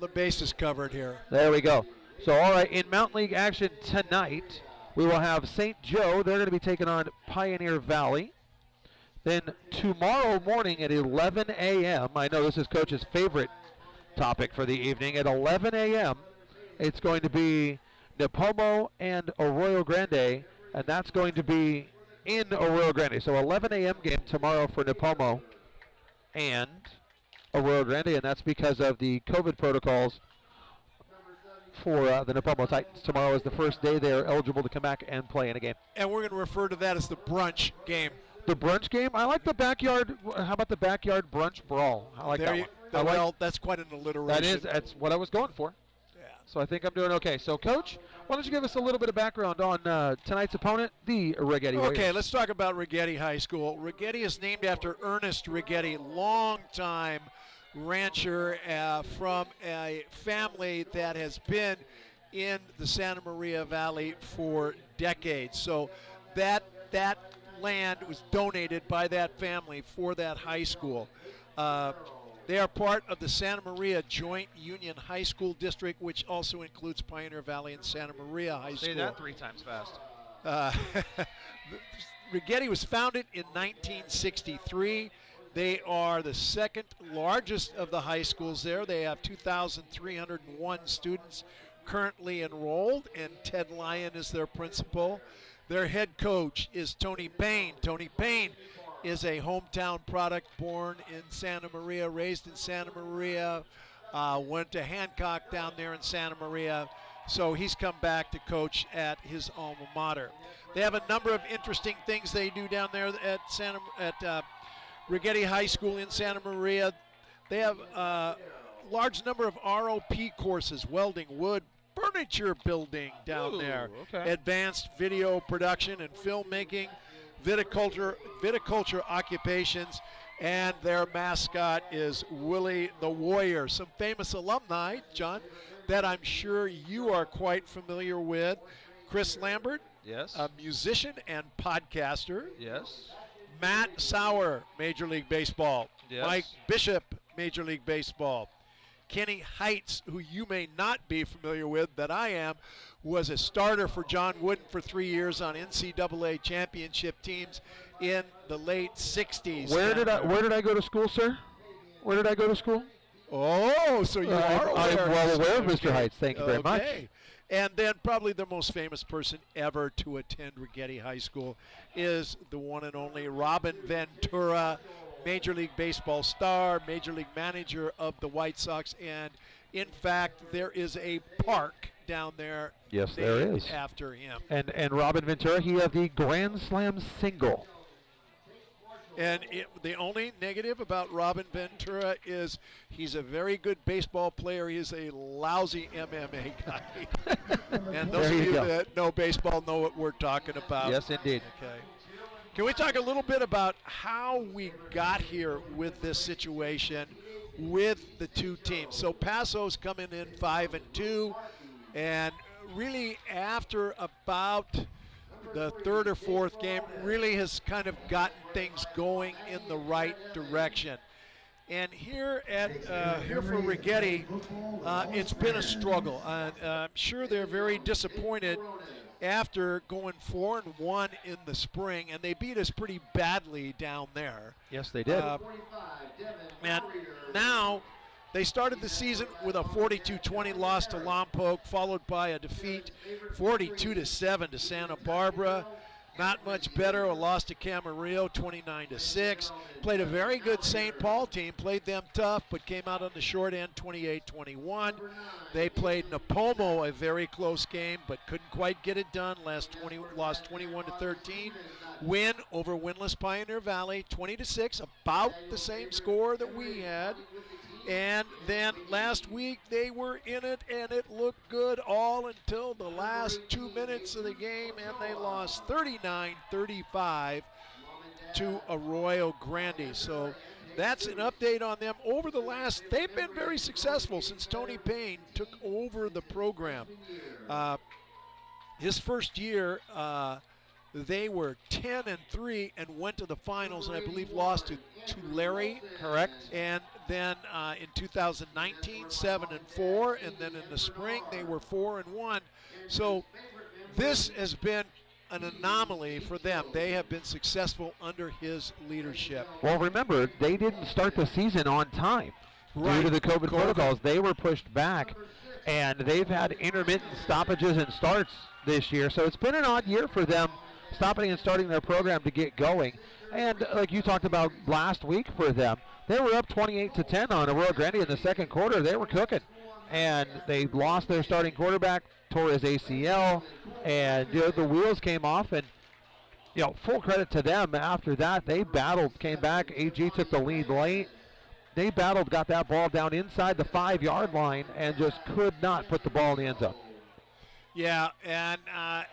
the bases covered here. There we go. So, all right, in Mountain League action tonight, we will have St. Joe. They're going to be taking on Pioneer Valley. Then tomorrow morning at 11 a.m., I know this is Coach's favorite topic for the evening, at 11 a.m., it's going to be Nipomo and Arroyo Grande, and that's going to be in Arroyo Grande. So 11 a.m. game tomorrow for Nipomo and Arroyo Grande, and that's because of the COVID protocols for the Nipomo Titans. Tomorrow is the first day they are eligible to come back and play in a game. And we're going to refer to that as the brunch game. The brunch game? I like the backyard. How about the backyard brunch brawl? I like that one. Well, that's quite an alliteration. That's what I was going for. Yeah. So I think I'm doing okay. So, Coach, why don't you give us a little bit of background on tonight's opponent, the Righetti Warriors? Okay, let's talk about Righetti High School. Righetti is named after Ernest Righetti, longtime rancher from a family that has been in the Santa Maria Valley for decades. So that land was donated by that family for that high school. They are part of the Santa Maria Joint Union High School District, which also includes Pioneer Valley and Santa Maria High School. Say that 3 times fast. Righetti was founded in 1963. They are the second largest of the high schools there. They have 2,301 students currently enrolled, and Ted Lyon is their principal. Their head coach is Tony Payne. Tony Payne is a hometown product, born in Santa Maria, raised in Santa Maria, went to Hancock down there in Santa Maria. So he's come back to coach at his alma mater. They have a number of interesting things they do down there at Righetti High School in Santa Maria. They have a large number of ROP courses, welding, wood, furniture building down there, okay. Advanced video production and filmmaking, viticulture occupations, and their mascot is Willie the Warrior. Some famous alumni, John, that I'm sure you are quite familiar with. Chris Lambert, yes, a musician and podcaster. Yes. Matt Sauer, Major League Baseball. Yes. Mike Bishop, Major League Baseball. Kenny Heights, who you may not be familiar with, that I am, was a starter for John Wooden for 3 years on NCAA championship teams in the late 60s. Where did I go to school, sir? Where did I go to school? Oh, so you are aware. I'm well aware of Mr. Okay. Heights. Thank you very much. And then probably the most famous person ever to attend Righetti High School is the one and only Robin Ventura, Major League Baseball star, Major League manager of the White Sox, and in fact, there is a park down there. Yes, there is. After him. And Robin Ventura, he had the Grand Slam single. And the only negative about Robin Ventura is he's a very good baseball player. He's a lousy MMA guy. And those of you that know baseball know what we're talking about. Yes, indeed. Okay. Can we talk a little bit about how we got here with this situation with the two teams? So Paso's coming in 5-2, and really after about the third or fourth game really has kind of gotten things going in the right direction. And here for Righetti, it's been a struggle. I'm sure they're very disappointed after going 4-1 in the spring, and they beat us pretty badly down there. Yes, they did. And now they started the season with a 42-20 loss to Lompoc, followed by a defeat 42-7 to Santa Barbara. Not much better, a loss to Camarillo 29-6. Played a very good St. Paul team, played them tough, but came out on the short end 28-21. They played Nipomo, a very close game, but couldn't quite get it done. Lost 21-13. Win over winless Pioneer Valley 20-6, about the same score that we had. And then last week they were in it, and it looked good all until the last 2 minutes of the game, and they lost 39-35 to Arroyo Grande. So that's an update on them. Over the last, they've been very successful since Tony Payne took over the program. His first year, they were 10-3 and went to the finals, and I believe lost to Larry. Correct. And then in 2019, 7-4, and then in the spring they were 4-1. So this has been an anomaly for them. They have been successful under his leadership. Well, remember, they didn't start the season on time due to the COVID protocols. They were pushed back, and they've had intermittent stoppages and starts this year. So it's been an odd year for them, stopping and starting their program to get going. And like you talked about last week for them, they were up 28-10 on Aurora Grande in the second quarter. They were cooking, and they lost their starting quarterback, tore his ACL, and the wheels came off. And full credit to them. After that, they battled, came back. AG took the lead late. They battled, got that ball down inside the 5-yard line, and just could not put the ball in the end zone. Yeah, and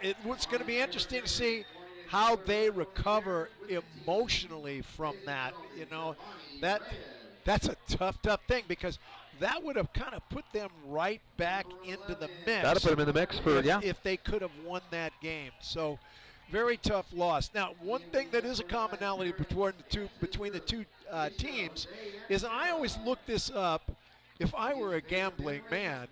it's going to be interesting to see how they recover emotionally from that. That's a tough thing, because that would have kind of put them right back into the mix. That'll put them in the mix for, if they could have won that game. So very tough loss. Now, one thing that is a commonality between the two teams is, and I always look this up, if I were a gambling man,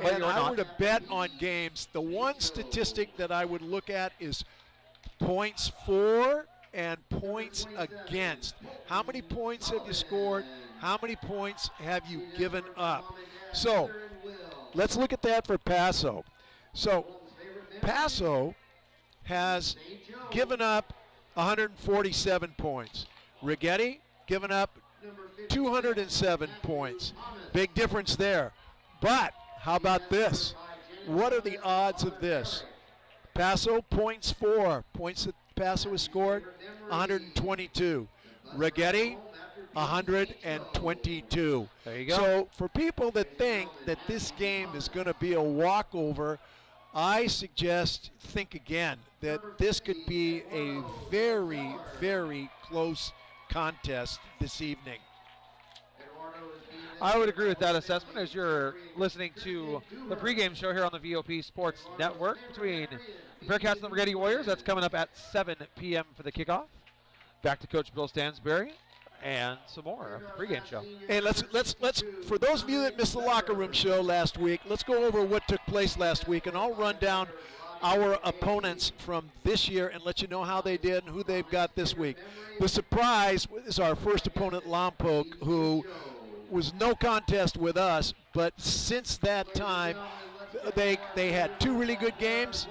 and I were to bet on games, the one statistic that I would look at is points for and points against. How many points have you scored? How many points have you given up? So let's look at that for Paso. So Paso has given up 147 points. Righetti given up 207 points. Big difference there. But how about this? What are the odds of this? Paso points for. Points that Paso has scored, 122. Righetti, 122. There you go. So for people that think that this game is going to be a walkover, I suggest think again, that this could be a very, very close contest this evening. I would agree with that assessment as you're listening to the pregame show here on the VOP Sports Network between the Bearcats and the Righetti Warriors. That's coming up at 7 p.m. for the kickoff. Back to Coach Bill Stansberry and some more of the pregame show. Hey, let's for those of you that missed the locker room show last week, let's go over what took place last week, and I'll run down our opponents from this year and let you know how they did and who they've got this week. The surprise is our first opponent, Lompoc, who was no contest with us, but since that time, they had two really good games,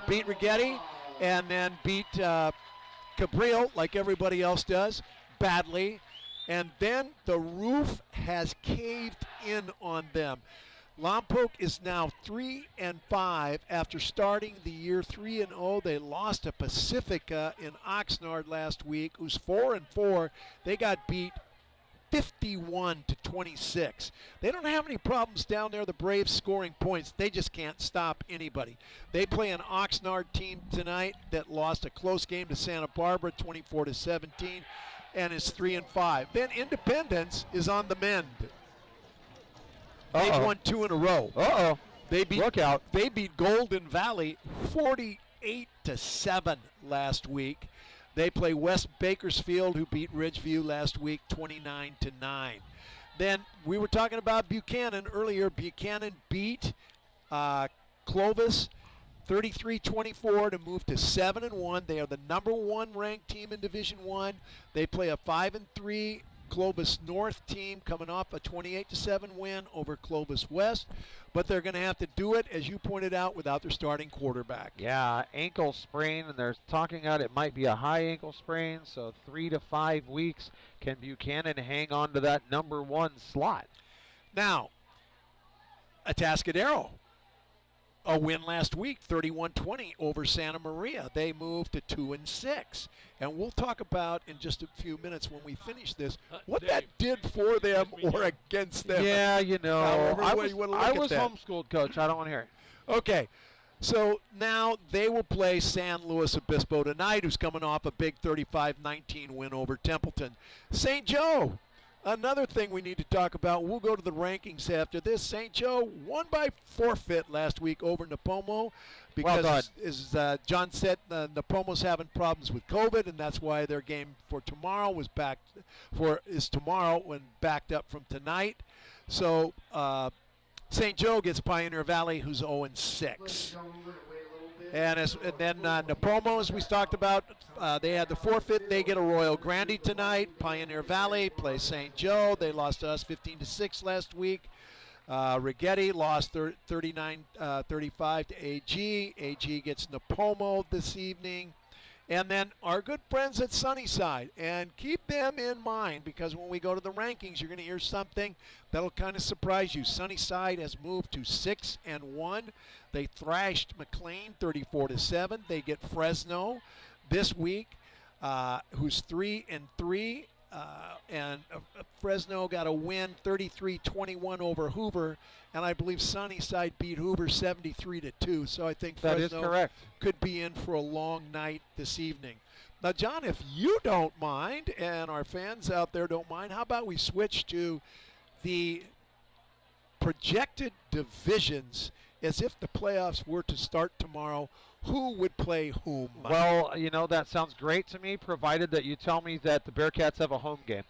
beat Righetti, and then beat Cabrillo, like everybody else does, badly, and then the roof has caved in on them. Lompoc is now 3-5 after starting the year 3-0. They lost to Pacifica in Oxnard last week, who's 4-4. They got beat 51-26. They don't have any problems down there, the Braves, scoring points. They just can't stop anybody. They play an Oxnard team tonight that lost a close game to Santa Barbara, 24-17, and is 3-5. Then Independence is on the mend. They've won 2 in a row. Look out. They beat Golden Valley 48-7 last week. They play West Bakersfield, who beat Ridgeview last week 29-9. Then we were talking about Buchanan earlier. Buchanan beat Clovis 33-24 to move to 7-1. They are the number 1 ranked team in Division I. They play a 5-3 Clovis North team coming off a 28-7 win over Clovis West, but they're going to have to do it, as you pointed out, without their starting quarterback. Yeah, ankle sprain, and they're talking about it might be a high ankle sprain, so 3 to 5 weeks. Can Buchanan hang on to that number 1 slot? Now, Atascadero, a win last week, 31-20 over Santa Maria. They moved to 2-6. And we'll talk about in just a few minutes when we finish this what that did for them or against them. Yeah, I was homeschooled, Coach. I don't want to hear it. Okay. So now they will play San Luis Obispo tonight, who's coming off a big 35-19 win over Templeton. St. Joe, another thing we need to talk about, we'll go to the rankings after this. St. Joe won by forfeit last week over Napomo because, Well done. as John said, Napomo's having problems with COVID, and that's why their game for tomorrow is tomorrow when backed up from tonight. So St. Joe gets Pioneer Valley, who's 0-6. And then Napomo, as we talked about, they had the forfeit. They get a Royal Grande tonight. Pioneer Valley plays St. Joe. They lost to us 15-6 last week. Righetti lost 39-35 to AG. AG gets Napomo this evening. And then our good friends at Sunnyside. And keep them in mind, because when we go to the rankings, you're going to hear something that'll kind of surprise you. Sunnyside has moved to 6-1. They thrashed McLean 34-7. They get Fresno this week, who's 3-3. And Fresno got a win 33-21 over Hoover, and I believe Sunnyside beat Hoover 73-2. So I think That is Fresno correct. could be in for a long night this evening. Now, John, if you don't mind, and our fans out there don't mind, how about we switch to the projected divisions as if the playoffs were to start tomorrow? Who would play whom? Well, that sounds great to me, provided that you tell me that the Bearcats have a home game.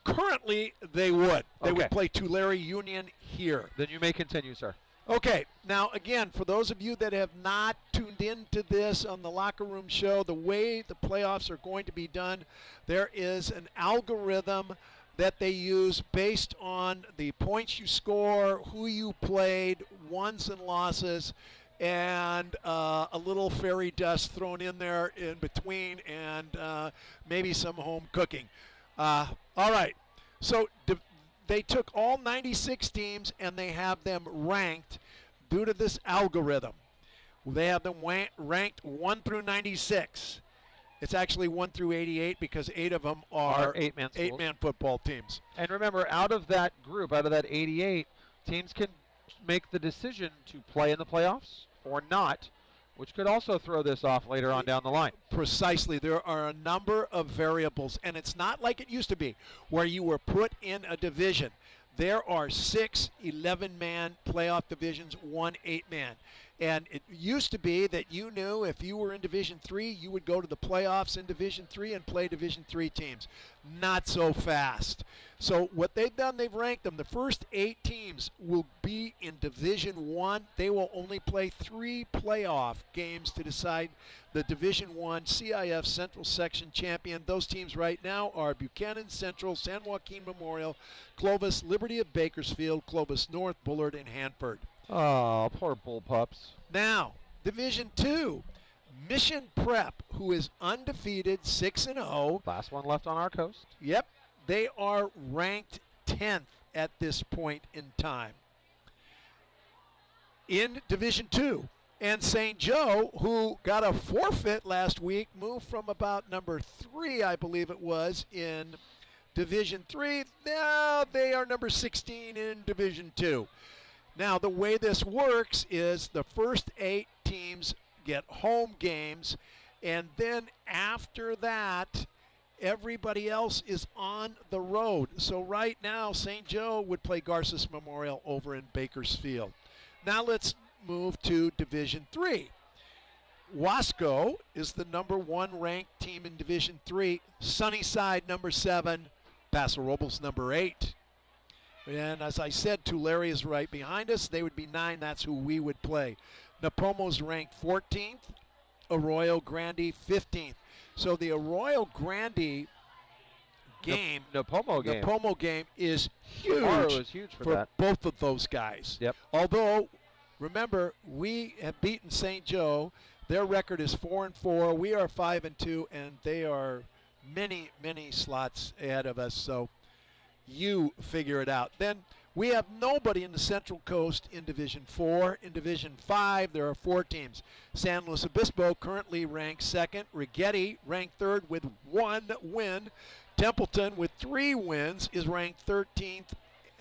Currently, they would. They Okay. would play Tulare Union here. Then you may continue, sir. Okay, now again, for those of you that have not tuned into this on the Locker Room Show, the way the playoffs are going to be done, there is an algorithm that they use based on the points you score, who you played, wins and losses, and a little fairy dust thrown in there in between, and maybe some home cooking. All right, so they took all 96 teams and they have them ranked due to this algorithm. They have them ranked 1 through 96. It's actually 1 through 88 because 8 of them are eight-man football teams. And remember, out of that group, out of that 88, teams can make the decision to play in the playoffs or not, which could also throw this off later on down the line. Precisely. There are a number of variables, and it's not like it used to be where you were put in a division. There are 6 11-man playoff divisions, 1 8-man. And it used to be that you knew if you were in Division 3, you would go to the playoffs in Division 3 and play Division 3 teams. Not so fast. So what they've done, they've ranked them. The first 8 teams will be in Division 1. They will only play 3 playoff games to decide the Division 1 CIF Central Section champion. Those teams right now are Buchanan Central, San Joaquin Memorial, Clovis, Liberty of Bakersfield, Clovis North, Bullard, and Hanford. Oh, poor bullpups. Now, Division 2, Mission Prep, who is undefeated, 6-0. Last one left on our coast. Yep, they are ranked 10th at this point in time. In Division 2, and St. Joe, who got a forfeit last week, moved from about number 3, I believe it was, in Division 3. Now they are number 16 in Division 2. Now, the way this works is the first 8 teams get home games, and then after that, everybody else is on the road. So right now, St. Joe would play Garces Memorial over in Bakersfield. Now let's move to Division 3. Wasco is the number 1 ranked team in Division 3. Sunnyside, number 7. Paso Robles, number 8. And as I said, Tulare is right behind us. They would be 9. That's who we would play. Napomo's ranked 14th. Arroyo Grande 15th. So the Arroyo Grande game, Napomo game is huge. Tomorrow is huge for that. Both of those guys. Yep. Although, remember, we have beaten St. Joe. Their record is 4-4. We are 5-2, and they are many, many slots ahead of us. So you figure it out. Then we have nobody in the Central Coast in Division 4. In Division 5, there are 4 teams. San Luis Obispo currently ranked 2nd. Righetti ranked 3rd with 1 win. Templeton with 3 wins is ranked 13th.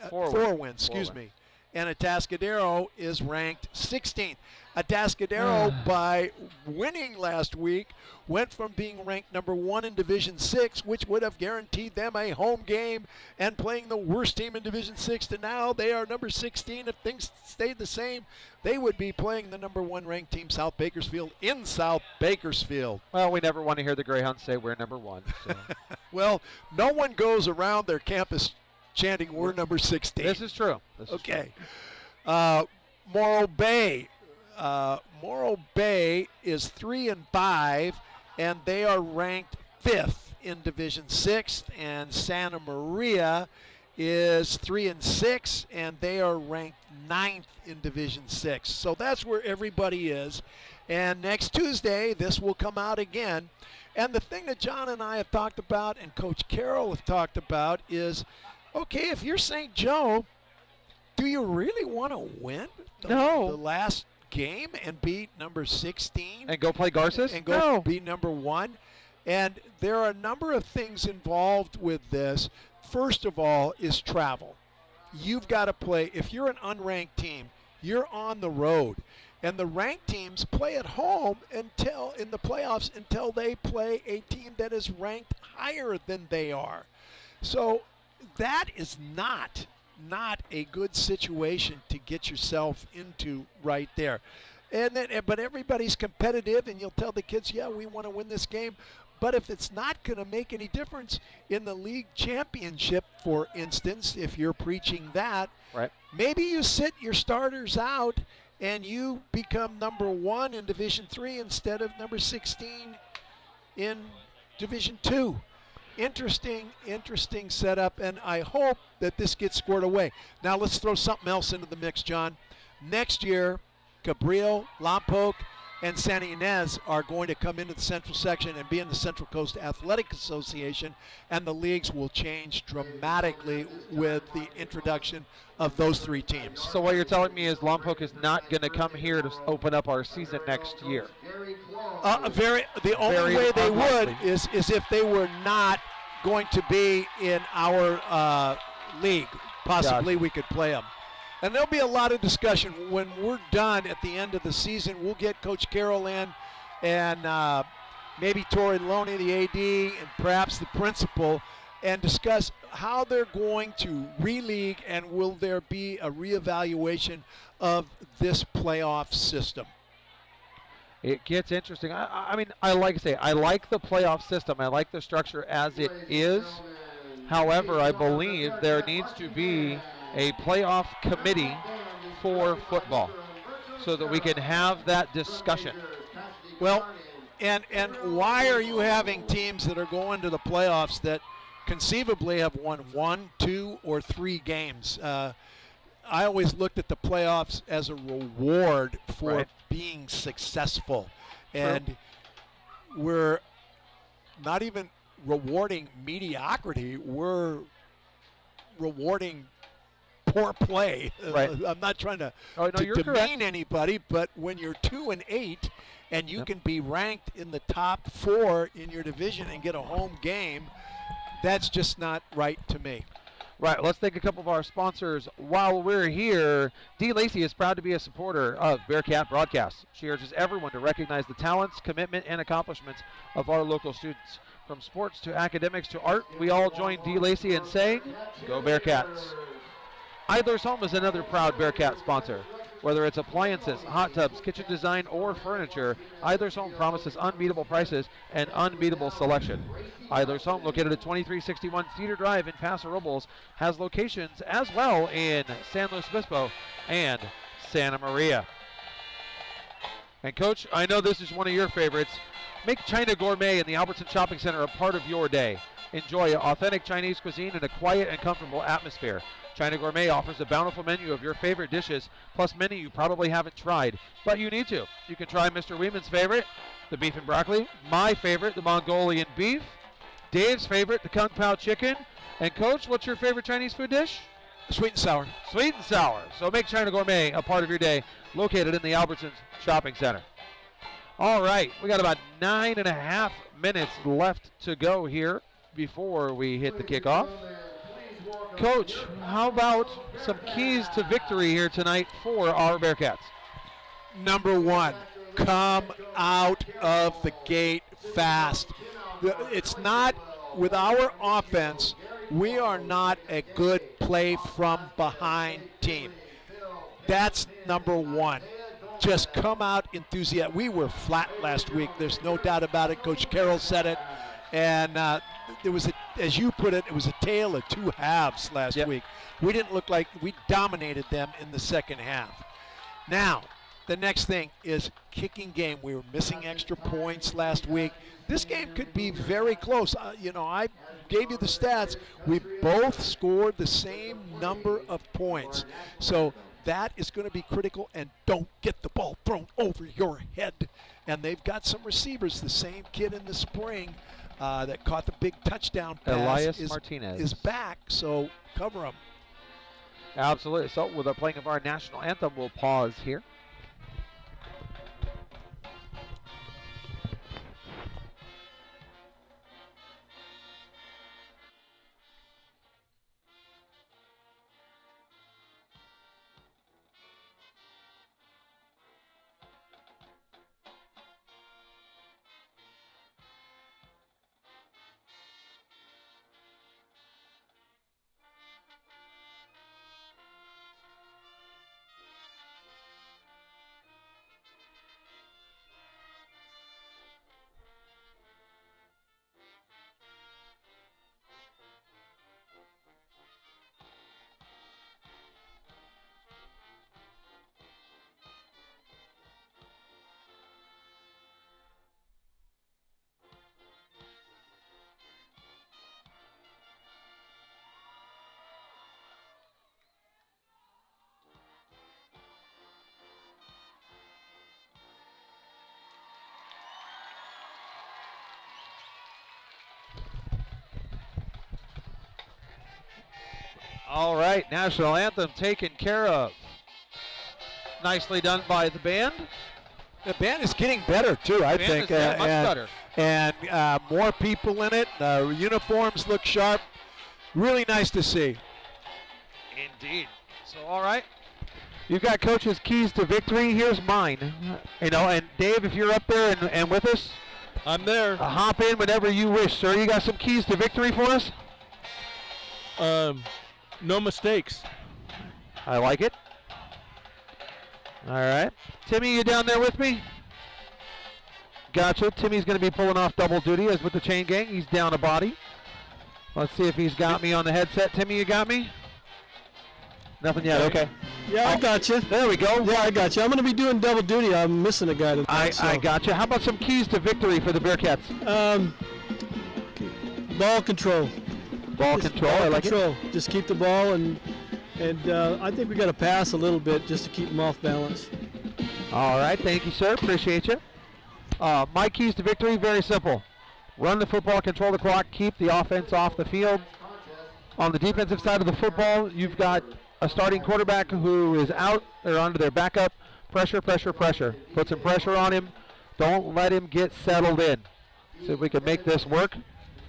4 wins, excuse me. and Atascadero is ranked 16th. Atascadero, by winning last week, went from being ranked number 1 in Division 6, which would have guaranteed them a home game, and playing the worst team in Division 6, to now they are number 16. If things stayed the same, they would be playing the number 1 ranked team, South Bakersfield, in South Bakersfield. Well, we never want to hear the Greyhounds say we're number 1. So. Well, no one goes around their campus chanting we're number 16. This is true. Okay. Morro Bay. Morro Bay is 3-5, and they are ranked 5th in Division 6. And Santa Maria is 3-6, and they are ranked 9th in Division 6. So that's where everybody is. And next Tuesday, this will come out again. And the thing that John and I have talked about, and Coach Carroll have talked about, is, okay, if you're St. Joe, do you really want to win the last game and beat number 16? And go play Garces? And go be number 1? And there are a number of things involved with this. First of all is travel. You've got to play. If you're an unranked team, you're on the road. And the ranked teams play at home until in the playoffs until they play a team that is ranked higher than they are. So that is not a good situation to get yourself into right there. And then, but everybody's competitive, and you'll tell the kids, yeah, we want to win this game. But if it's not going to make any difference in the league championship, for instance, if you're preaching that, right, maybe you sit your starters out and you become number 1 in Division 3 instead of number 16 in Division 2. Interesting setup, and I hope that this gets squared away. Now let's throw something else into the mix, John. Next year, Cabrillo, Lompoc, and Santa Ynez are going to come into the Central Section and be in the Central Coast Athletic Association, and the leagues will change dramatically with the introduction of those 3 teams. So what you're telling me is Lompoc is not going to come here to open up our season next year? The only way they would is if they were not going to be in our league. Possibly we could play them. And there'll be a lot of discussion when we're done at the end of the season. We'll get Coach Carroll in, and maybe Tori Loney, the AD, and perhaps the principal, and discuss how they're going to re-league, and will there be a reevaluation of this playoff system. It gets interesting. I mean, I like the playoff system. I like the structure as it is. However, I believe there needs to be a playoff committee for football so that we can have that discussion. Well, and why are you having teams that are going to the playoffs that conceivably have won 1, 2, or 3 games? I always looked at the playoffs as a reward for being successful. And we're not even rewarding mediocrity. We're rewarding poor play. Right. I'm not trying to demean anybody, but when you're 2-8 and you can be ranked in the top 4 in your division and get a home game, that's just not right to me. Right, let's thank a couple of our sponsors while we're here. Dee Lacey is proud to be a supporter of Bearcat Broadcast. She urges everyone to recognize the talents, commitment, and accomplishments of our local students. From sports to academics to art, we all join Dee Lacey in saying, Go Bearcats. Idler's Home is another proud Bearcat sponsor. Whether it's appliances, hot tubs, kitchen design, or furniture, Idler's Home promises unbeatable prices and unbeatable selection. Idler's Home, located at 2361 Cedar Drive in Paso Robles, has locations as well in San Luis Obispo and Santa Maria. And Coach, I know this is one of your favorites. Make China Gourmet in the Albertson Shopping Center a part of your day. Enjoy authentic Chinese cuisine in a quiet and comfortable atmosphere. China Gourmet offers a bountiful menu of your favorite dishes, plus many you probably haven't tried, but you need to. You can try Mr. Weeman's favorite, the beef and broccoli, my favorite, the Mongolian beef, Dave's favorite, the Kung Pao chicken, and Coach, what's your favorite Chinese food dish? Sweet and sour. Sweet and sour. So make China Gourmet a part of your day, located in the Albertsons Shopping Center. All right, we got about 9.5 minutes left to go here before we hit the kickoff. Coach, how about some keys to victory here tonight for our Bearcats? Number one, come out of the gate fast. It's not, with our offense, we are not a good play from behind team. That's number one. Just come out enthusiastic. We were flat last week. There's no doubt about it. Coach Carroll said it. And there was, as you put it, it was a tale of two halves last week. We didn't look like we dominated them in the second half. Now, the next thing is kicking game. We were missing extra points last week. This game could be very close. I gave you the stats. We both scored the same number of points. So that is going to be critical, and don't get the ball thrown over your head. And they've got some receivers. The same kid in the spring that caught the big touchdown pass Elias Martinez is back, so cover him. Absolutely. So with the playing of our national anthem, we'll pause here. All right, national anthem taken care of. Nicely done by the band. The band is getting better too, I think. Much better. And more people in it. Uniforms look sharp. Really nice to see. Indeed. So, all right. You've got Coach's keys to victory. Here's mine. And Dave, if you're up there and with us, I'm there. Hop in whenever you wish, sir. You got some keys to victory for us? No mistakes. I like it. All right. Timmy, you down there with me? Gotcha. Timmy's going to be pulling off double duty as with the chain gang. He's down a body. Let's see if he's got me on the headset. Timmy, you got me? Nothing yet. Okay. Yeah, I got you. There we go. Yeah, I got you. I'm going to be doing double duty. I'm missing a guy tonight. I got you. How about some keys to victory for the Bearcats? Ball control. Ball control. I like it. Just keep the ball, and I think we got to pass a little bit just to keep them off balance. All right. Thank you, sir. Appreciate you. My keys to victory, very simple. Run the football, control the clock, keep the offense off the field. On the defensive side of the football, you've got a starting quarterback who is out or onto their backup. Pressure, pressure, pressure. Put some pressure on him. Don't let him get settled in. See if we can make this work.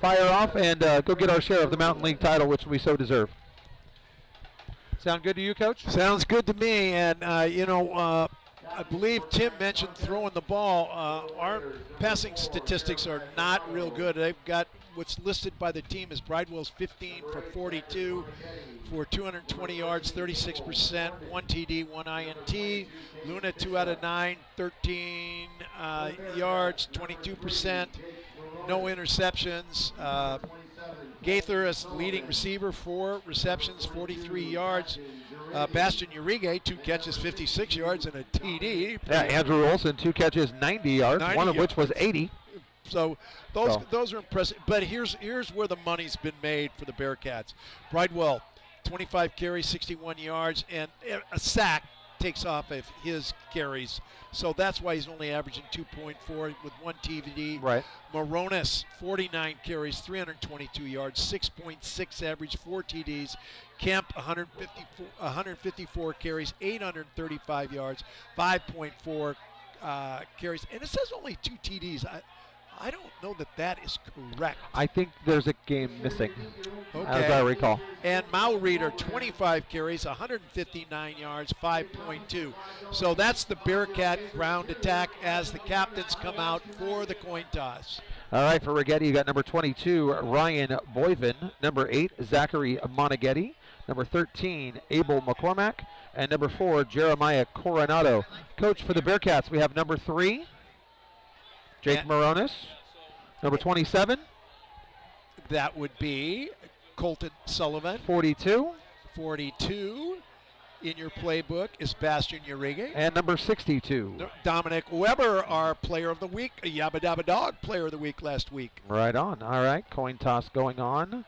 Fire off and go get our share of the Mountain League title, which we so deserve. Sound good to you, Coach? Sounds good to me. And, I believe Tim mentioned throwing the ball. Our passing statistics are not real good. They've got what's listed by the team as Bridewell's 15 for 42 for 220 yards, 36%, 1 TD, 1 INT. Luna 2 out of 9, 13 yards, 22%, no interceptions. Gaither as leading receiver, 4 receptions, 43 yards. Bastion Urige, 2 catches, 56 yards, and a TD. Yeah, Andrew Olson, 2 catches, 90 yards, one of which was 80. So those are impressive. But here's where the money's been made for the Bearcats. Bridewell, 25 carries, 61 yards, and a sack takes off of his carries. So that's why he's only averaging 2.4 with 1 TD. Right. Moronis, 49 carries, 322 yards, 6.6 average, 4 TDs. Kemp, 154 carries, 835 yards, 5.4 carries. And it says only 2 TDs. I don't know that that is correct. I think there's a game missing, Okay. as I recall. And Mauriter, 25 carries, 159 yards, 5.2. So that's the Bearcat ground attack as the captains come out for the coin toss. All right, for Righetti, you got number 22, Ryan Boyven. Number 8, Zachary Monaghetti. Number 13, Abel McCormack. And number 4, Jeremiah Coronado. Coach, for the Bearcats, we have number 3, Jake Moronis. Number 27. That would be Colton Sullivan. 42. 42 in your playbook is Bastian Urige. And number 62. Dominic Weber, our player of the week, a Yabba Dabba Dog player of the week last week. Right on. All right, coin toss going on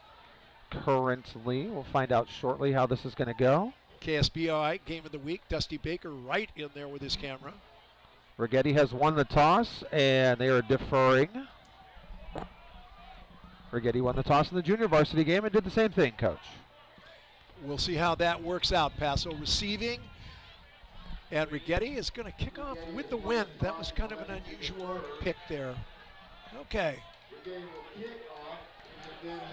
currently. We'll find out shortly how this is going to go. KSBI game of the week, Dusty Baker right in there with his camera. Righetti has won the toss, and they are deferring. Righetti won the toss in the junior varsity game and did the same thing, Coach. We'll see how that works out. Paso receiving, and Righetti is going to kick off with the wind. That was kind of an unusual pick there. Okay.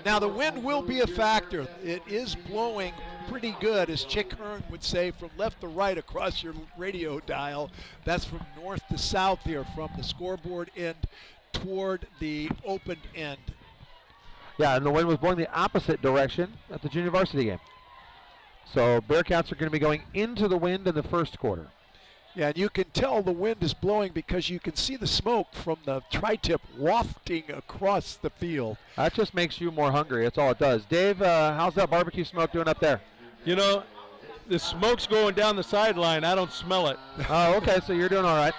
Now the wind will be a factor. It is blowing pretty good, as Chick Hearn would say, from left to right across your radio dial. That's from north to south here, from the scoreboard end toward the open end. Yeah, and the wind was blowing the opposite direction at the junior varsity game. So Bearcats are going to be going into the wind in the first quarter. Yeah, and you can tell the wind is blowing because you can see the smoke from the tri-tip wafting across the field. That just makes you more hungry. That's all it does. Dave, how's that barbecue smoke doing up there? You know, the smoke's going down the sideline. I don't smell it. Oh, okay, so you're doing all right.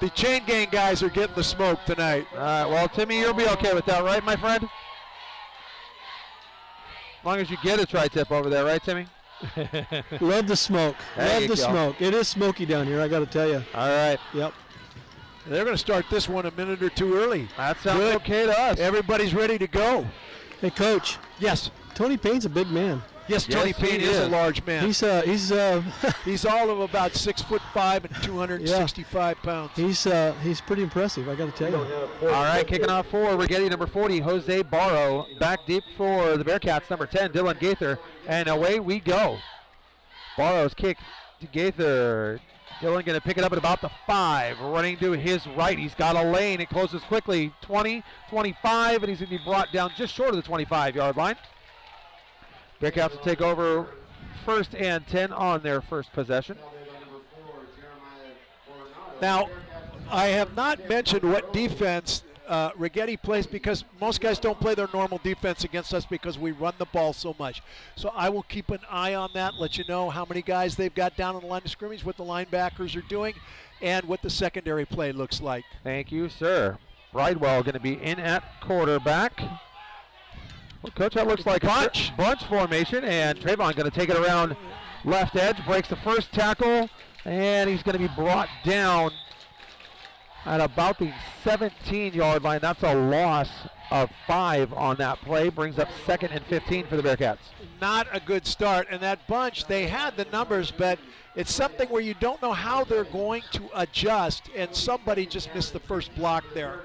The chain gang guys are getting the smoke tonight. All right, well, Timmy, you'll be okay with that, right, my friend? As long as you get a tri-tip over there, right, Timmy? Love the smoke. There Love you the go. smoke. It is smoky down here, I got to tell you. All right. Yep. They're going to start this one a minute or two early. That sounds Good. okay to us. Everybody's ready to go. Hey, Coach. Yes. Tony Payne's a big man. Yes, Yes, Tony he Payne is a is. large man. He's He's all of about 6'5" and 265 pounds. he's pretty impressive, I got to tell you. All right, kicking off for Righetti, number 40, Jose Barro. Back deep for the Bearcats, number 10, Dylan Gaither. And away we go. Barro's kick to Gaither. Dylan going to pick it up at about the 5. Running to his right. He's got a lane. It closes quickly. 20, 25, and he's going to be brought down just short of the 25-yard line. Bearcats will take over 1st and 10 on their first possession. Now, I have not mentioned what defense Righetti plays, because most guys don't play their normal defense against us because we run the ball so much. So I will keep an eye on that, let you know how many guys they've got down on the line of scrimmage, what the linebackers are doing, and what the secondary play looks like. Thank you, sir. Bridewell going to be in at quarterback. Well, Coach, that looks like Bunch. bunch formation, and Trayvon going to take it around left edge, breaks the first tackle, and he's going to be brought down at about the 17-yard line. That's a loss of 5 on that play. Brings up 2nd and 15 for the Bearcats. Not a good start, and that bunch, they had the numbers, but it's something where you don't know how they're going to adjust, and somebody just missed the first block there.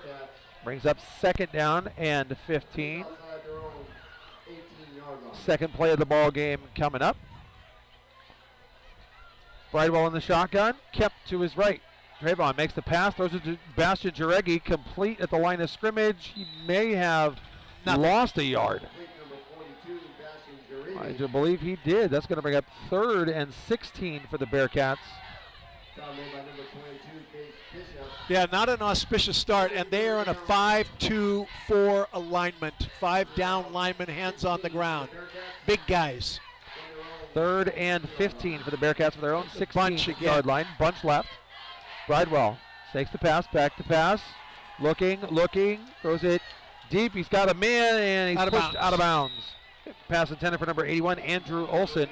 Brings up 2nd down and 15. Second play of the ball game coming up. Bridewell in the shotgun, kept to his right. Trayvon makes the pass, throws it to Bastian Jareggi, complete at the line of scrimmage. He may have lost a yard. I do believe he did. That's going to bring up 3rd and 16 for the Bearcats. Yeah, not an auspicious start, and they are in a 5-2-4 alignment. 5 down linemen, hands on the ground. Big guys. 3rd and 15 for the Bearcats for their own Bunch 16-yard line. Bunch left. Bridewell takes the pass, back to pass. Looking, throws it deep. He's got a man, and he's pushed out of bounds. Pass intended for number 81, Andrew Olson.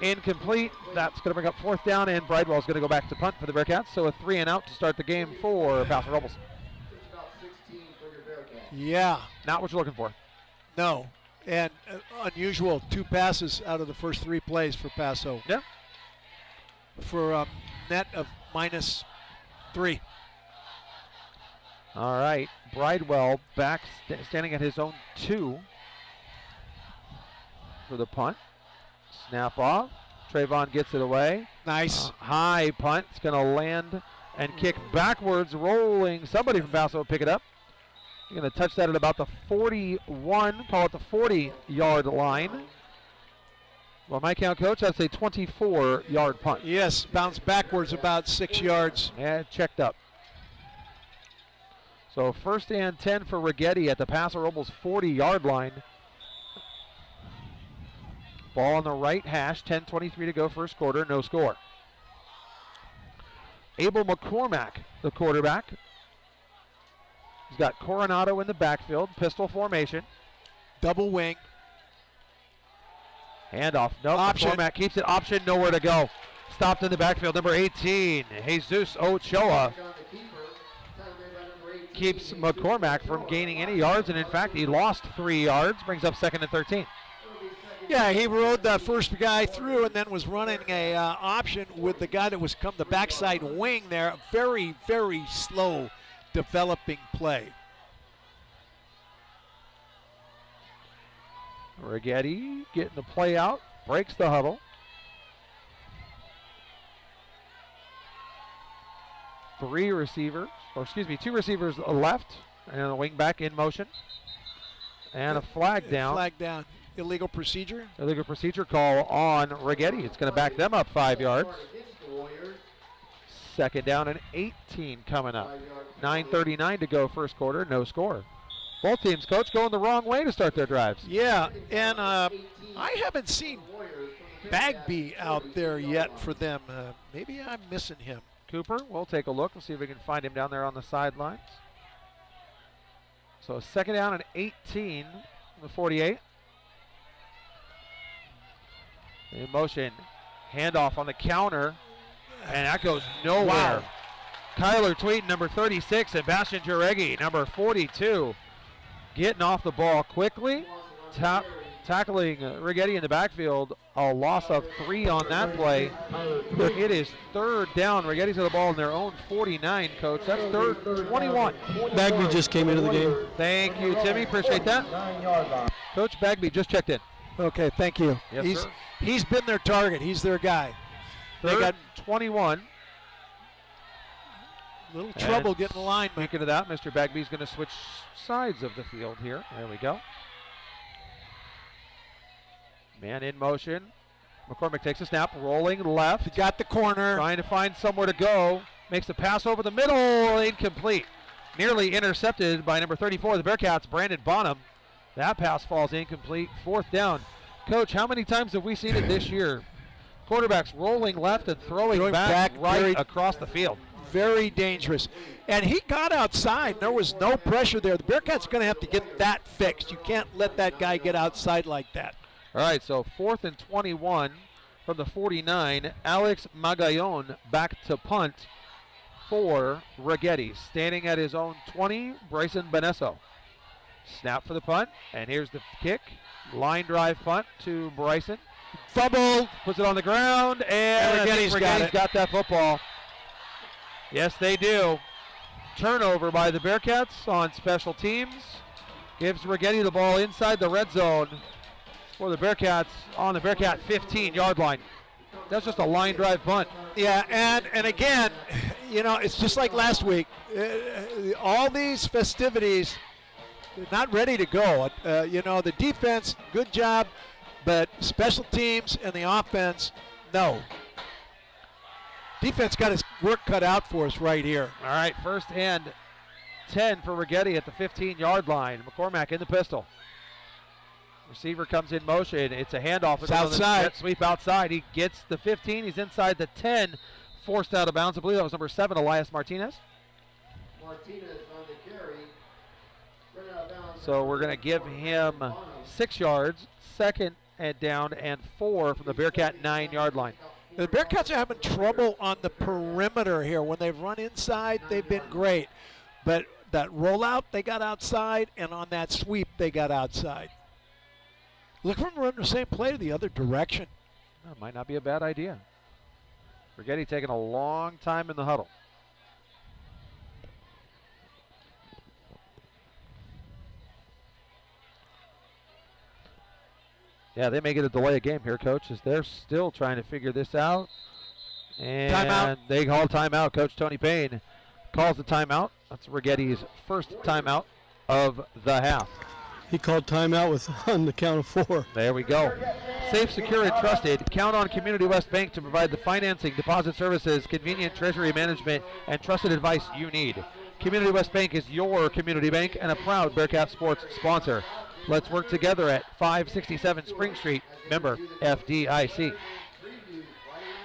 Incomplete. That's going to bring up 4th down, and Bridewell's going to go back to punt for the Bearcats. So a 3 and out to start the game for Paso Robles. Yeah. Not what you're looking for. No. And unusual, 2 passes out of the first 3 plays for Paso. Yeah. For a net of -3. All right, Bridewell back standing at his own 2 for the punt. Snap off. Trayvon gets it away. Nice. High punt. It's going to land and kick backwards, rolling. Somebody from Paso will pick it up. You're going to touch that at about the 41, call it the 40-yard line. Well, my count, Coach, that's a 24-yard punt. Yes, bounced backwards about 6 yards. Yeah, checked up. So 1st and 10 for Righetti at the Paso Robles 40-yard line. Ball on the right hash, 10:23 to go first quarter, no score. Abel McCormack, the quarterback. He's got Coronado in the backfield, pistol formation. Double wing. Handoff, no, Option. McCormack keeps it, option, nowhere to go. Stopped in the backfield, number 18, Jesus Ochoa. Keeps McCormack from gaining any yards, and in fact, he lost 3 yards, brings up 2nd and 13. Yeah, he rode the first guy through and then was running a option with the guy that was come the backside wing there. Very, very slow developing play. Righetti getting the play out, breaks the huddle. Two receivers left, and a wing back in motion. And a flag down. Flag down. Illegal procedure. Illegal procedure call on Righetti. It's going to back them up 5 yards. 2nd down and 18 coming up. 9:39 to go first quarter, no score. Both teams, Coach, going the wrong way to start their drives. Yeah, and I haven't seen Bagby out there yet for them. Maybe I'm missing him. Cooper, we'll take a look. We'll see if we can find him down there on the sidelines. So 2nd down and 18 on the 48. In motion, handoff on the counter, and that goes nowhere. Wow. Kyler Tweeten, number 36, and Bastian Jareggi, number 42, getting off the ball quickly, tackling Righetti in the backfield. A loss of 3 on that play. It is 3rd down. Righetti's got the ball in their own 49, Coach. That's 3rd, 21. Bagby just came into the game. Thank you, Timmy. Appreciate that. Coach Bagby just checked in. Okay, thank you. Yes, sir. He's been their target. He's their guy. They 3rd, got 21. little trouble getting the line. Speaking of that, Mr. Bagby's going to switch sides of the field here. There we go. Man in motion. McCormack takes a snap, rolling left. He got the corner. Trying to find somewhere to go. Makes the pass over the middle. Incomplete. Nearly intercepted by number 34, the Bearcats, Brandon Bonham. That pass falls incomplete. 4th down. Coach, how many times have we seen it this year? Quarterbacks rolling left and throwing back right across the field. Very dangerous. And he got outside. There was no pressure there. The Bearcats are going to have to get that fixed. You can't let that guy get outside like that. All right, so 4th and 21 from the 49. Alex Magallon back to punt for Righetti. Standing at his own 20, Bryson Benesso. Snap for the punt, and here's the kick. Line drive punt to Bryson. Fumble. Puts it on the ground, and Righetti's got that football. Yes, they do. Turnover by the Bearcats on special teams. Gives Righetti the ball inside the red zone for the Bearcats on the Bearcat 15-yard line. That's just a line drive punt. Yeah, and again, you know, it's just like last week. All these festivities, they're not ready to go. You know, the defense, good job, but special teams and the offense, no. Defense got his work cut out for us right here. All right, 1st and 10 for Righetti at the 15-yard line. McCormack in the pistol. Receiver comes in motion. It's a handoff. It's outside. Jet sweep outside. He gets the 15. He's inside the 10. Forced out of bounds. I believe that was number 7, Elias Martinez. Martinez on the carry. So we're going to give him 6 yards. 2nd and down and 4 from the Bearcat 9-yard line. The Bearcats are having trouble on the perimeter here. When they've run inside, they've been great. But that rollout, they got outside, and on that sweep, they got outside. Look for them to run the same play to the other direction. That might not be a bad idea. Righetti taking a long time in the huddle. Yeah, they may get a delay of game here, Coach, as they're still trying to figure this out. And Timeout. they call timeout. Coach Tony Payne calls the timeout. That's Righetti's first timeout of the half. He called timeout with on the count of 4. There we go. Safe, secure, and trusted. Count on Community West Bank to provide the financing, deposit services, convenient treasury management, and trusted advice you need. Community West Bank is your community bank and a proud Bearcat Sports sponsor. Let's work together at 567 Spring Street, member FDIC.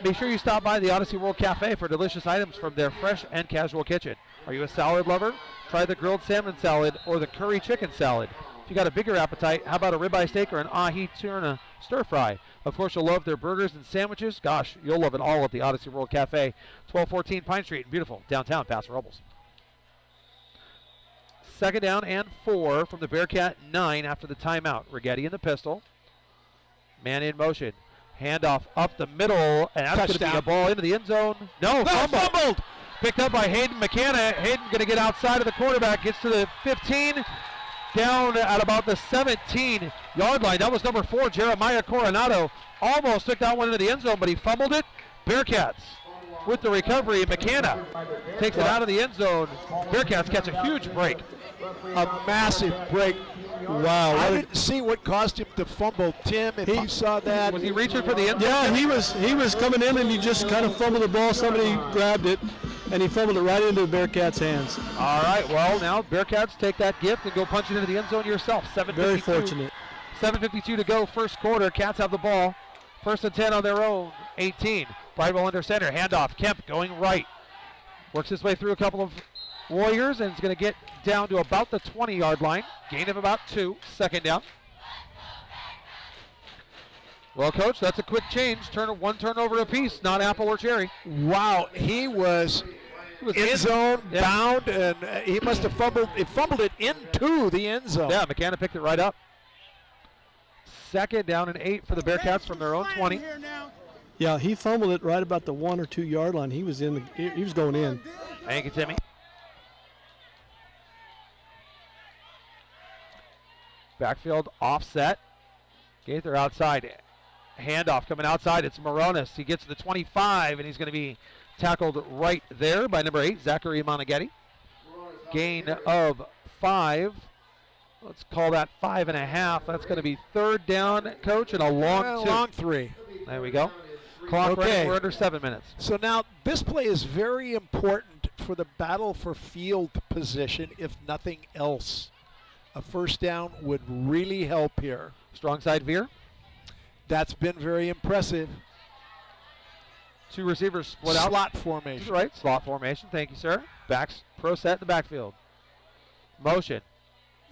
Be sure you stop by the Odyssey World Cafe for delicious items from their fresh and casual kitchen. Are you a salad lover? Try the grilled salmon salad or the curry chicken salad. If you got a bigger appetite, how about a ribeye steak or an ahi tuna stir fry? Of course, you'll love their burgers and sandwiches. Gosh, you'll love it all at the Odyssey World Cafe, 1214 Pine Street in beautiful downtown Paso Robles. Second down and 4 from the Bearcat 9 after the timeout. Righetti in the pistol. Man in motion. Handoff up the middle, and that's going to be a ball into the end zone. No, fumbled. Picked up by Hayden McKenna. Hayden going to get outside of the quarterback, gets to the 15, down at about the 17-yard line. That was number 4, Jeremiah Coronado. Almost took that one into the end zone, but he fumbled it. Bearcats with the recovery. McKenna takes it out of the end zone. Bearcats catch a huge break. A massive break. Wow. I didn't see what caused him to fumble. Tim, if you saw that. Was he reaching for the end zone? Yeah, he was coming in and he just kind of fumbled the ball. Somebody grabbed it and he fumbled it right into the Bearcats' hands. All right, well, now Bearcats take that gift and go punch it into the end zone yourself. Very fortunate. 7:52 to go, first quarter. Cats have the ball. First and 10 on their own. 18. Bridewell under center. Handoff. Kemp going right. Works his way through a couple of Warriors and is going to get down to about the 20-yard line. Gain of about 2. Second down. Well, Coach, that's a quick change. One turnover apiece, not apple or cherry. Wow, he was end zone bound, and he must have fumbled. He fumbled it into the end zone. Yeah, McKenna picked it right up. Second down and 8 for the Bearcats from their own 20. Yeah, he fumbled it right about the 1 or 2 yard line. He was going in. Thank you, Timmy. Backfield offset. Gaither outside. Handoff coming outside. It's Moronis. He gets to the 25, and he's going to be tackled right there by number 8, Zachary Monaghetti. Gain of 5. Let's call that 5.5. That's going to be third down, Coach, and a long 2. Long 3. There we go. Clock running. We're under 7 minutes. So now this play is very important for the battle for field position, if nothing else. A first down would really help here. Strong side veer. That's been very impressive. 2 receivers split out. Slot formation. Right, slot formation. Thank you, sir. Backs, pro set in the backfield. Motion.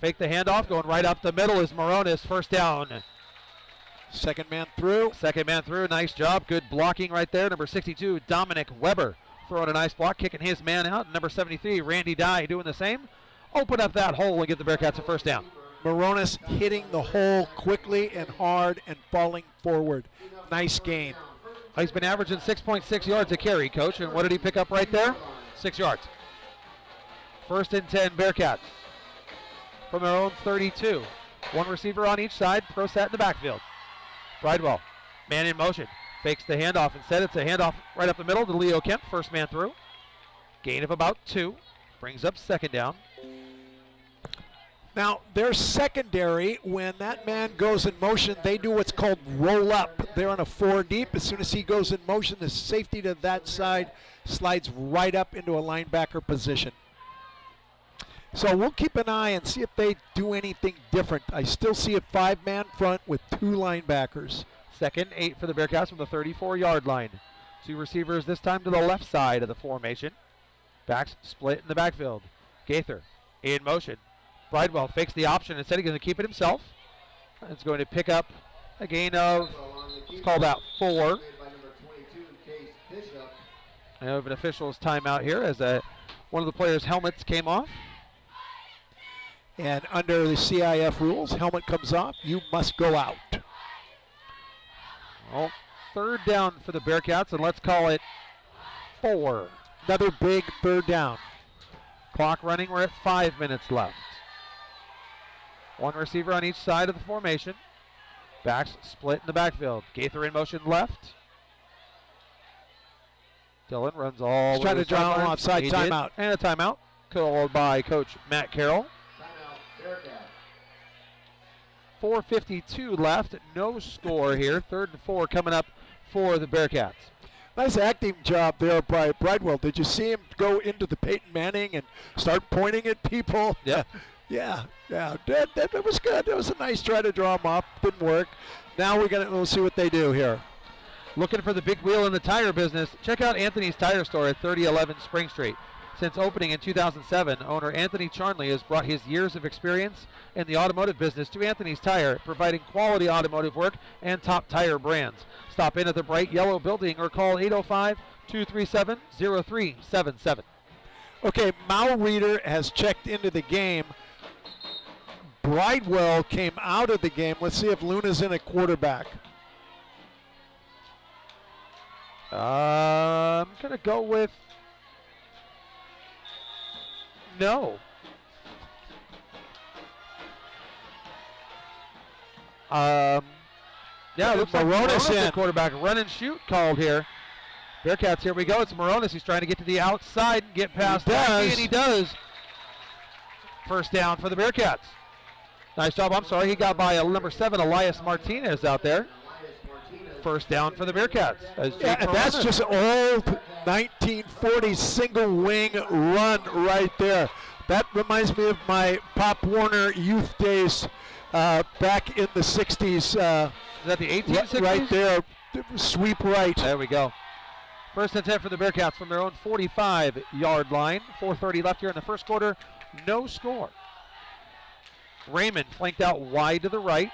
Fake the handoff. Going right up the middle is Moronis. First down. Second man through. Second man through. Nice job. Good blocking right there. Number 62, Dominic Weber, throwing a nice block, kicking his man out. Number 73, Randy Dye, doing the same. Open up that hole and give the Bearcats a first down. Moronis hitting the hole quickly and hard and falling forward. Nice gain. He's been averaging 6.6 yards a carry, Coach. And what did he pick up right there? 6 yards. First and 10, Bearcats from their own 32. 1 receiver on each side. Pro set in the backfield. Bridewell, man in motion. Fakes the handoff. Instead, it's a handoff right up the middle to Leo Kemp. First man through. Gain of about 2. Brings up second down. Now, their secondary, when that man goes in motion, they do what's called roll up. They're on a 4 deep. As soon as he goes in motion, the safety to that side slides right up into a linebacker position. So we'll keep an eye and see if they do anything different. I still see a 5-man front with 2 linebackers. Second, 8 for the Bearcats from the 34-yard line. 2 receivers this time to the left side of the formation. Backs split in the backfield. Gaither in motion. Bridewell fakes the option. Instead, he's going to keep it himself. It's going to pick up a gain of, let's call that 4. I have an official's timeout here as one of the players' helmets came off. And under the CIF rules, helmet comes off, you must go out. Well, third down for the Bearcats, and let's call it 4. Another big third down. Clock running, we're at 5 minutes left. 1 receiver on each side of the formation. Backs split in the backfield. Gaither in motion left. Dylan runs all He's trying to draw an offside timeout. And a timeout called by Coach Matt Carroll. Timeout, Bearcats. 4:52 left. No score here. 3rd and 4 coming up for the Bearcats. Nice acting job there by Bridewell. Did you see him go into the Peyton Manning and start pointing at people? Yep. Yeah. That was good. It was a nice try to draw him up. Didn't work. Now we'll see what they do here. Looking for the big wheel in the tire business? Check out Anthony's Tire Store at 3011 Spring Street. Since opening in 2007, owner Anthony Charnley has brought his years of experience in the automotive business to Anthony's Tire, providing quality automotive work and top tire brands. Stop in at the bright yellow building or call 805-237-0377. Okay, Mal Reeder has checked into the game. Bridewell came out of the game. Let's see if Luna's in at quarterback. I'm going to go with no. Yeah, it looks like Moronis Moronis in. the quarterback. Run and shoot called here. Bearcats, here we go. It's Moronis. He's trying to get to the outside and get past Lackey, and he does. First down for the Bearcats. Nice job. I'm sorry. He got by number 7, Elias Martinez out there. First down for the Bearcats. That's just old 1940s single wing run right there. That reminds me of my Pop Warner youth days back in the 60s. Is that the 1860s? Right there. Sweep right. There we go. First and 10 for the Bearcats from their own 45-yard line. 4:30 left here in the first quarter. No score. Raymond flanked out wide to the right.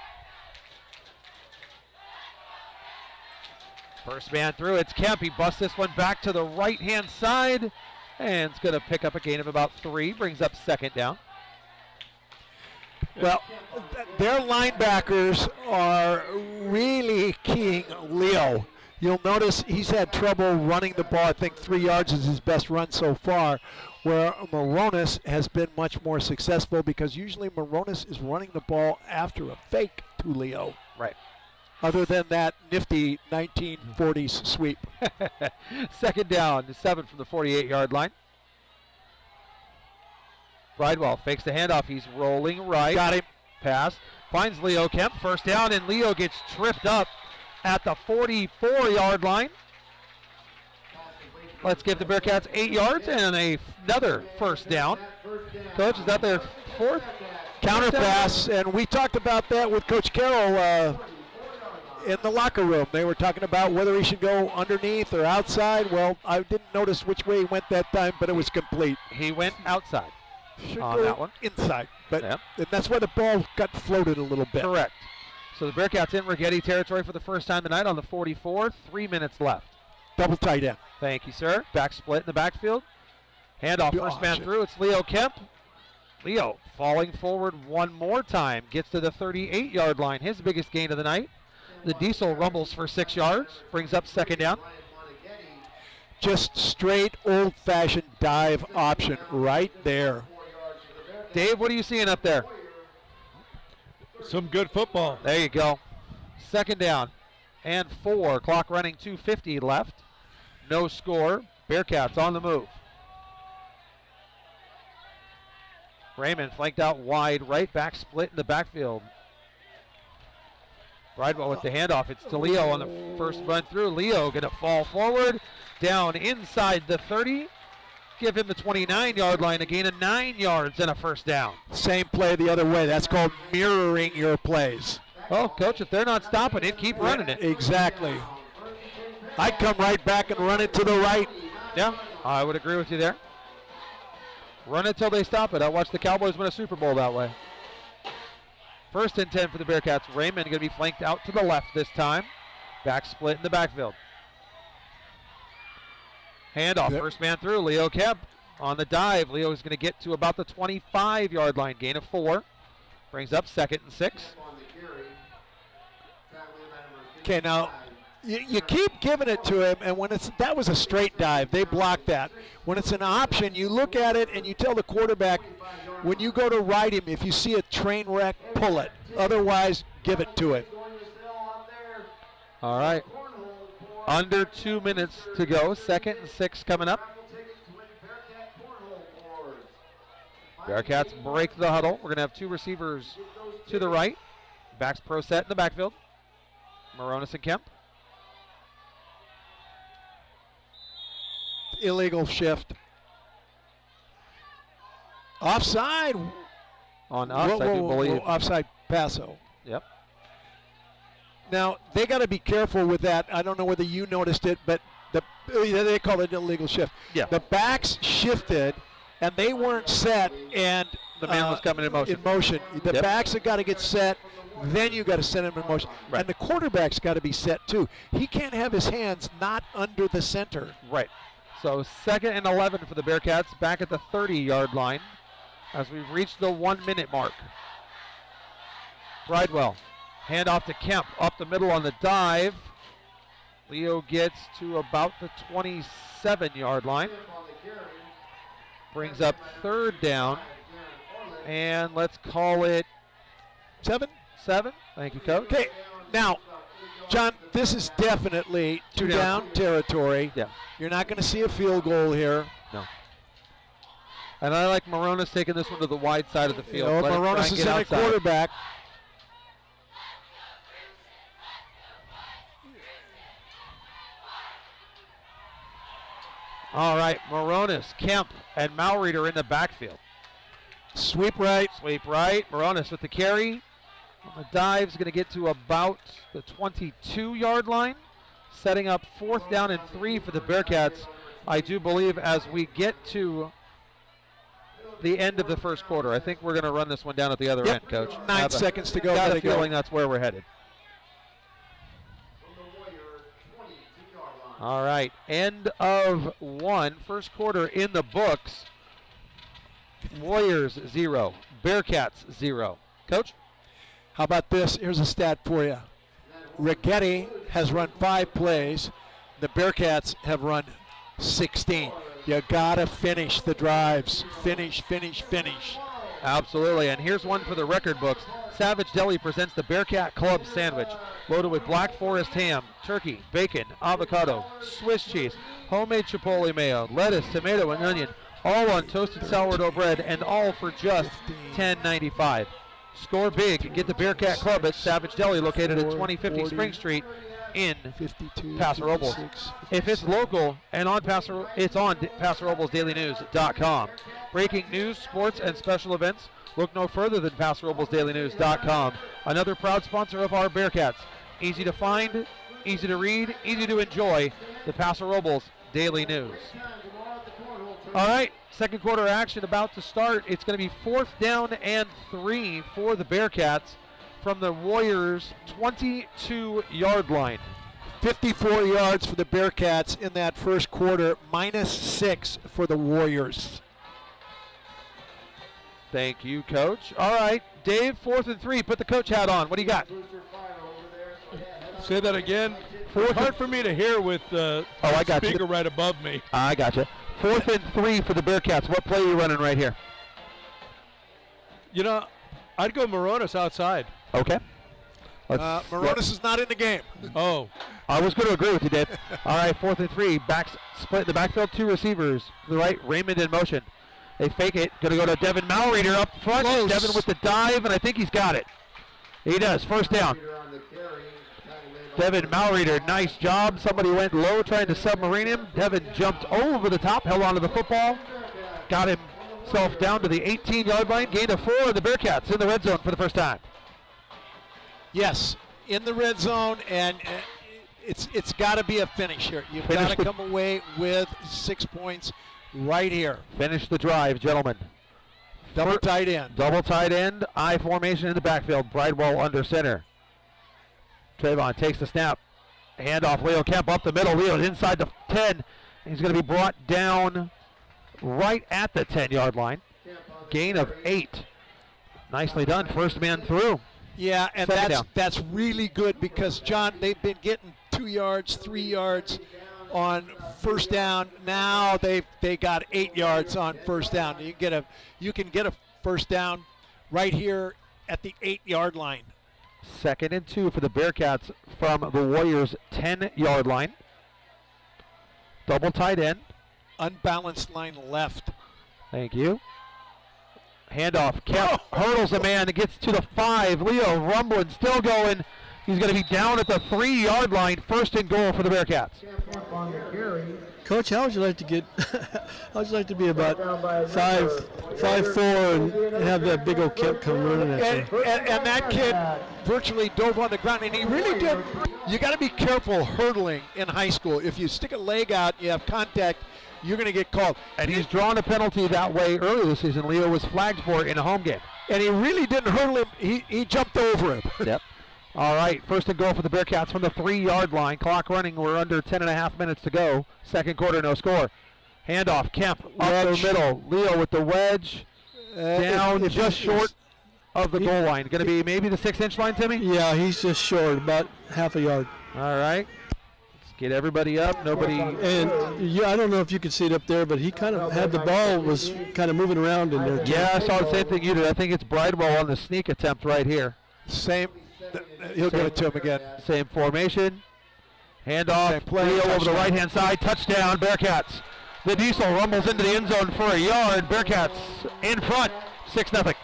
First man through, it's Kemp. He busts this one back to the right-hand side, and it's going to pick up a gain of about 3. Brings up second down. Well, their linebackers are really keying Leo. You'll notice he's had trouble running the ball. I think 3 yards is his best run so far, where Moronis has been much more successful because usually Moronis is running the ball after a fake to Leo. Right. Other than that nifty 1940s sweep. Second down, 7 from the 48-yard line. Bridewell fakes the handoff. He's rolling right. Got him. Pass. Finds Leo Kemp. First down, and Leo gets tripped up at the 44-yard line. Let's give the Bearcats 8 yards and another first down. Coach, is that their 4th? Counter pass, and we talked about that with Coach Carroll in the locker room. They were talking about whether he should go underneath or outside. Well, I didn't notice which way he went that time, but it was complete. He went outside Should on go that one. inside, but Yep. and that's why the ball got floated a little bit. Correct. So the Bearcats in Righetti territory for the first time tonight on the 44. 3 minutes left. Double tight end. Thank you, sir. Back split in the backfield. Handoff, first man through. It's Leo Kemp. Leo falling forward one more time. Gets to the 38-yard line. His biggest gain of the night. The Diesel rumbles for 6 yards. Brings up second down. Just straight old-fashioned dive option right there. Dave, what are you seeing up there? Some good football. There you go. Second down and 4. Clock running, 2:50 left. No score. Bearcats on the move. Raymond flanked out wide right, back split in the backfield. Bridewell with the handoff. It's to Leo on the first run through. Leo going to fall forward, down inside the 30. Give him the 29-yard line, a gain of 9 yards and a first down. Same play the other way. That's called mirroring your plays. Well, Coach, if they're not stopping it, keep running it. Exactly. I'd come right back and run it to the right. Yeah, I would agree with you there. Run it till they stop it. I watched the Cowboys win a Super Bowl that way. First and 10 for the Bearcats. Raymond going to be flanked out to the left this time. Back split in the backfield. Handoff, first man through. Leo Kemp on the dive. Leo is going to get to about the 25-yard line. Gain of 4. Brings up second and 6. Okay, now you keep giving it to him, and when that was a straight dive, they blocked that. When it's an option, you look at it and you tell the quarterback, when you go to ride him, if you see a train wreck, pull it. Otherwise, give it to him. All right. Under 2 minutes to go. 2nd and 6 coming up. Bearcats break the huddle. We're going to have 2 receivers to the right. Backs pro set in the backfield. Moronis and Kemp. Illegal shift. Offside. On us, I do believe. Offside Paso. Yep. Now, they got to be careful with that. I don't know whether you noticed it, but they call it illegal shift. Yeah. The backs shifted, and they weren't set, and The man was coming in motion. The Yep. backs have got to get set, then you got to set him in motion. Right. And the quarterback's got to be set, too. He can't have his hands not under the center. Right. So 2nd and 11 for the Bearcats, back at the 30-yard line as we've reached the 1 minute mark. Bridewell, hand off to Kemp, up the middle on the dive. Leo gets to about the 27-yard line. Brings up 3rd down. And let's call it 7? 7. Thank you, Coach. Okay, now, John, this is definitely two down territory. Yeah. You're not going to see a field goal here. No. And I like Moronis taking this one to the wide side of the field. Let him try Moronis and is get in at outside. quarterback. All right, Moronis, Kemp, and Maury are in the backfield. Sweep right. Sweep right. Moronis with the carry. On the dive's going to get to about the 22-yard line, setting up 4th down and 3 for the Bearcats. I do believe as we get to the end of the first quarter, I think we're going to run this one down at the other end, Coach. 9 seconds to go. Got Gotta a go. feeling that's where we're headed. All right, end of 1. First quarter in the books. Warriors 0, Bearcats 0. Coach? How about this? Here's a stat for you. Righetti has run 5 plays. The Bearcats have run 16. You gotta finish the drives. Finish. Absolutely, and here's one for the record books. Savage Deli presents the Bearcat Club Sandwich, loaded with Black Forest ham, turkey, bacon, avocado, Swiss cheese, homemade chipotle mayo, lettuce, tomato, and onion, all on toasted sourdough bread, and all for just $10.95. Score big and get the Bearcat Club at Savage Deli, located at 2050 Spring Street in 52, Paso Robles. 56, If it's local and on Paso, it's on PasoRoblesDailyNews.com. Breaking news, sports, and special events. Look no further than PasoRoblesDailyNews.com. Another proud sponsor of our Bearcats. Easy to find, easy to read, easy to enjoy. The Paso Robles Daily News. All right, second quarter action about to start. It's going to be 4th down and 3 for the Bearcats from the Warriors' 22-yard line. 54 yards for the Bearcats in that first quarter, -6 for the Warriors. Thank you, Coach. All right, Dave, 4th and 3. Put the coach hat on. What do you got? Say that again. Hard for me to hear with the I got you. speaker right above me. I got you. 4th and 3 for the Bearcats. What play are you running right here? You know, I'd go Moronis outside. Okay. Moronis is not in the game. Oh. I was going to agree with you, Dave. All right, 4th and 3. Backs split in the backfield. 2 receivers. To the right, Raymond in motion. They fake it. Going to go to Devin Malreader up front. Close. Devin with the dive, and I think he's got it. He does. First down. Devin Malreader, nice job. Somebody went low trying to submarine him. Devin jumped over the top, held onto the football. Got himself down to the 18-yard line. Gain of 4, and the Bearcats in the red zone for the first time. Yes, in the red zone, and it's got to be a finish here. You've got to come away with 6 points right here. Finish the drive, gentlemen. Double tight end. Double tight end, I formation in the backfield. Bridewell under center. Trayvon takes the snap. Handoff, Leo Kemp up the middle. Leo inside the 10. He's going to be brought down right at the 10-yard line. Gain of 8. Nicely done. First man through. Yeah, and Second that's really good because, John, they've been getting 2 yards, 3 yards on first down. Now they got 8 yards on first down. You can get a first down right here at the 8-yard line. 2nd and 2 for the Bearcats from the Warriors' 10-yard line. Double tight end. Unbalanced line left. Thank you. Handoff. Kemp hurdles a man and gets to the 5. Leo rumbling, still going. He's going to be down at the 3-yard line. 1st and goal for the Bearcats. Coach, how would you like to get? How would you like to be about 5'4" and have that big old Kemp come running at you? And that kid virtually dove on the ground, and he really did. You got to be careful hurdling in high school. If you stick a leg out, you have contact, you're going to get called. And he's drawn a penalty that way earlier this season. Leo was flagged for it in a home game. And he really didn't hurdle him. He jumped over him. Yep. All right, 1st and goal for the Bearcats from the 3-yard line. Clock running. We're under 10.5 minutes to go. 2nd quarter, no score. Handoff. Kemp up the middle. Leo with the wedge. Down just short of the goal line. Going to be maybe the 6-inch line, Timmy? Yeah, he's just short, about half a yard. All right. Let's get everybody up. Nobody. And yeah, I don't know if you could see it up there, but he kind of had the ball, was kind of moving around in there. Yeah, I saw the same thing you did. I think it's Bridewell on the sneak attempt right here. Same. He'll give it to him again. Same formation. Handoff. Leo over the right-hand side. Touchdown, Bearcats. The Diesel rumbles into the end zone for a yard. Bearcats in front. 6-0.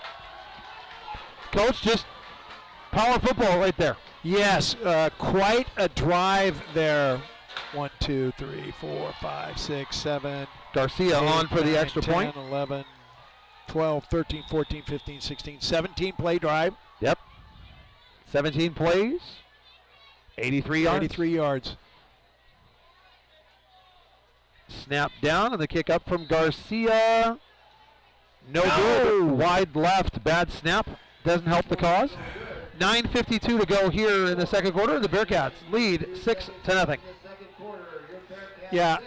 Coach, just power football right there. Yes, quite a drive there. 1, 2, 3, 4, 5, 6, 7. Garcia 8, on for the 9, extra 10, point. 11, 12, 13, 14, 15, 16, 17 play drive. Yep. 17 plays. 83 yards. 83 yards. Snap down and the kick up from Garcia. No good. Wide left. Bad snap. Doesn't help the cause. 9:52 to go here in the 2nd quarter. The Bearcats lead 6-0. Yeah,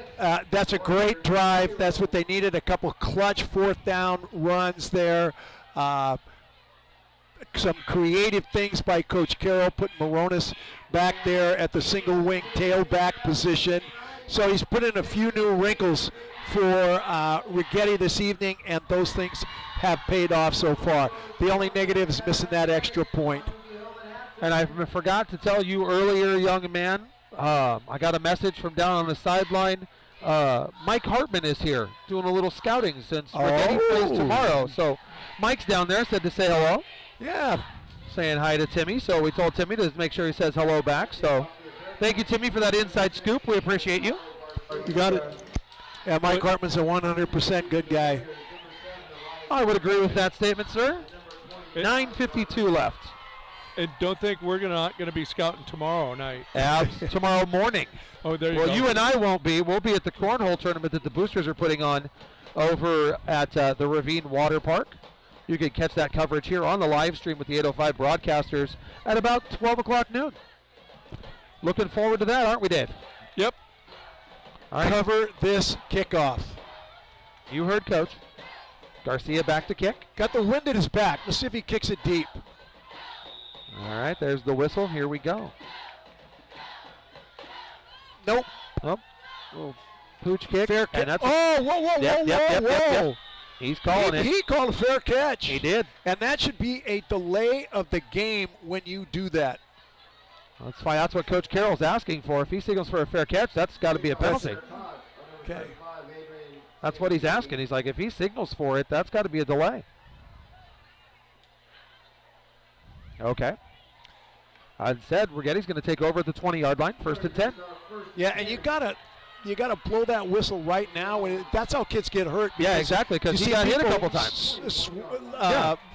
that's a great drive. That's what they needed. A couple clutch 4th down runs there. Some creative things by Coach Carroll, putting Moronis back there at the single wing tailback position. So he's put in a few new wrinkles for Righetti this evening, and those things have paid off so far. The only negative is missing that extra point. And I forgot to tell you earlier, young man, I got a message from down on the sideline. Mike Hartman is here doing a little scouting since Righetti plays tomorrow. So Mike's down there, said to say hello. Yeah. Saying hi to Timmy. So we told Timmy to make sure he says hello back. So thank you, Timmy, for that inside scoop. We appreciate you. You got it. Yeah, Mike Hartman's a 100% good guy. I would agree with that statement, sir. 9:52 left. And don't think we're not going to be scouting tomorrow night. Tomorrow morning. Oh, there you go. Well, you and I won't be. We'll be at the Cornhole Tournament that the Boosters are putting on over at the Ravine Water Park. You can catch that coverage here on the live stream with the 805 broadcasters at about 12 o'clock noon. Looking forward to that, aren't we, Dave? Yep. All right. Cover this kickoff. You heard Coach. Garcia back to kick. Got the wind at his back. Let's see if he kicks it deep. All right, there's the whistle. Here we go. Nope. Oh, little pooch kick. Fair catch. And that's Oh, whoa. He's calling it. He called a fair catch. He did. And that should be a delay of the game when you do that. That's fine. That's what Coach Carroll's asking for. If he signals for a fair catch, that's got to be a penalty. Okay. That's what he's asking. He's like, if he signals for it, that's got to be a delay. Okay. I said Righetti's going to take over at the 20-yard line, 1st and 10. Yeah, and you gotta blow that whistle right now. And that's how kids get hurt. Yeah, exactly, because he got hit a couple times.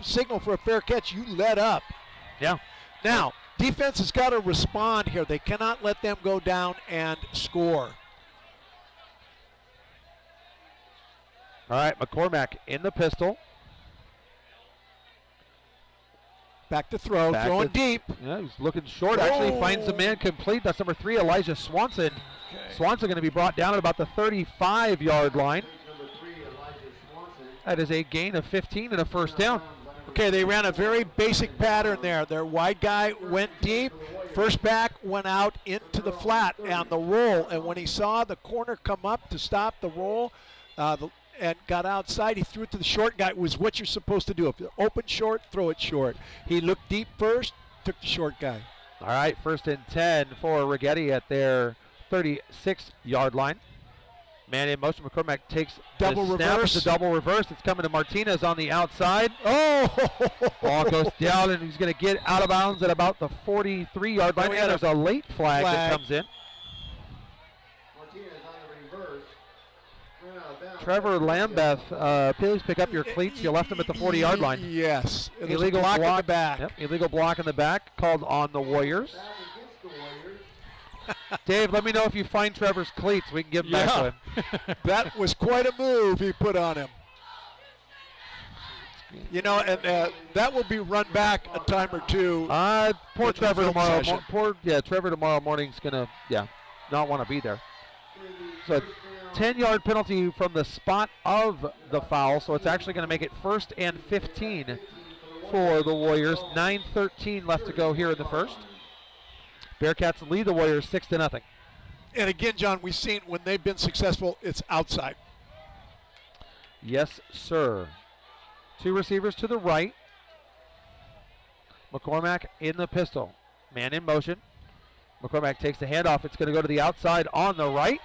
Signal for a fair catch, you let up. Yeah. Now, defense has got to respond here. They cannot let them go down and score. All right, McCormack in the pistol. Back to throw, throwing deep. Yeah, he's looking short. Actually finds the man complete. That's number 3, Elijah Swanson. Okay. Swanson going to be brought down at about the 35-yard line. That is a gain of 15 and a 1st down. Okay, they ran a very basic pattern there. Their wide guy went deep. First back went out into the flat on the roll. And when he saw the corner come up to stop the roll, and got outside, he threw it to the short guy. It was what you're supposed to do. If you're open short, throw it short. He looked deep first, took the short guy. All right, 1st and 10 for Righetti at their 36-yard line. Man in motion. McCormack takes Double the snap. reverse. It's a double reverse. It's coming to Martinez on the outside. Oh! Ball goes down, and he's going to get out of bounds at about the 43-yard line. we And had there's a late flag that flag. comes in. Martinez on the reverse. Ran out of bounds. Trevor Lambeth, please pick up your cleats. You left them at the 40-yard line. Yes. There's a Illegal block in block the back. Yep, illegal block in the back called on the Warriors. Back against the Warriors. Dave, let me know if you find Trevor's cleats. We can give them back to him. That was quite a move he put on him. You know, and that will be run back a time or two. Poor With the Trevor film tomorrow. session. Trevor tomorrow morning's gonna, not want to be there. So, 10-yard penalty from the spot of the foul. So it's actually going to make it 1st and 15 for the Warriors. 9:13 left to go here in the first. Bearcats lead the Warriors 6-0. And again, John, we've seen when they've been successful, it's outside. Yes, sir. 2 receivers to the right. McCormack in the pistol. Man in motion. McCormack takes the handoff. It's going to go to the outside on the right.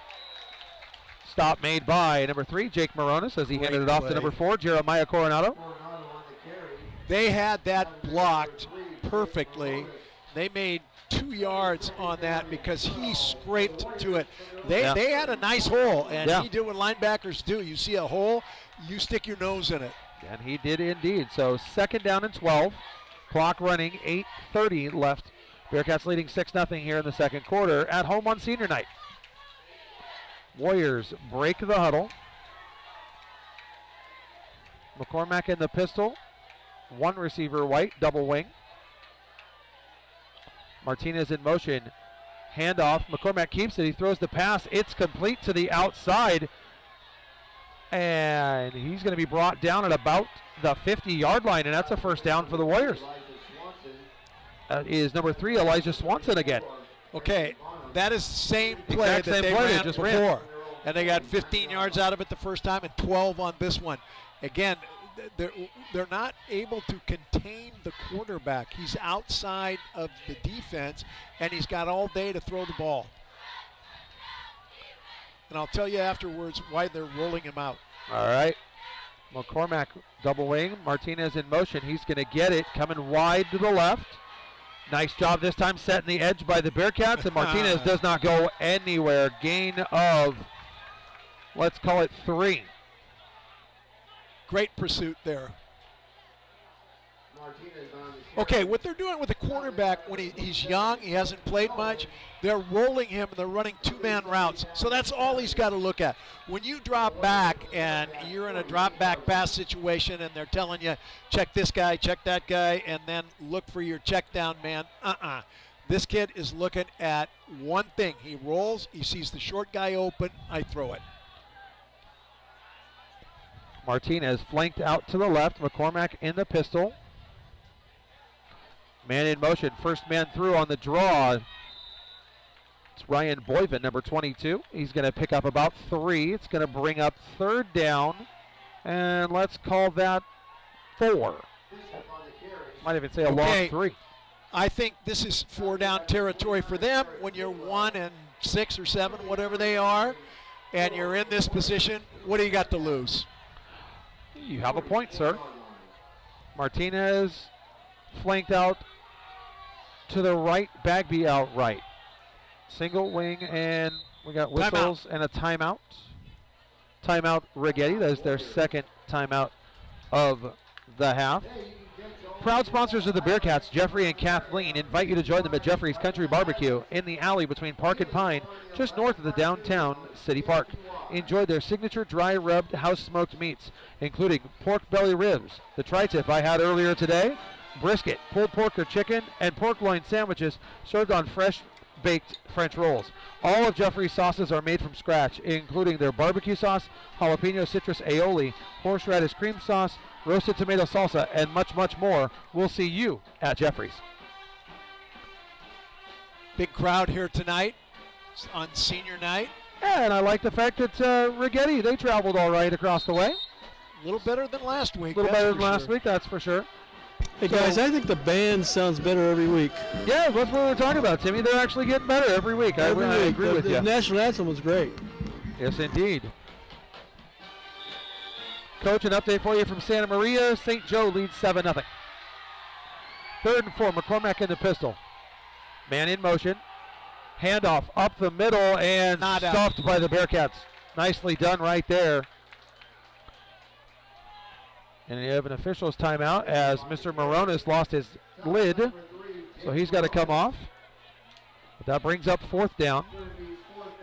Stop made by number 3, Jake Moronis, as he Great handed it off play. to number 4, Jeremiah Coronado. Coronado on the carry. They had that blocked perfectly. They made 2 yards on that because he scraped to it. They had a nice hole, and he did what linebackers do. You see a hole, you stick your nose in it. And he did indeed. So 2nd down and 12. Clock running, 8:30 left. Bearcats leading 6-0 here in the second quarter at home on senior night. Warriors break the huddle. McCormack in the pistol. 1 receiver white, double wing. Martinez in motion. Handoff. McCormack keeps it. He throws the pass. It's complete to the outside. And he's going to be brought down at about the 50-yard line, and that's a 1st down for the Warriors. That is number 3, Elijah Swanson again. Okay, that is the same play Exact that same they play they ran just before. ran. And they got 15 yards out of it the first time and 12 on this one. Again, they're not able to contain the quarterback. He's outside of the defense, and he's got all day to throw the ball. And I'll tell you afterwards why they're rolling him out. All right. McCormack double wing. Martinez in motion. He's going to get it. Coming wide to the left. Nice job this time setting the edge by the Bearcats. And Martinez does not go anywhere. Gain of, let's call it 3. Great pursuit there. Martinez on the Okay, what they're doing with the quarterback when he's young, he hasn't played much, they're rolling him and they're running 2-man routes. So that's all he's got to look at. When you drop back and you're in a drop back pass situation and they're telling you, check this guy, check that guy, and then look for your check down man, This kid is looking at one thing. He rolls, he sees the short guy open, I throw it. Martinez flanked out to the left. McCormack in the pistol. Man in motion. First man through on the draw. It's Ryan Boyven, number 22. He's going to pick up about 3. It's going to bring up 3rd down. And let's call that 4. Might even say a long 3. I think this is 4-down territory for them when you're 1 and 6 or 7, whatever they are, and you're in this position. What do you got to lose? You have a point, sir. Martinez flanked out to the right. Bagby out right. Single wing, and we got whistles and a timeout. Timeout Righetti. That is their 2nd timeout of the half. Proud sponsors of the Bearcats, Jeffrey and Kathleen, invite you to join them at Jeffrey's Country Barbecue in the alley between Park and Pine, just north of the downtown City Park. Enjoy their signature dry rubbed house smoked meats, including pork belly ribs, the tri-tip I had earlier today, brisket, pulled pork or chicken, and pork loin sandwiches served on fresh baked French rolls. All of Jeffrey's sauces are made from scratch, including their barbecue sauce, jalapeno citrus aioli, horseradish cream sauce, roasted tomato salsa, and much, much more. We'll see you at Jeffrey's. Big crowd here tonight on senior night. And I like the fact that Righetti, they traveled all right across the way. A little better than last week. A little that's better for than last sure. week, that's for sure. Hey guys, I think the band sounds better every week. Yeah, that's what we're talking about, Timmy. They're actually getting better every week. I agree with you. The national anthem was great. Yes, indeed. Coach, an update for you from Santa Maria. St. Joe leads 7-0. 3rd and 4, McCormack in the pistol. Man in motion. Handoff up the middle and stuffed by the Bearcats. Nicely done right there. And you have an official's timeout as Mr. Moronis lost his lid, so he's got to come off. But that brings up 4th down.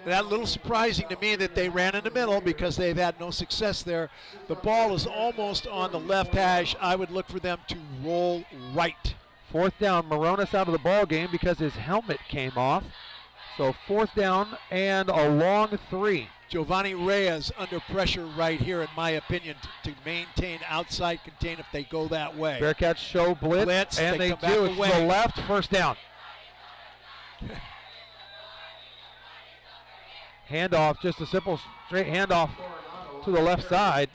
That a little surprising to me that they ran in the middle because they've had no success there. The ball is almost on the left hash. I would look for them to roll right. 4th down, Moronis out of the ball game because his helmet came off. So 4th down and a long 3. Giovanni Reyes under pressure right here, in my opinion, to maintain outside contain if they go that way. Bearcats show blitz and they do. It's to the left, 1st down. Handoff, just a simple straight handoff to the left side.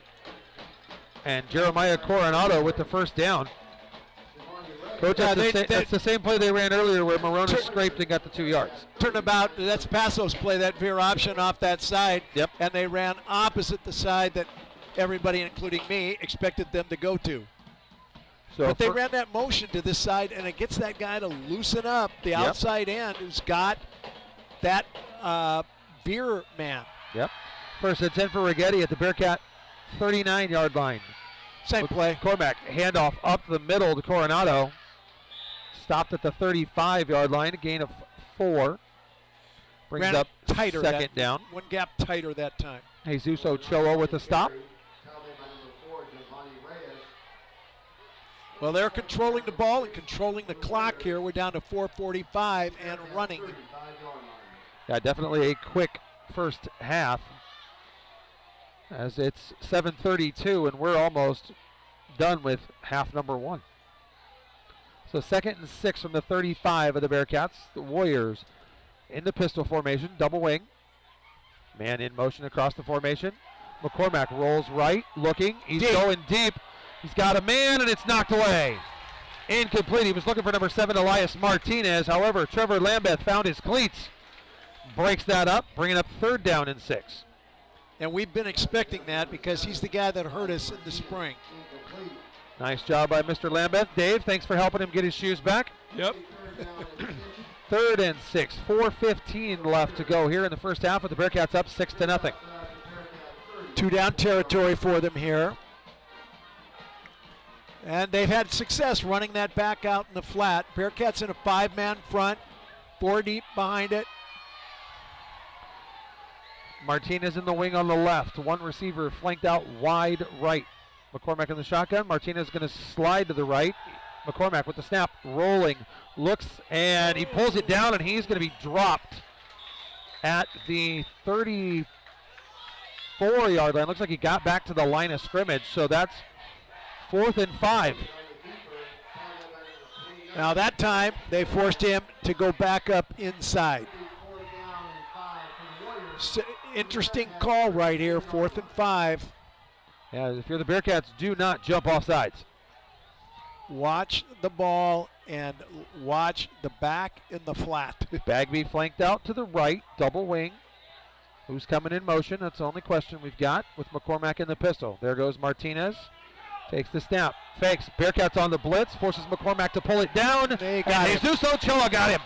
And Jeremiah Coronado with the 1st down. Coach, that's the same play they ran earlier where Moronis scraped and got the 2 yards. Turnabout, that's Paso's play, that veer option off that side. Yep. And they ran opposite the side that everybody, including me, expected them to go to. So but they ran that motion to this side, and it gets that guy to loosen up the outside end who's got that veer man. Yep. 1st and 10 for Righetti at the Bearcat 39-yard line. Same play. Cormack, handoff up the middle to Coronado. Stopped at the 35-yard line, a gain of 4. Brings Ran up tighter 2nd down. One gap tighter that time. Jesus Ochoa with the stop. Well, they're controlling the ball and controlling the clock here. We're down to 4:45 and running. Yeah, definitely a quick first half, as it's 7:32 and we're almost done with half number 1. So 2nd and 6 from the 35 of the Bearcats. The Warriors in the pistol formation, double wing. Man in motion across the formation. McCormack rolls right, looking. He's going deep. He's got a man, and it's knocked away. Incomplete. He was looking for number 7, Elias Martinez. However, Trevor Lambeth found his cleats. Breaks that up, bringing up 3rd down and 6. And we've been expecting that because he's the guy that hurt us in the spring. Nice job by Mr. Lambeth. Dave, thanks for helping him get his shoes back. Yep. 3rd and 6, 4:15 left to go here in the first half with the Bearcats up 6-0. 2 down territory for them here. And they've had success running that back out in the flat. Bearcats in a 5-man front, 4 deep behind it. Martinez in the wing on the left. One receiver flanked out wide right. McCormack in the shotgun. Martinez going to slide to the right. McCormack with the snap, rolling, looks, and he pulls it down, and he's going to be dropped at the 34-yard line. Looks like he got back to the line of scrimmage, so that's 4th and 5. Now that time, they forced him to go back up inside. Interesting call right here, 4th and 5. Yeah, if you're the Bearcats, do not jump off sides. Watch the ball and watch the back in the flat. Bagby flanked out to the right, double wing. Who's coming in motion? That's the only question we've got with McCormack in the pistol. There goes Martinez. Takes the snap. Fakes. Bearcats on the blitz. Forces McCormack to pull it down. They got and Jesus Ochoa got him.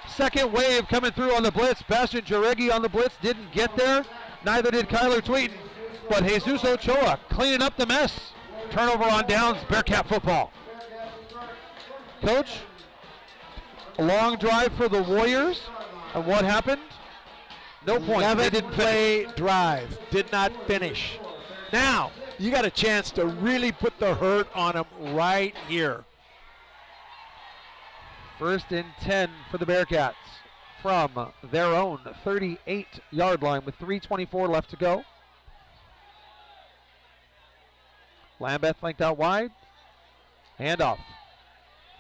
Second wave coming through on the blitz. Bastian Jareggi on the blitz. Didn't get there. Neither did Kyler Tweeten. But Jesus Ochoa cleaning up the mess. Turnover on downs. Bearcat football. Coach, a long drive for the Warriors. And what happened? No points. They didn't play drive. Did not finish. Now, you got a chance to really put the hurt on them right here. 1st and 10 for the Bearcats from their own 38-yard line with 3:24 left to go. Lambeth flanked out wide. Handoff.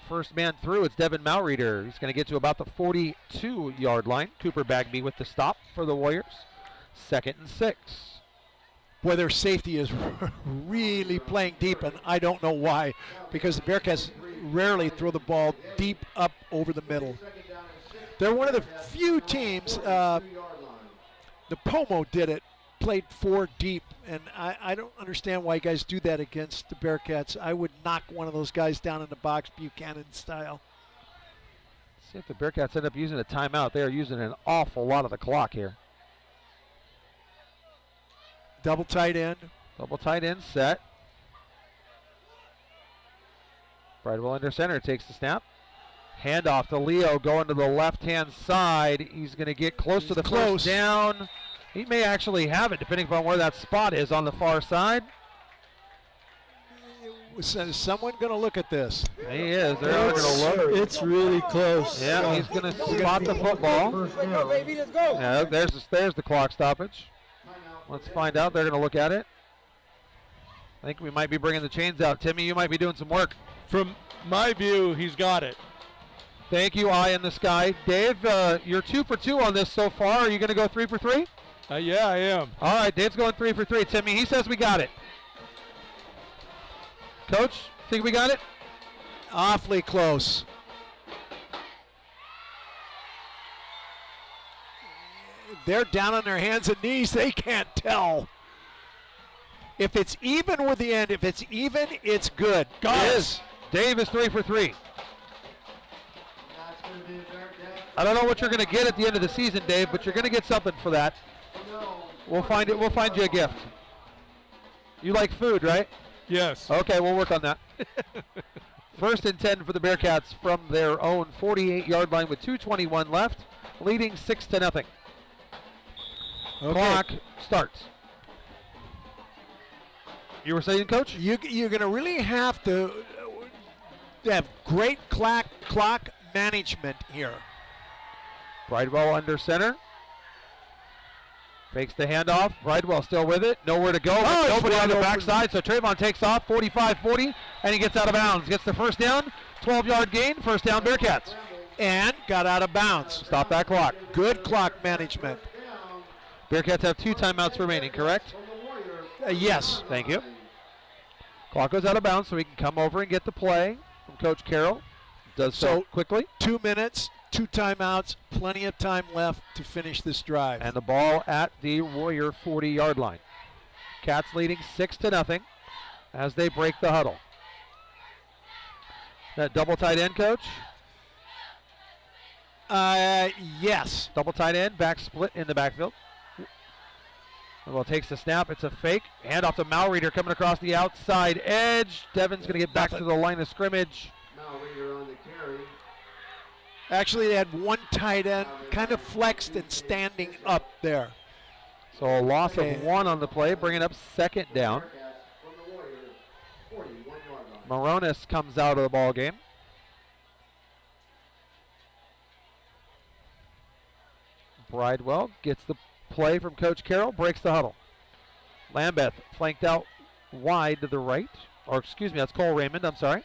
First man through, it's Devin Malreader. He's going to get to about the 42-yard line. Cooper Bagby with the stop for the Warriors. 2nd and 6. Boy, their safety is really playing deep, and I don't know why, because the Bearcats rarely throw the ball deep up over the middle. They're one of the few teams, the Pomo did it, played 4 deep, and I don't understand why you guys do that against the Bearcats. I would knock one of those guys down in the box, Buchanan style. See if the Bearcats end up using a timeout. They are using an awful lot of the clock here. Double tight end. Double tight end set. Bridewell under center takes the snap. Handoff to Leo going to the left-hand side. He's going to get close to the first down. He may actually have it, depending upon where that spot is on the far side. Is someone going to look at this? He is. They're going to look. It's really close. Yeah, he's going to spot the football. Yeah, there's the clock stoppage. Let's find out. They're going to look at it. I think we might be bringing the chains out. Timmy, you might be doing some work. From my view, he's got it. Thank you, Eye in the Sky. Dave, you're 2 for 2 on this so far. Are you going to go 3 for 3? Yeah, I am. All right, Dave's going 3 for 3. Timmy, he says we got it. Coach, think we got it? Awfully close. They're down on their hands and knees. They can't tell. If it's even with the end, if it's even, it's good. It is. Dave is 3 for 3. I don't know what you're going to get at the end of the season, Dave, but you're going to get something for that. We'll find it. We'll find you a gift. You like food, right? Yes. Okay, we'll work on that. 1st and 10 for the Bearcats from their own 48-yard line with 2:21 left, leading 6-0. Okay. Clock starts. You were saying, Coach? You're going to really have to have great clock management here. Bridewell under center. Fakes the handoff. Bridewell still with it. Nowhere to go. Nobody on the backside. So Trayvon takes off 45-40, and he gets out of bounds. Gets the first down. 12-yard gain. First down Bearcats. And got out of bounds. Stop that clock. Good clock management. Bearcats have 2 timeouts remaining, correct? Yes. Thank you. Clock goes out of bounds so we can come over and get the play from Coach Carroll. Does so quickly. 2 minutes, 2 timeouts, plenty of time left to finish this drive. And the ball at the Warrior 40-yard line. Cats leading 6-0 as they break the huddle. That double tight end, Coach? Yes. Double tight end, back split in the backfield. Well, takes the snap. It's a fake. Hand off to Malreader coming across the outside edge. Devin's going to get back to the line of scrimmage. Malreader on the carry. Actually, they had 1 tight end kind of flexed and standing up there. So a loss of 1 on the play, bringing up 2nd down. Moronis comes out of the ball game. Bridewell gets the play from Coach Carroll, breaks the huddle. Lambeth flanked out wide to the right. Or excuse me, that's Cole Raymond, I'm sorry.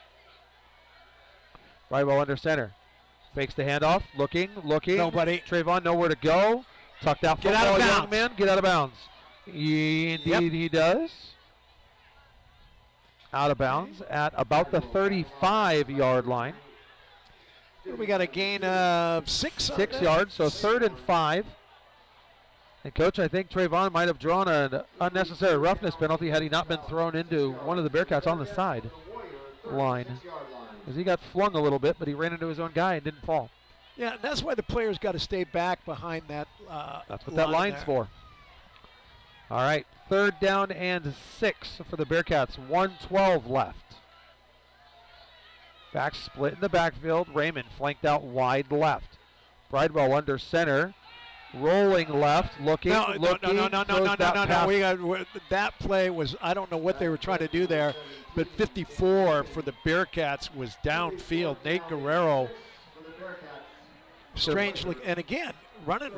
Bridewell under center. Fakes the handoff, looking. Nobody. Trayvon nowhere to go. Tucked out Get out of football, bounds. young man. Get out of bounds. Indeed he does. Out of bounds at about the 35-yard line. We got a gain of 6. 6 yards, so 3rd and 5. And Coach, I think Trayvon might have drawn an unnecessary roughness penalty had he not been thrown into one of the Bearcats on the side line. Because he got flung a little bit, but he ran into his own guy and didn't fall. Yeah, that's why the players got to stay back behind that. That's what that line's there. for. All right, 3rd down and 6 for the Bearcats. 1:12 left. Back split in the backfield. Raymond flanked out wide left. Bridewell under center. Rolling left, looking. No. That play was, I don't know what they were trying to do there, but 54 for the Bearcats was downfield. Nate Guerrero, strange look, and again, running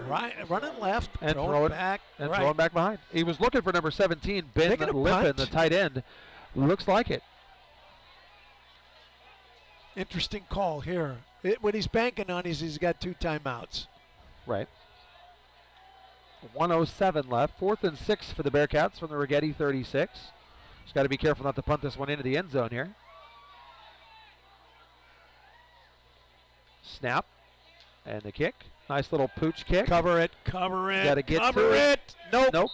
left, and throwing back, and right. throwing back behind. He was looking for number 17, Ben Taking a Lippin, punt. the tight end. Looks like it. Interesting call here. What he's banking on is he's got 2 timeouts. Right. 1:07 left. 4th and 6 for the Bearcats from the Righetti 36. Just got to be careful not to punt this one into the end zone here. Snap. And the kick. Nice little pooch kick. Cover it, cover it, Gotta get cover to it. Nope. Nope.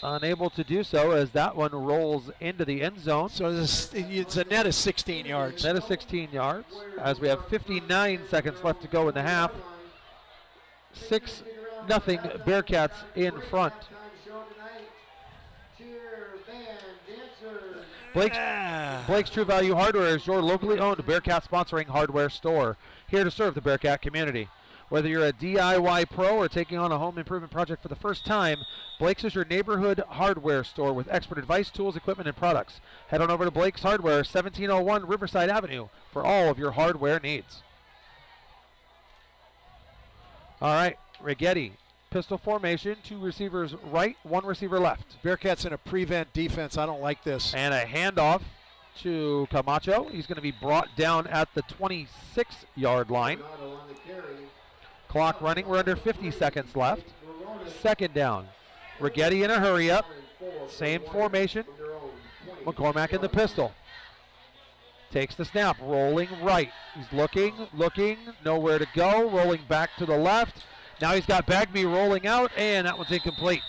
Unable to do so as that one rolls into the end zone. So it's a net of 16 yards. Net of 16 yards as we have 59 seconds left to go in the half. 6-0 Bearcats in front. Blake's True Value Hardware is your locally owned Bearcat sponsoring hardware store, here to serve the Bearcat community. Whether you're a DIY pro or taking on a home improvement project for the first time, Blake's is your neighborhood hardware store with expert advice, tools, equipment, and products. Head on over to Blake's Hardware, 1701 Riverside Avenue, for all of your hardware needs. All right, Righetti, pistol formation, 2 receivers right, 1 receiver left. Bearcats in a prevent defense. I don't like this. And a handoff to Camacho. He's going to be brought down at the 26-yard line. Clock running. We're under 50 seconds left. 2nd down. Righetti in a hurry up. Same formation. McCormack in the pistol. Takes the snap. Rolling right. He's looking. Nowhere to go. Rolling back to the left. Now he's got Bagby rolling out, and that one's incomplete.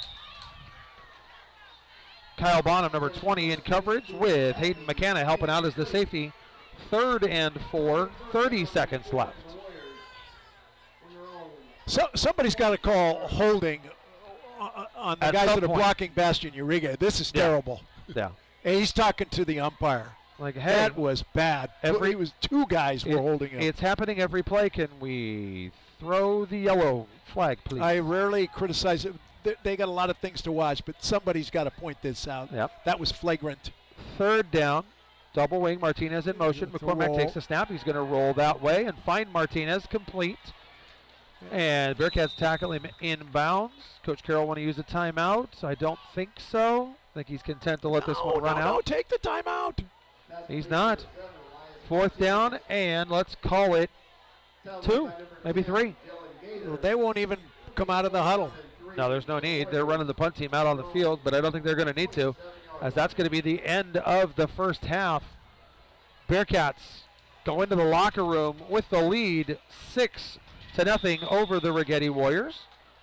Kyle Bonham, number 20, in coverage with Hayden McKenna helping out as the safety. 3rd and 4. 30 seconds left. So somebody's got to call holding on the At guys some that are point. blocking Bastian Uriga. This is terrible. Yeah. And he's talking to the umpire. Like, hey, That was bad. every- It was 2 guys were holding him. it's happening every play. Can we throw the yellow flag, please? I rarely criticize it. They got a lot of things to watch, but somebody's got to point this out. Yep. That was flagrant. 3rd down. Double wing. Martinez in motion. It's a McCormack roll. takes the snap. He's going to roll that way and find Martinez complete. And Bearcats tackle him inbounds. Coach Carroll want to use a timeout? I don't think so. I think he's content to let this one run out. No, take the timeout. He's not. 4th down, and let's call it 2, maybe 3. Well, they won't even come out of the huddle. No, there's no need. They're running the punt team out on the field, but I don't think they're going to need to, as that's going to be the end of the first half. Bearcats go into the locker room with the lead, 6-0 over the Righetti Warriors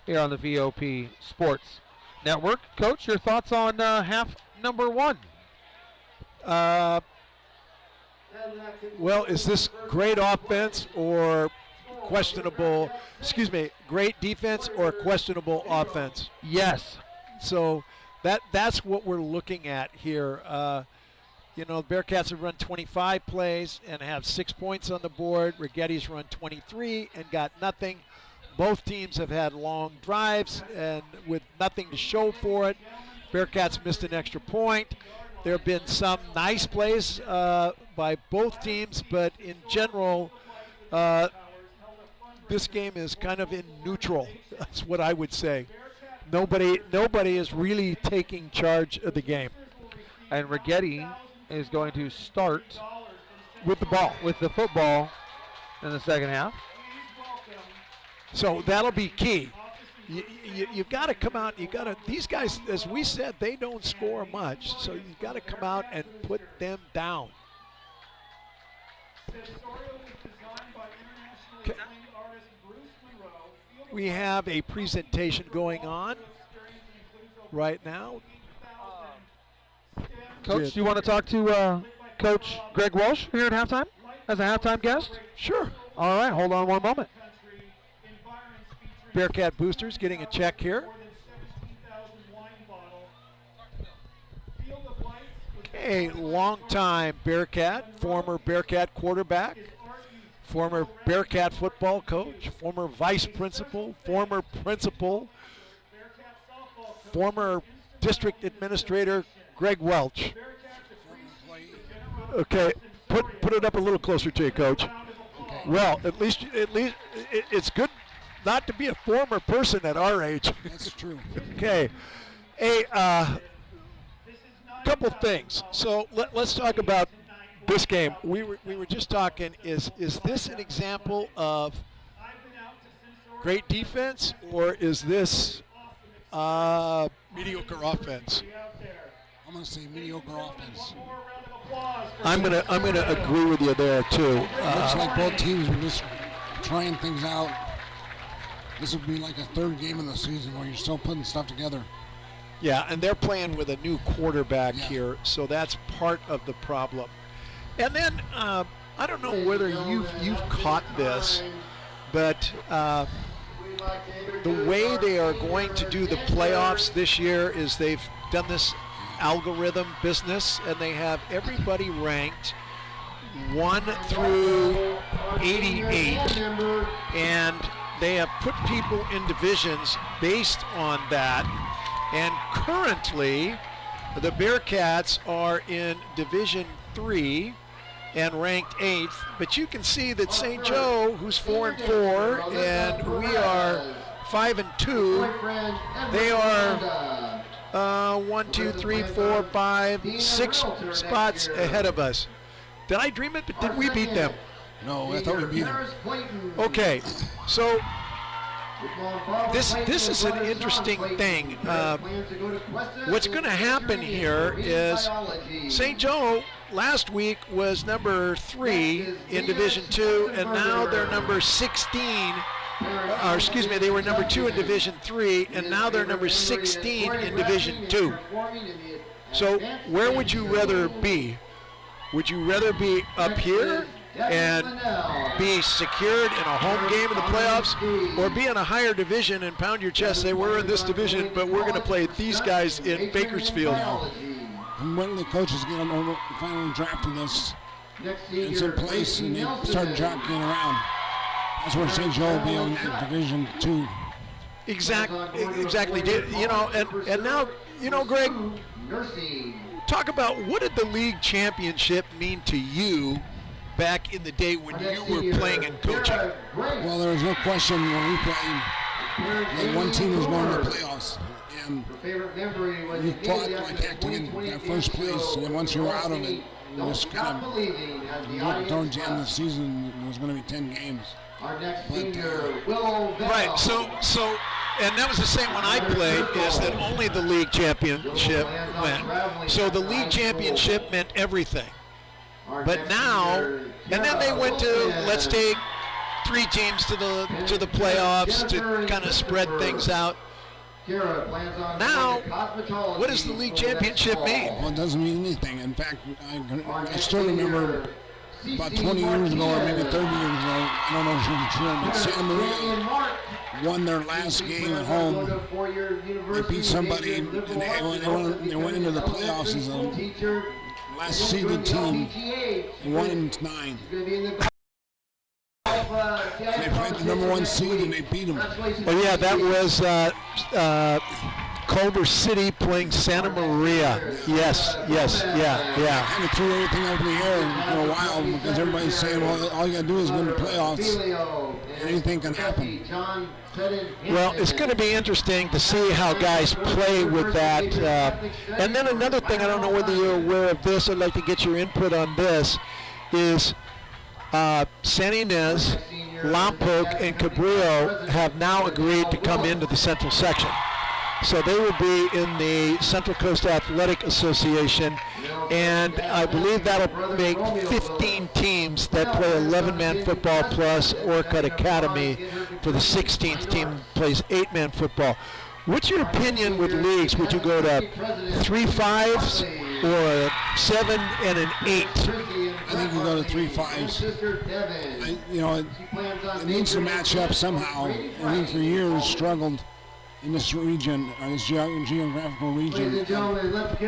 here on the VOP Sports Network. Coach, your thoughts on half number 1? Well, is this great offense or questionable, great defense or questionable offense? Yes. So that's what we're looking at here. The Bearcats have run 25 plays and have 6 points on the board. Righetti's run 23 and got nothing. Both teams have had long drives and with nothing to show for it. Bearcats missed an extra point. There have been some nice plays by both teams, but in general, this game is kind of in neutral. That's what I would say. Nobody is really taking charge of the game. And Righetti is going to start With the ball. with the football in the second half. So that'll be key. You've got to come out. These guys, as we said, they don't score much. So you've got to come out and put them down. Okay. We have a presentation going on right now. Coach, do you want to talk to Coach Greg Walsh here at halftime as a halftime guest? Sure. All right, hold on one moment. Bearcat Boosters getting a check here. A longtime Bearcat, former Bearcat quarterback, former Bearcat football coach, former vice principal, former principal, former district administrator Greg Welch. Okay, put it up a little closer to you, Coach. Well, at least it's good not to be a former person at our age. That's true. Okay, couple things. So let's talk about this game. We were just talking. Is this an example of great defense, or is this Mediocre offense. I'm going to say mediocre offense. I'm gonna agree with you there too. Looks like both teams were just trying things out. This would be like a third game of the season where you're still putting stuff together. Yeah, and they're playing with a new quarterback Yeah. here, so that's part of the problem. And then I don't know whether you've caught this, but the way they are going to do the playoffs this year is they've done this algorithm business, and they have everybody ranked 1 through 88, and they have put people in divisions based on that. And currently, the Bearcats are in Division 3 and ranked 8th, but you can see that St. Joe, who's 4-4, and we are 5-2, they are 1, 2, 3, 4, 5, 6 spots ahead of us. Did I dream it? But did we beat them? No, I thought we beat them. Okay, so this is an interesting thing. What's going to happen here is St. Joe last week was number 3 in Division 2, and now they're number 16. Or excuse me, they were number 2 in Division 3, and now they're number 16 in Division 2. So where would you rather be? Would you rather be up here and be secured in a home game in the playoffs, or be in a higher division and pound your chest, say we're in this division, but we're going to play these guys in Bakersfield? And when the coaches get on finally drafting us, it's in place and they start jockeying around. That's where St. Joe will be in Division 2. Exactly. You know, and now, you know, Greg, talk about what did the league championship mean to you back in the day when you were playing and coaching? Well, there was no question when we played that one team was going to the playoffs. And you fought like heck to get that first place. And once you were out of it, it was kind of looking towards the end of the season, there was going to be 10 games. Right, so, and that was the same when I played, is that only the league championship went. So the league championship meant everything. But now, and then they went to, let's take 3 teams to the playoffs to kind of spread things out. Now, what does the league championship mean? Well, it doesn't mean anything. In fact, I still remember about 20 years ago, or maybe 30 years ago, I don't know if it's true, but Santa Maria won their last game at home. They beat somebody, and they went into the playoffs as a last seeded team, 1-9. They played the number 1 seed and they beat them. Oh yeah, that was Culver City playing Santa Maria. Yes, yeah. Kind of threw everything up in the air for a while because everybody's saying, well, all you got to do is win the playoffs. Anything can happen. Well, it's going to be interesting to see how guys play with that. And then another thing, I don't know whether you're aware of this, I'd like to get your input on this, is San Ynez, Lompoc, and Cabrillo have now agreed to come into the Central section. So they will be in the Central Coast Athletic Association, and I believe that'll make 15 teams that play 11-man football plus Orcutt Academy for the 16th team that plays 8-man football. What's your opinion with leagues? Would you go to 3 5s or 7 and an 8? I think you go to 3 5s. It needs to match up somehow. I think for years struggled in this region, this geographical region. Enough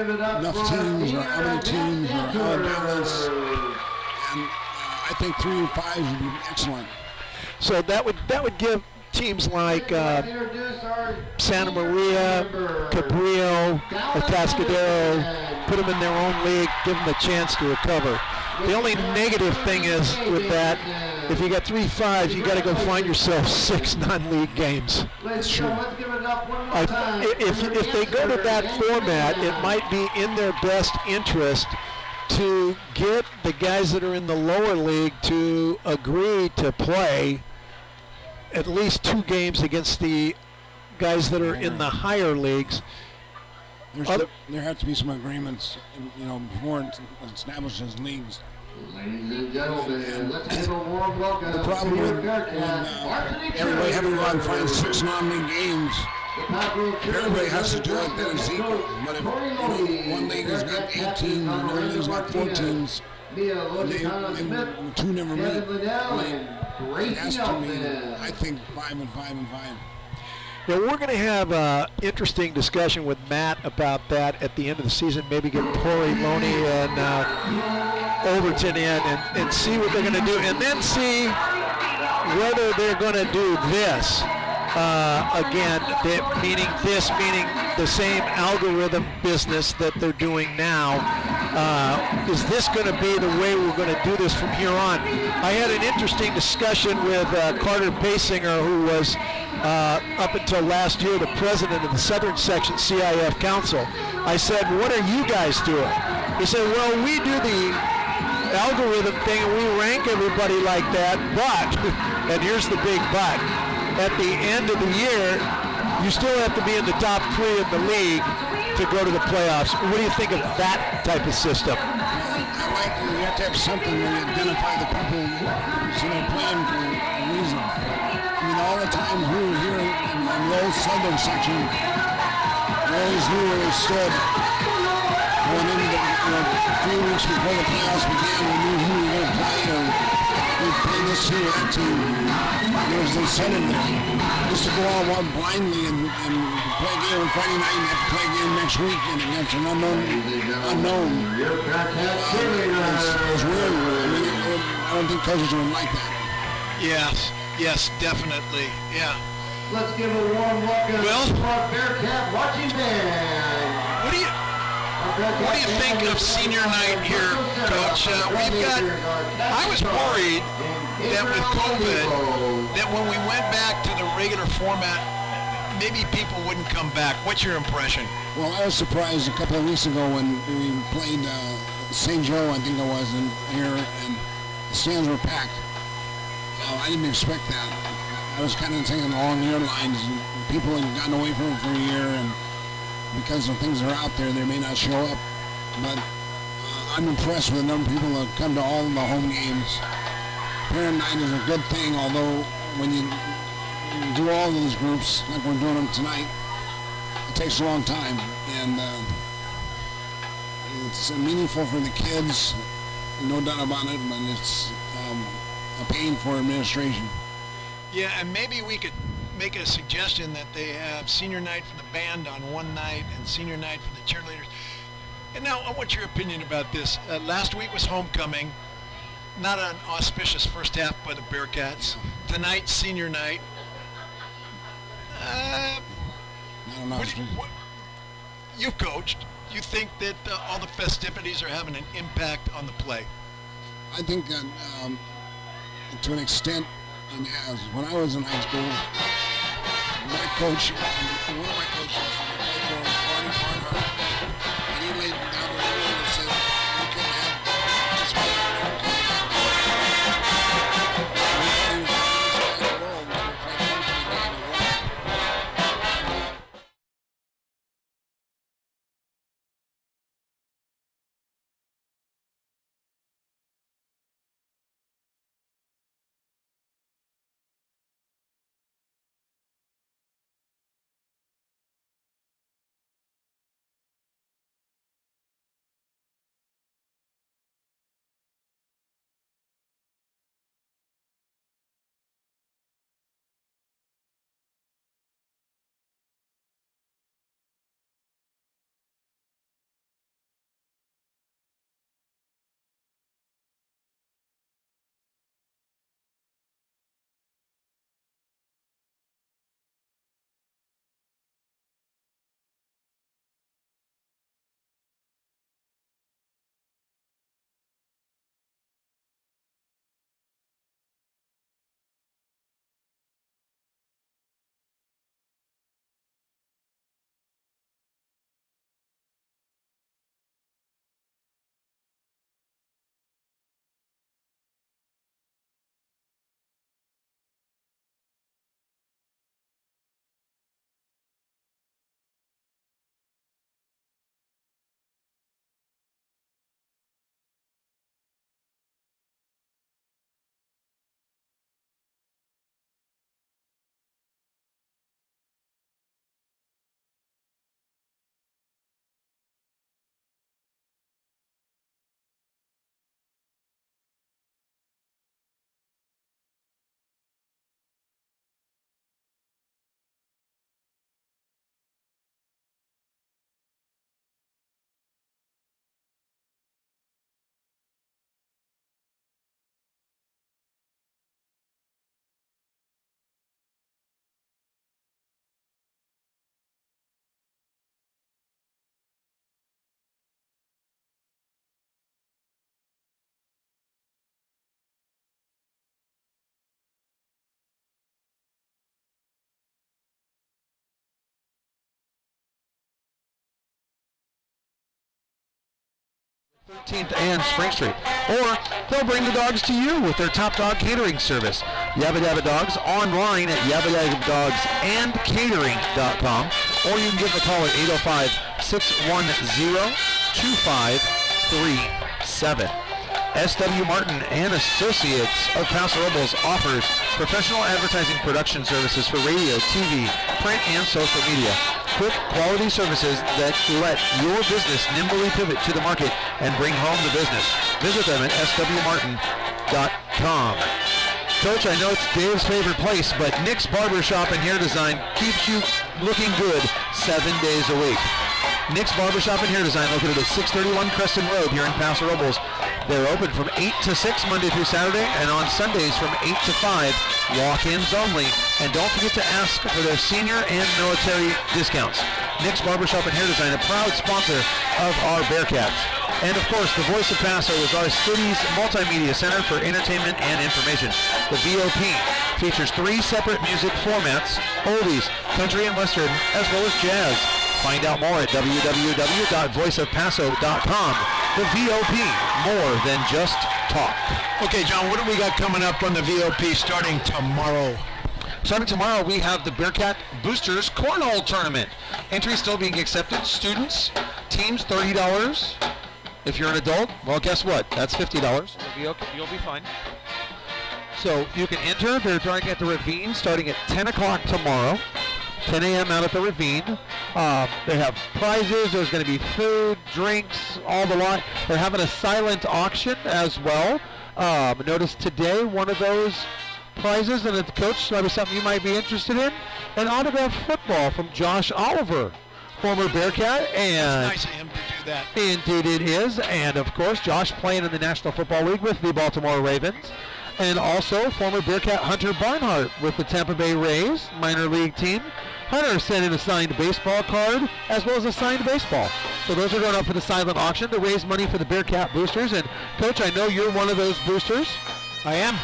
teams, or how many teams, or how balanced. And I think 3 and 5s would be excellent. So that would give teams like Santa Maria, Cabrillo, Atascadero, put them in their own league, give them a chance to recover. The only negative thing is with that, if you got 3 5s, you got to go find yourself 6 non-league games. That's true. If they go to that format, it might be in their best interest to get the guys that are in the lower league to agree to play at least 2 games against the guys that are in the higher leagues. There have to be some agreements, before it establishes leagues. Ladies and gentlemen, let's give a warm welcome The problem to with your Bearcats. everybody having run 5-6 non-league games, everybody has to do it, then it's equal. But if one league has got 8 teams and another league's got 4 teams, the two never meet. It has to be, I think, 5 and 5 and 5. Yeah, we're going to have an interesting discussion with Matt about that at the end of the season. Maybe get Corey, Loney, and Overton in and see what they're going to do, and then see whether they're going to do this again. Meaning the same algorithm business that they're doing now. Is this going to be the way we're going to do this from here on? I had an interesting discussion with Carter Basinger, who was up until last year the president of the Southern Section CIF Council. I said, what are you guys doing? He said, well, we do the algorithm thing and we rank everybody like that, but, and here's the big but, at the end of the year, you still have to be in the top 3 of the league to go to the playoffs. What do you think of that type of system? I like it. You have to have something where you identify the people playing for a reason. I mean, all the times we were here in the old Southern section, we always knew where we stood. Going into the 3 weeks before the playoffs began, we knew who we were going to play, or we'd play this team or that team. There was no incentive there. Just to go all blindly and play a game on Friday night and have to play a game next week and against an unknown. It's weird. I mean, I don't think coaches would like that. Yes, definitely. Yeah. Let's give a warm welcome Well, to our Bearcat watching band. What do you think of senior night here, Coach? I was worried that with COVID, that when we went back to the regular format, maybe people wouldn't come back. What's your impression? Well, I was surprised a couple of weeks ago when we played St. Joe, I think it was, here, and the stands were packed. I didn't expect that. I was kind of thinking along your lines. People had gotten away from it for a year, and because of things that are out there, they may not show up. But I'm impressed with the number of people that come to all of the home games. Parent night is a good thing, although when you do all of those groups, like we're doing them tonight, it takes a long time. And it's meaningful for the kids, no doubt about it, but it's a pain for administration. Yeah, and maybe we could make a suggestion that they have senior night for the band on one night and senior night for the cheerleaders. And now I want your opinion about this. Last week was homecoming, not an auspicious first half by the Bearcats. Tonight, senior night. You've coached. Do you think that all the festivities are having an impact on the play? I think that to an extent it has. When I was in high school, my coach, one of my coaches, I played for Barnham, and he laid down the rule and said, you can have just 13th and Spring Street. Or they'll bring the dogs to you with their Top Dog Catering service. Yabba Dabba Dogs online at yabbadabbadogsandcatering.com, or you can give them a call at 805-610-2537. S.W. Martin and Associates of Paso Robles offers professional advertising production services for radio, TV, print, and social media. Quick, quality services that let your business nimbly pivot to the market and bring home the business. Visit them at swmartin.com. Coach, I know it's Dave's favorite place, but Nick's Barbershop and Hair Design keeps you looking good 7 days a week. Nick's Barbershop and Hair Design, located at 631 Creston Road here in Paso Robles. They're open from 8 to 6 Monday through Saturday, and on Sundays from 8 to 5, walk-ins only. And don't forget to ask for their senior and military discounts. Nick's Barbershop and Hair Design, a proud sponsor of our Bearcats. And of course, the Voice of Paso is our city's multimedia center for entertainment and information. The VOP features 3 separate music formats: oldies, country and western, as well as jazz. Find out more at www.voiceofpaso.com. The VOP, more than just talk. Okay, John, what do we got coming up on the VOP starting tomorrow? Starting tomorrow, we have the Bearcat Boosters Cornhole Tournament. Entry still being accepted. Students, teams, $30. If you're an adult, well, guess what? That's $50. You'll be fine. So you can enter. They're starting at the Ravine starting at 10 o'clock tomorrow. 10 a.m. out at the Ravine. They have prizes. There's going to be food, drinks, all the lot. They're having a silent auction as well. Notice today one of those prizes, and it's, Coach, maybe something you might be interested in, an autographed football from Josh Oliver, former Bearcat. And It's nice of him to do that. indeed it is. And of course, Josh playing in the National Football League with the Baltimore Ravens. And also former Bearcat Hunter Barnhart with the Tampa Bay Rays minor league team. Hunter sent in a signed baseball card as well as a signed baseball. So those are going up for the silent auction to raise money for the Bearcat Boosters. And Coach, I know you're one of those boosters. I am.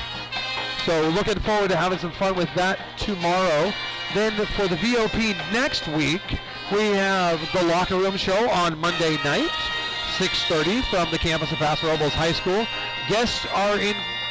So looking forward to having some fun with that tomorrow. Then for the VOP next week, we have the Locker Room Show on Monday night, 6:30 from the campus of Paso Robles High School. Guests are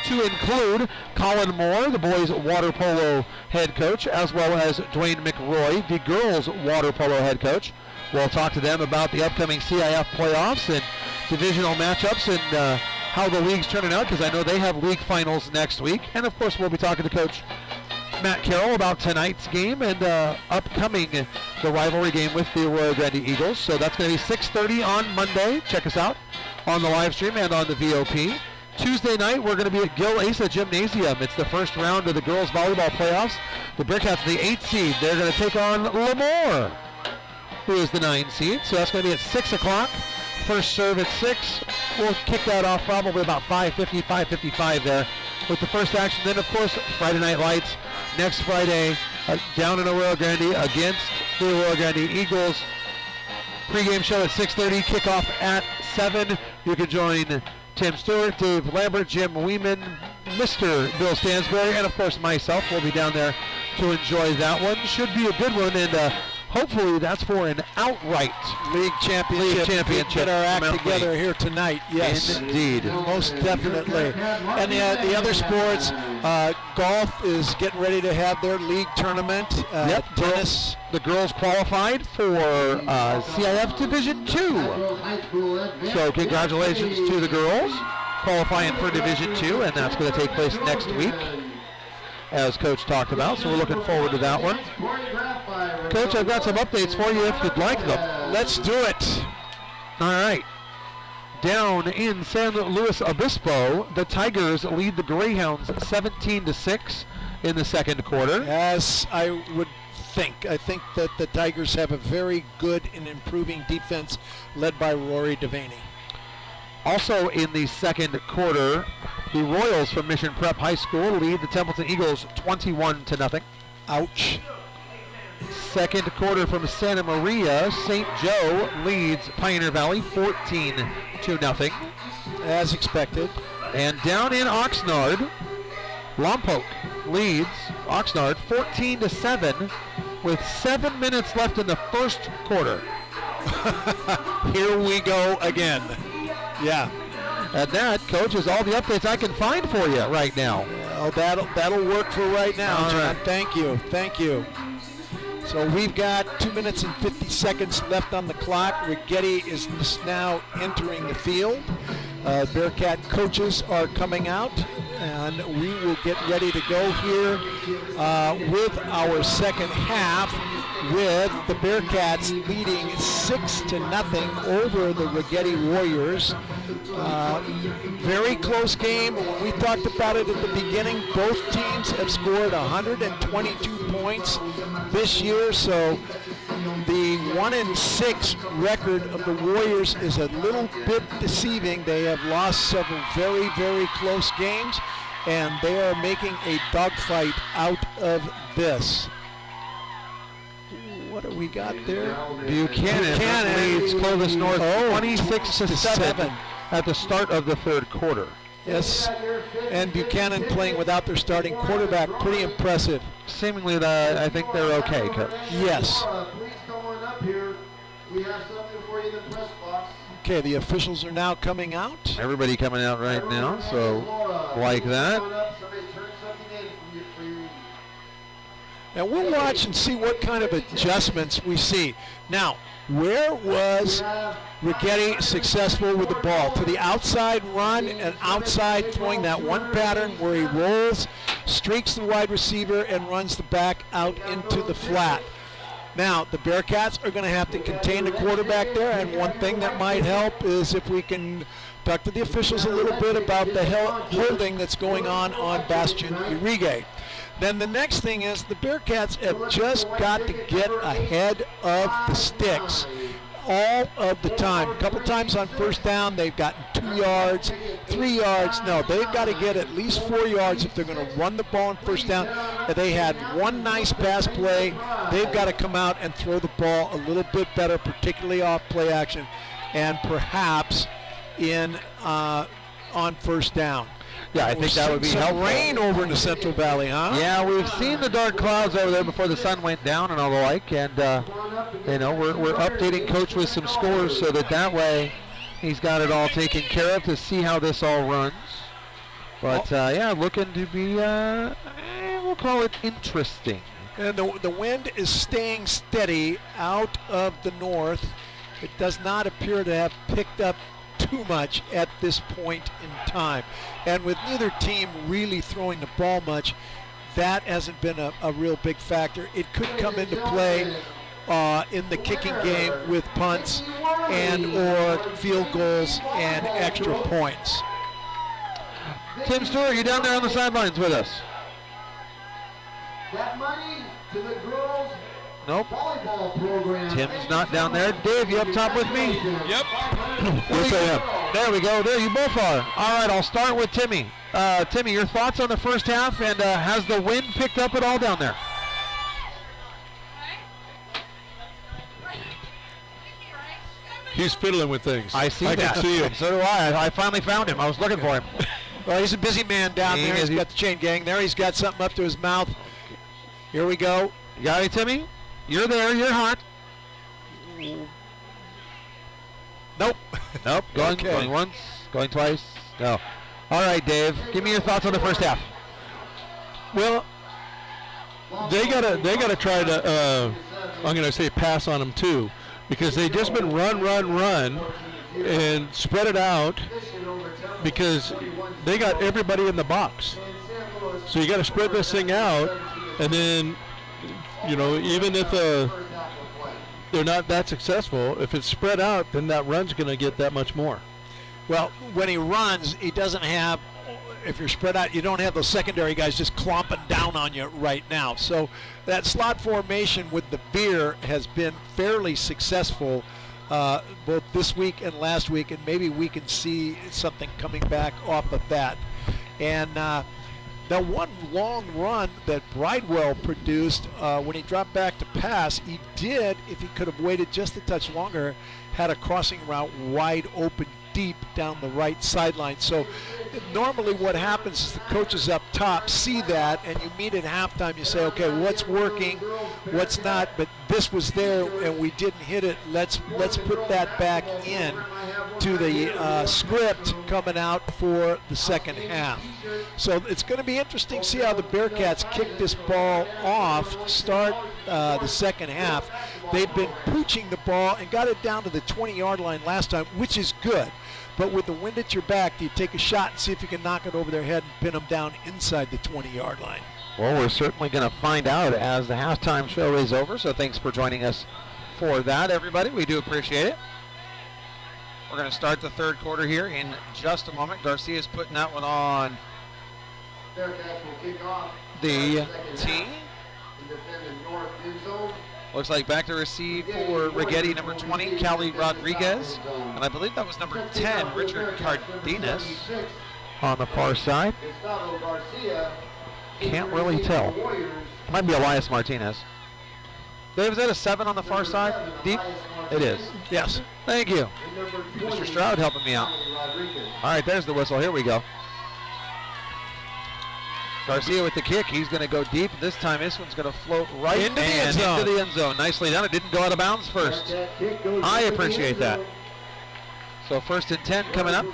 to include Colin Moore, the boys' water polo head coach, as well as Dwayne McRoy, the girls' water polo head coach. We'll talk to them about the upcoming CIF playoffs and divisional matchups and how the league's turning out, because I know they have league finals next week. And of course, we'll be talking to Coach Matt Carroll about tonight's game and upcoming the rivalry game with the Arroyo Grande Eagles. So that's going to be 6:30 on Monday. Check us out on the live stream and on the VOP. Tuesday night, we're going to be at Gil Asa Gymnasium. It's the first round of the girls volleyball playoffs. The Bearcats, the 8th seed, they're going to take on Lemoore, who is the 9 seed. So that's going to be at 6 o'clock. First serve at 6. We'll kick that off probably about 5:50, 5:55 there with the first action. Then, of course, Friday Night Lights next Friday down in Arroyo Grande against the Arroyo Grande Eagles. Pre-game show at 6:30, kickoff at 7. You can join Tim Stewart, Dave Lambert, Jim Weeman, Mr. Bill Stansberry, and of course myself will be down there to enjoy that one. Should be a good one, and hopefully that's for an outright League championship. Get our act Mount together League. here tonight. Yes, Indeed. most definitely. And the other sports, golf is getting ready to have their league tournament. Tennis. The girls qualified for CIF Division 2. So congratulations to the girls qualifying for Division 2, and that's going to take place next week, as Coach talked about. So we're looking forward to that one. Coach, I've got some updates for you if you'd like them. Let's do it. All right. Down in San Luis Obispo, the Tigers lead the Greyhounds 17-6 in the second quarter. As I would think. I think that the Tigers have a very good and improving defense led by Rory Devaney. Also in the second quarter, the Royals from Mission Prep High School lead the Templeton Eagles 21-0. Ouch. Second quarter from Santa Maria, St. Joe leads Pioneer Valley 14-0. As expected. And down in Oxnard, Lompoc leads Oxnard 14-7 with 7 minutes left in the first quarter. Here we go again. Yeah. And that, Coach, is all the updates I can find for you right now. Well, that'll work for right now, All John. right. Thank you. So we've got 2 minutes and 50 seconds left on the clock. Righetti is just now entering the field. Bearcat coaches are coming out, and we will get ready to go here with our second half, with the Bearcats leading 6-0 over the Righetti Warriors. Very close game. When we talked about it at the beginning, both teams have scored 122 points this year, so the 1-6 record of the Warriors is a little bit deceiving. They have lost several very, very close games, and they are making a dogfight out of this. What do we got there? Buchanan leads Clovis North 26-7 at the start of the third quarter. Yes, and Buchanan playing without their starting quarterback, pretty impressive. Seemingly, I think they're okay, Coach. Yes. Please come on up here. We have something for you in the press box. Okay, the officials are now coming out. Everybody coming out right now, so like that. Somebody's turned something in for you. And we'll watch and see what kind of adjustments we see. Now, where was Righetti successful with the ball? To the outside run and outside throwing, that one pattern where he rolls, streaks the wide receiver, and runs the back out into the flat. Now, the Bearcats are going to have to contain the quarterback there, and one thing that might help is if we can talk to the officials a little bit about the holding that's going on Bastian Uribe. Then the next thing is the Bearcats have just got to get ahead of the sticks all of the time. A couple times on first down, they've gotten 2 yards, 3 yards. No, they've got to get at least 4 yards if they're going to run the ball on first down. They had one nice pass play. They've got to come out and throw the ball a little bit better, particularly off play action, and perhaps on first down. Yeah, I think that would be some helpful. rain over in the Central Valley, huh? Yeah, we've seen the dark clouds over there before the sun went down and all the like, and we're updating Coach with some scores so that way he's got it all taken care of to see how this all runs. But yeah, looking to be we'll call it interesting. And the wind is staying steady out of the north. It does not appear to have picked up too much at this point in time. And with neither team really throwing the ball much, that hasn't been a real big factor. It could come into play in the kicking game with punts and or field goals and extra points. Tim Stewart, you down there on the sidelines with us? That money to the girls Nope. volleyball program. Tim's not down there. Dave, you up top with me? Yep. Yes, I am. There we go. There you both are. All right, I'll start with Timmy. Timmy, your thoughts on the first half, and has the wind picked up at all down there? He's fiddling with things. I see I that. can see him. So do I. I finally found him. I was looking for him. Well, he's a busy man down there. He's got the chain gang there. He's got something up to his mouth. Here we go. You got me, Timmy? You're there. You're hot. Nope. Nope. Going, Okay. going once. Going twice. No. All right, Dave. Give me your thoughts on the first half. Well, they gotta try to. I'm gonna say pass on them too, because they just been run, and spread it out, because they got everybody in the box. So you got to spread this thing out, and then, even if they're not that successful, if it's spread out, then that run's going to get that much more. Well, when he runs, he doesn't have, if you're spread out, you don't have those secondary guys just clomping down on you right now. So that slot formation with the Bear has been fairly successful both this week and last week, and maybe we can see something coming back off of that. And the one long run that Bridewell produced when he dropped back to pass, he did, if he could have waited just a touch longer, had a crossing route wide open deep down the right sideline. So normally what happens is the coaches up top see that, and you meet at halftime, you say, okay, what's working, what's not, but this was there and we didn't hit it. Let's put that back in to the script coming out for the second half. So it's going to be interesting to see how the Bearcats kick this ball off to start the second half. They've been pooching the ball and got it down to the 20-yard line last time, which is good. But with the wind at your back, do you take a shot and see if you can knock it over their head and pin them down inside the 20-yard line? Well, we're certainly going to find out as the halftime show is over, so thanks for joining us for that, everybody. We do appreciate it. We're going to start the third quarter here in just a moment. Garcia's putting that one on the tee. Looks like back to receive for Righetti, number 20, Cali Rodriguez. And I believe that was number 10, Richard Cardenas on the far side. Can't really tell. Might be Elias Martinez. Dave, is that a 7 on the far side? Deep? It is. Yes. Thank you. Mr. Stroud helping me out. All right, there's the whistle. Here we go. Garcia with the kick. He's going to go deep. This time, this one's going to float right into the end zone. Nicely done. It didn't go out of bounds first. I appreciate that. So 1st and 10 coming up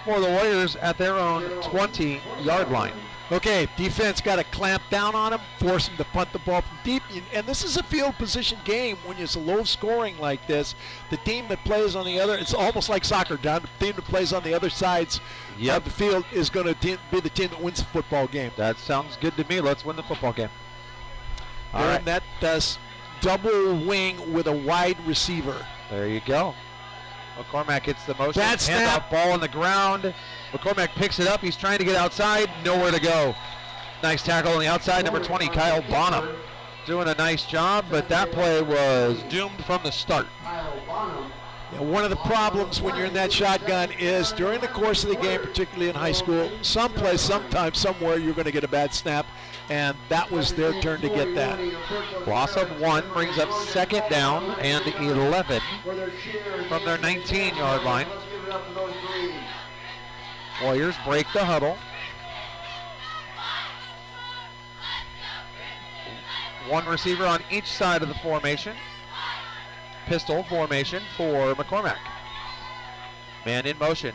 for the Warriors at their own 20-yard line. Okay, defense got to clamp down on him, force him to punt the ball from deep. And this is a field position game when it's a low scoring like this. The team that plays on the other, it's almost like soccer, Don. The team that plays on the other sides of the field is going to be the team that wins the football game. That sounds good to me. Let's win the football game. All right. That does double wing with a wide receiver. There you go. McCormack hits the motion. Bad snap. Handoff, ball on the ground. McCormack picks it up. He's trying to get outside. Nowhere to go. Nice tackle on the outside. Number 20, Kyle Bonham, doing a nice job, but that play was doomed from the start. Yeah, one of the problems when you're in that shotgun is during the course of the game, particularly in high school, someplace, sometime, somewhere, you're going to get a bad snap, and that was their turn to get that. Loss of 1 brings up 2nd down and 11 from their 19-yard line. Warriors break the huddle. One receiver on each side of the formation. Pistol formation for McCormack. Man in motion.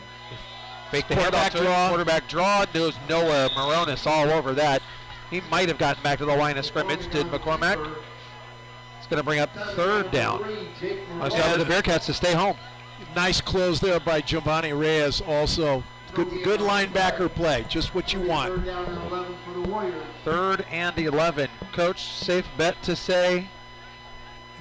Fake the handoff to him. Quarterback draw. There's Noah Moronis all over that. He might have gotten back to the line of scrimmage, did McCormack. It's going to bring up 3rd down. Nice job for the Bearcats to stay home. Nice close there by Giovanni Reyes also. Good linebacker play, just what you want. 3rd and 11. Coach, safe bet to say?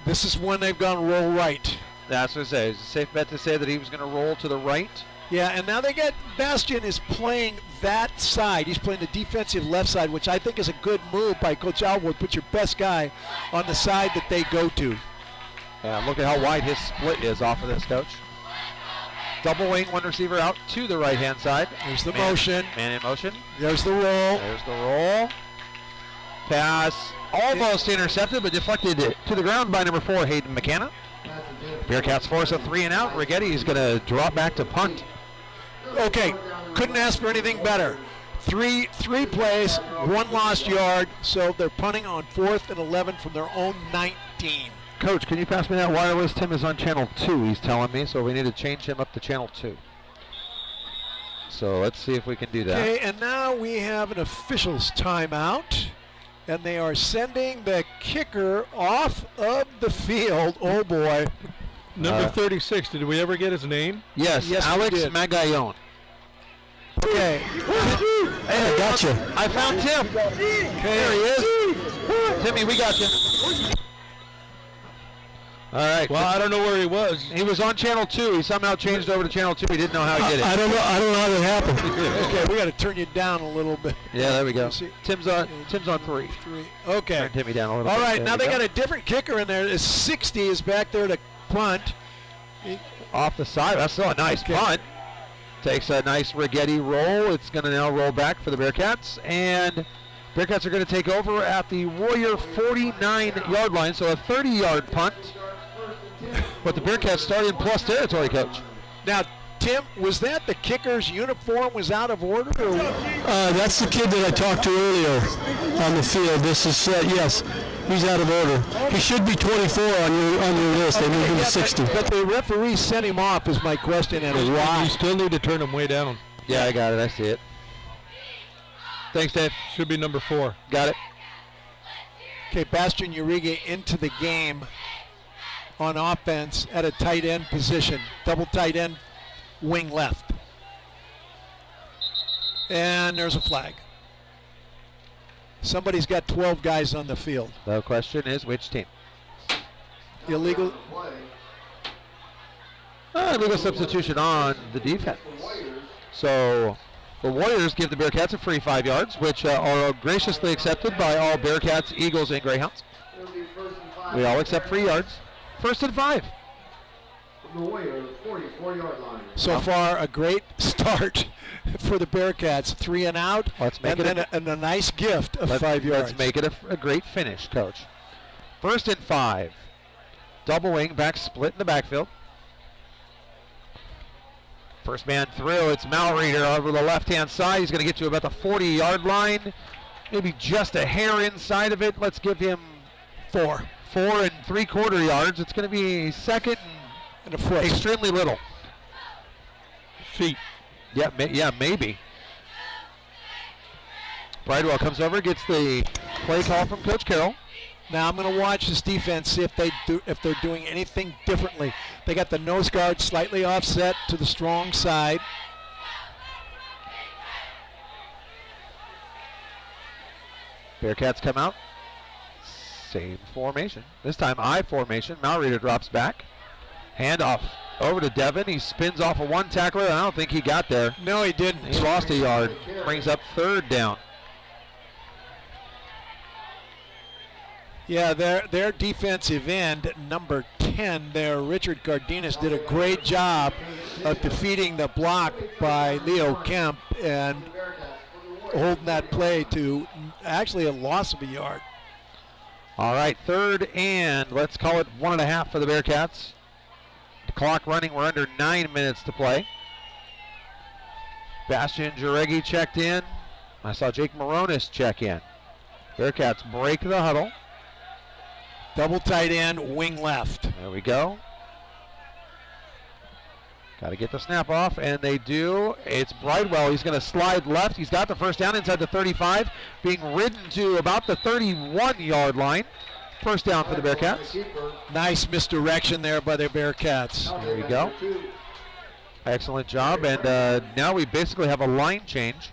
This is when they've gone roll right. That's what it says. Safe bet to say that he was going to roll to the right. Yeah, and now they get Bastian is playing that side. He's playing the defensive left side, which I think is a good move by Coach Alwood. Put your best guy on the side that they go to. Yeah, look at how wide his split is off of this, Coach. Double wing, one receiver out to the right-hand side. There's the motion. Man in motion. There's the roll. There's the roll. Pass almost intercepted, but deflected to the ground by number 4, Hayden McKenna. Bearcats force a 3 and out. Righetti is going to drop back to punt. Okay, couldn't ask for anything better. Three plays, 1 lost yard, so they're punting on 4th and 11 from their own 19. Coach, can you pass me that wireless? Tim is on channel 2, he's telling me, so we need to change him up to channel 2. So let's see if we can do that. Okay, and now we have an officials timeout, and they are sending the kicker off of the field. Oh boy. Number 36, did we ever get his name? Yes, Alex Magallon. Okay. Hey, I got you. I found Tim. Okay, there he is. Timmy, we got you. All right. Well, I don't know where he was. He was on channel 2. He somehow changed over to channel 2. He didn't know how he did it. I don't know how that happened. Okay, we got to turn you down a little bit. Yeah, there we go. Tim's on 3. Okay. Turn Timmy down a little bit. All right, now they got a different kicker in there. 60 is back there to punt. Off the side. That's still a nice punt. Takes a nice Righetti roll. It's going to now roll back for the Bearcats. And Bearcats are going to take over at the Warrior 49-yard line. So a 30-yard punt. But the Bearcats start in plus territory, Coach. Now, Tim, was that the kicker's uniform was out of order? Or That's the kid that I talked to earlier on the field. This is, yes. He's out of order. He should be 24 on your list. They moved him to 60. But the referee sent him off is my question, and why? You still need to turn him way down. Yeah, I got it. I see it. Thanks, Dave. Should be number 4. Got it. Okay, Bastian Uribe into the game on offense at a tight end position. Double tight end, wing left. And there's a flag. Somebody's got 12 guys on the field. The question is which team? Illegal. Illegal substitution on the defense. So the Warriors give the Bearcats a free 5 yards, which are graciously accepted by all Bearcats, Eagles, and Greyhounds. We all accept free yards. 1st and 5. From the Warriors, 44-yard line. So far, a great start for the Bearcats. 3 and out, Let's make and it then a nice gift of 5 yards. Let's make it a great finish, Coach. 1st and 5. Double wing, back split in the backfield. First man through, it's Malreader over the left-hand side. He's going to get to about the 40-yard line. Maybe just a hair inside of it. Let's give him 4 3/4 yards. It's going to be 2nd and a foot. Extremely little. Feet. Yeah, maybe. Bridewell comes over, gets the play call from Coach Carroll. Now I'm going to watch this defense, see if they're doing anything differently. They got the nose guard slightly offset to the strong side. Bearcats come out. Same formation. This time I formation. Malreader drops back. Handoff over to Devin. He spins off a one tackler. I don't think he got there. No, he didn't. He lost a yard. Brings up 3rd down. Yeah, their defensive end, number 10 there, Richard Cardenas, did a great job of defeating the block by Leo Kemp and holding that play to actually a loss of a yard. All right, 3rd and let's call it 1.5 for the Bearcats. The clock running. We're under 9 minutes to play. Bastian Jareggi checked in. I saw Jake Moronis check in. Bearcats break the huddle. Double tight end, wing left. There we go. Got to get the snap off, and they do. It's Bridewell. He's going to slide left. He's got the first down inside the 35, being ridden to about the 31-yard line. First down for the Bearcats. Nice misdirection there by the Bearcats. There we go. Excellent job, and now we basically have a line change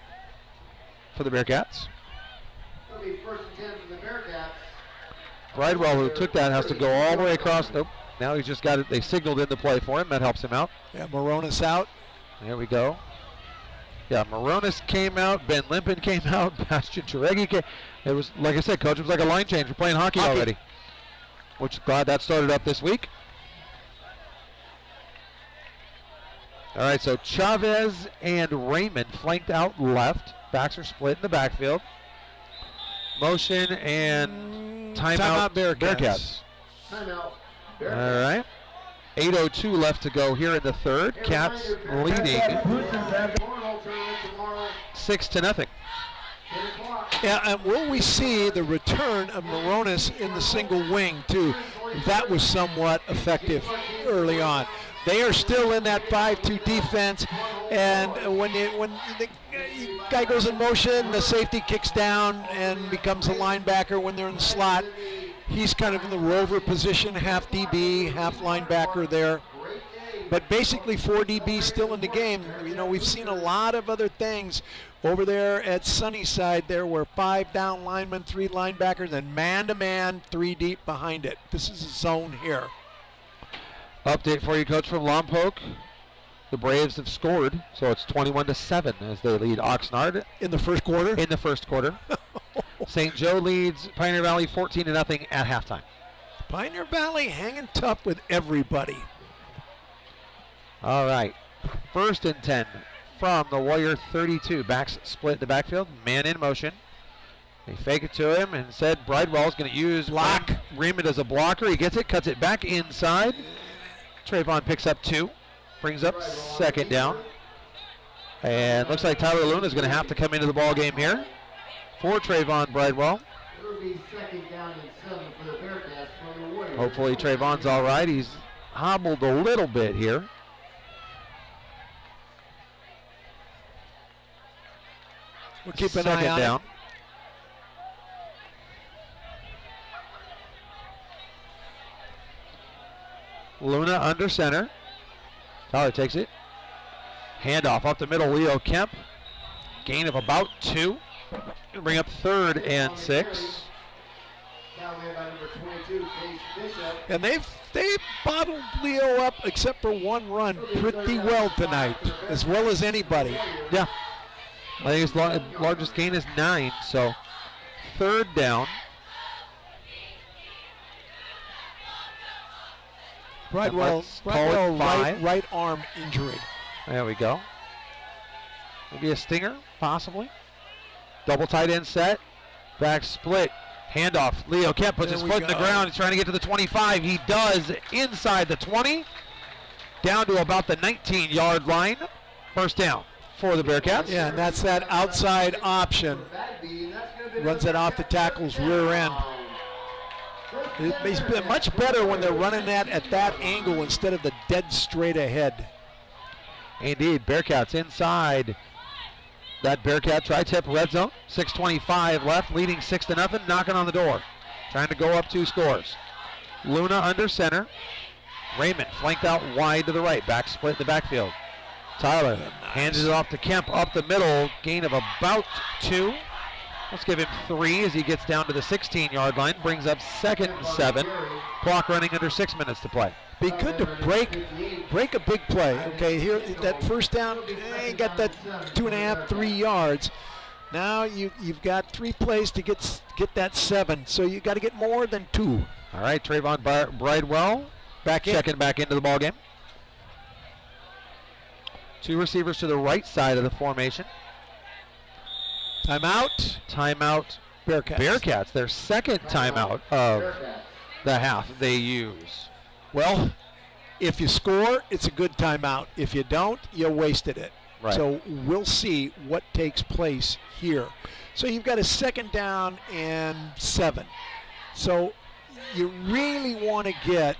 for the Bearcats. It'll be 1st and 10 for the Bearcats. Bridewell, who took that, has to go all the way across. Nope. Now he's just got it. They signaled in the play for him. That helps him out. Yeah, Moronis out. There we go. Yeah, Moronis came out. Ben Limpin came out. Bastian Jareggi came. It was, like I said, Coach, it was like a line change. We're playing hockey already. Which, glad that started up this week. All right, so Chavez and Raymond flanked out left. Backs are split in the backfield. Motion and timeout Bearcats. Timeout. All right. 8:02 left to go here in the 3rd. Cats leading 6-0. Yeah, and will we see the return of Moronis in the single wing too? That was somewhat effective early on. They are still in that 5-2 defense, and when the guy goes in motion, the safety kicks down and becomes a linebacker when they're in the slot. He's kind of in the rover position, half DB, half linebacker there. But basically 4 DB still in the game. You know, we've seen a lot of other things over there at Sunnyside there where 5 down linemen, 3 linebackers, and man-to-man, 3 deep behind it. This is a zone here. Update for you, Coach, from Lompoc. The Braves have scored, so it's 21-7 as they lead Oxnard. In the first quarter? In the first quarter. St. Joe leads Pioneer Valley 14-0 at halftime. Pioneer Valley hanging tough with everybody. All right. 1st and 10 from the Warrior 32. Backs split in the backfield. Man in motion. They fake it to him and said Bridewell's going to use Raymond as a blocker. He gets it, cuts it back inside. Trayvon picks up 2. Brings up 2nd down. And looks like Tyler Luna is going to have to come into the ball game here for Trayvon Bridewell. It'll be 2nd down and 7 for the Bearcats from the Warriors. Hopefully Trayvon's all right. He's hobbled a little bit here. We'll keep an eye Second on down. it. Luna under center. Tyler takes it. Handoff up the middle, Leo Kemp. Gain of about 2. Gonna bring up 3rd and 6. Callaway by number 22, Case Bishop. And they've bottled Leo up, except for one run, pretty well tonight, as well as anybody. Yeah. I think his largest gain is 9, so 3rd down. Bridewell, call it 5. right arm injury. There we go. Maybe a stinger, possibly. Double tight end set. Back split. Handoff. Leo Kemp puts There his we foot in the go. ground. He's trying to get to the 25. He does inside the 20. Down to about the 19-yard line. First down for the Bearcats. Yeah, and that's that outside option. Runs it off the tackle's rear end. It's been much better when they're running that at that angle instead of the dead straight ahead. Indeed, Bearcats inside that Bearcat tri-tip red zone. 6:25 left, leading 6-0, knocking on the door. Trying to go up 2 scores. Luna under center. Raymond flanked out wide to the right. Back split in the backfield. Tyler hands it off to Kemp up the middle. Gain of about 2. Let's give him 3 as he gets down to the 16-yard line. Brings up 2nd and 7. Clock running under 6 minutes to play. Be good to break a big play. Okay, here that first down, ain't got that 2.5, 3 yards. Now you've got 3 plays to get that 7, so you got to get more than 2. All right, Trayvon Bridewell checking back into the ball game. 2 receivers to the right side of the formation. Timeout. Timeout. Bearcats. Bearcats, their 2nd timeout of the half they use. Well, if you score, it's a good timeout. If you don't, you wasted it. Right. So we'll see what takes place here. So you've got a 2nd down and 7. So you really want to get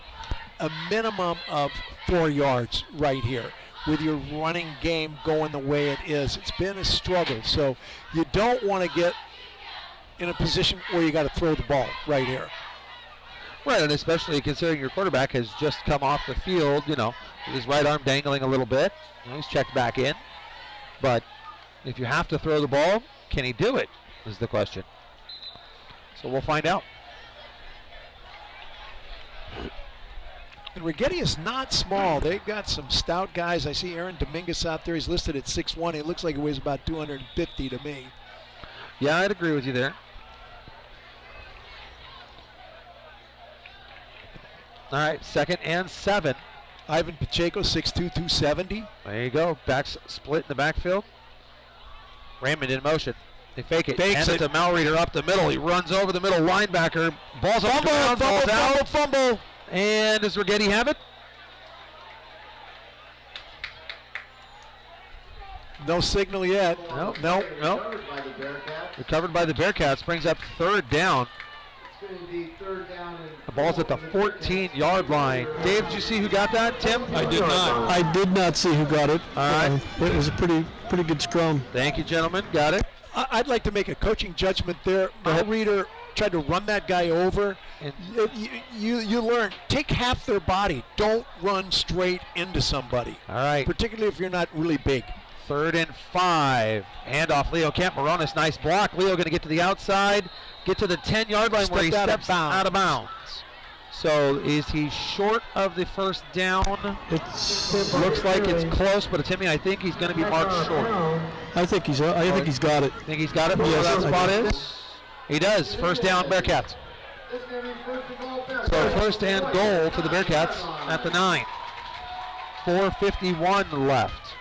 a minimum of 4 yards right here with your running game going the way it is. It's been a struggle. So you don't want to get in a position where you got to throw the ball right here. Right, and especially considering your quarterback has just come off the field, with his right arm dangling a little bit. He's checked back in. But if you have to throw the ball, can he do it, is the question. So we'll find out. And Righetti is not small. They've got some stout guys. I see Aaron Dominguez out there. He's listed at 6'1". He looks like he weighs about 250 to me. Yeah, I'd agree with you there. All right, 2nd and 7. Ivan Pacheco, 6'2", 270. There you go. Backs split in the backfield. Raymond in motion. They fake it. Fakes Hands it it. to Malreader up the middle. He runs over the middle linebacker. Ball's up. Fumble. And does Righetti have it? No signal yet. Nope. Recovered by the Bearcats. Recovered by the Bearcats. Brings up 3rd down. It's going to be 3rd down and The ball's at the 14-yard line. Dave, did you see who got that? Tim? I did not see who got it. All right. It was a pretty good scrum. Thank you, gentlemen. Got it. I'd like to make a coaching judgment there. Reader tried to run that guy over. And You learn, take half their body. Don't run straight into somebody, all right. particularly if you're not really big. 3rd and 5. Handoff, Leo Kemp. Moronis, nice block. Leo going to get to the outside, get to the 10-yard line where he steps out of bounds. So is he short of the first down? It looks like it's close, but Timmy, I think he's going to be marked short. I think he's got it. Think he's got it where Yes, that I spot do. is? He does. First down, Bearcats. it's going to be 1st and goal Bearcats. So first and goal for the Bearcats at the 9. 4:51 left.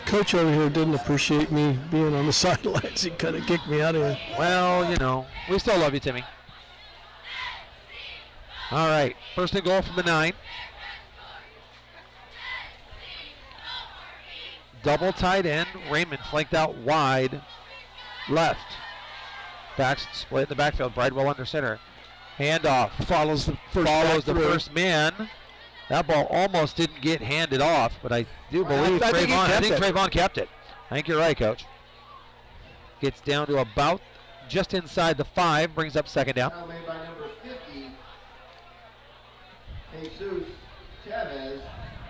Coach over here didn't appreciate me being on the sidelines. He kind of kicked me out of here. Well, we still love you, Timmy. All right, first and goal from the 9. Double tight end. Raymond flanked out wide. left. Backs split in the backfield. Bridewell under center. Handoff. Follows the first man. That ball almost didn't get handed off, but I do believe I think Trayvon kept it. I think you're right, Coach. Gets down to about just inside the 5, brings up second down. Foul made by number 50, Jesus Chavez.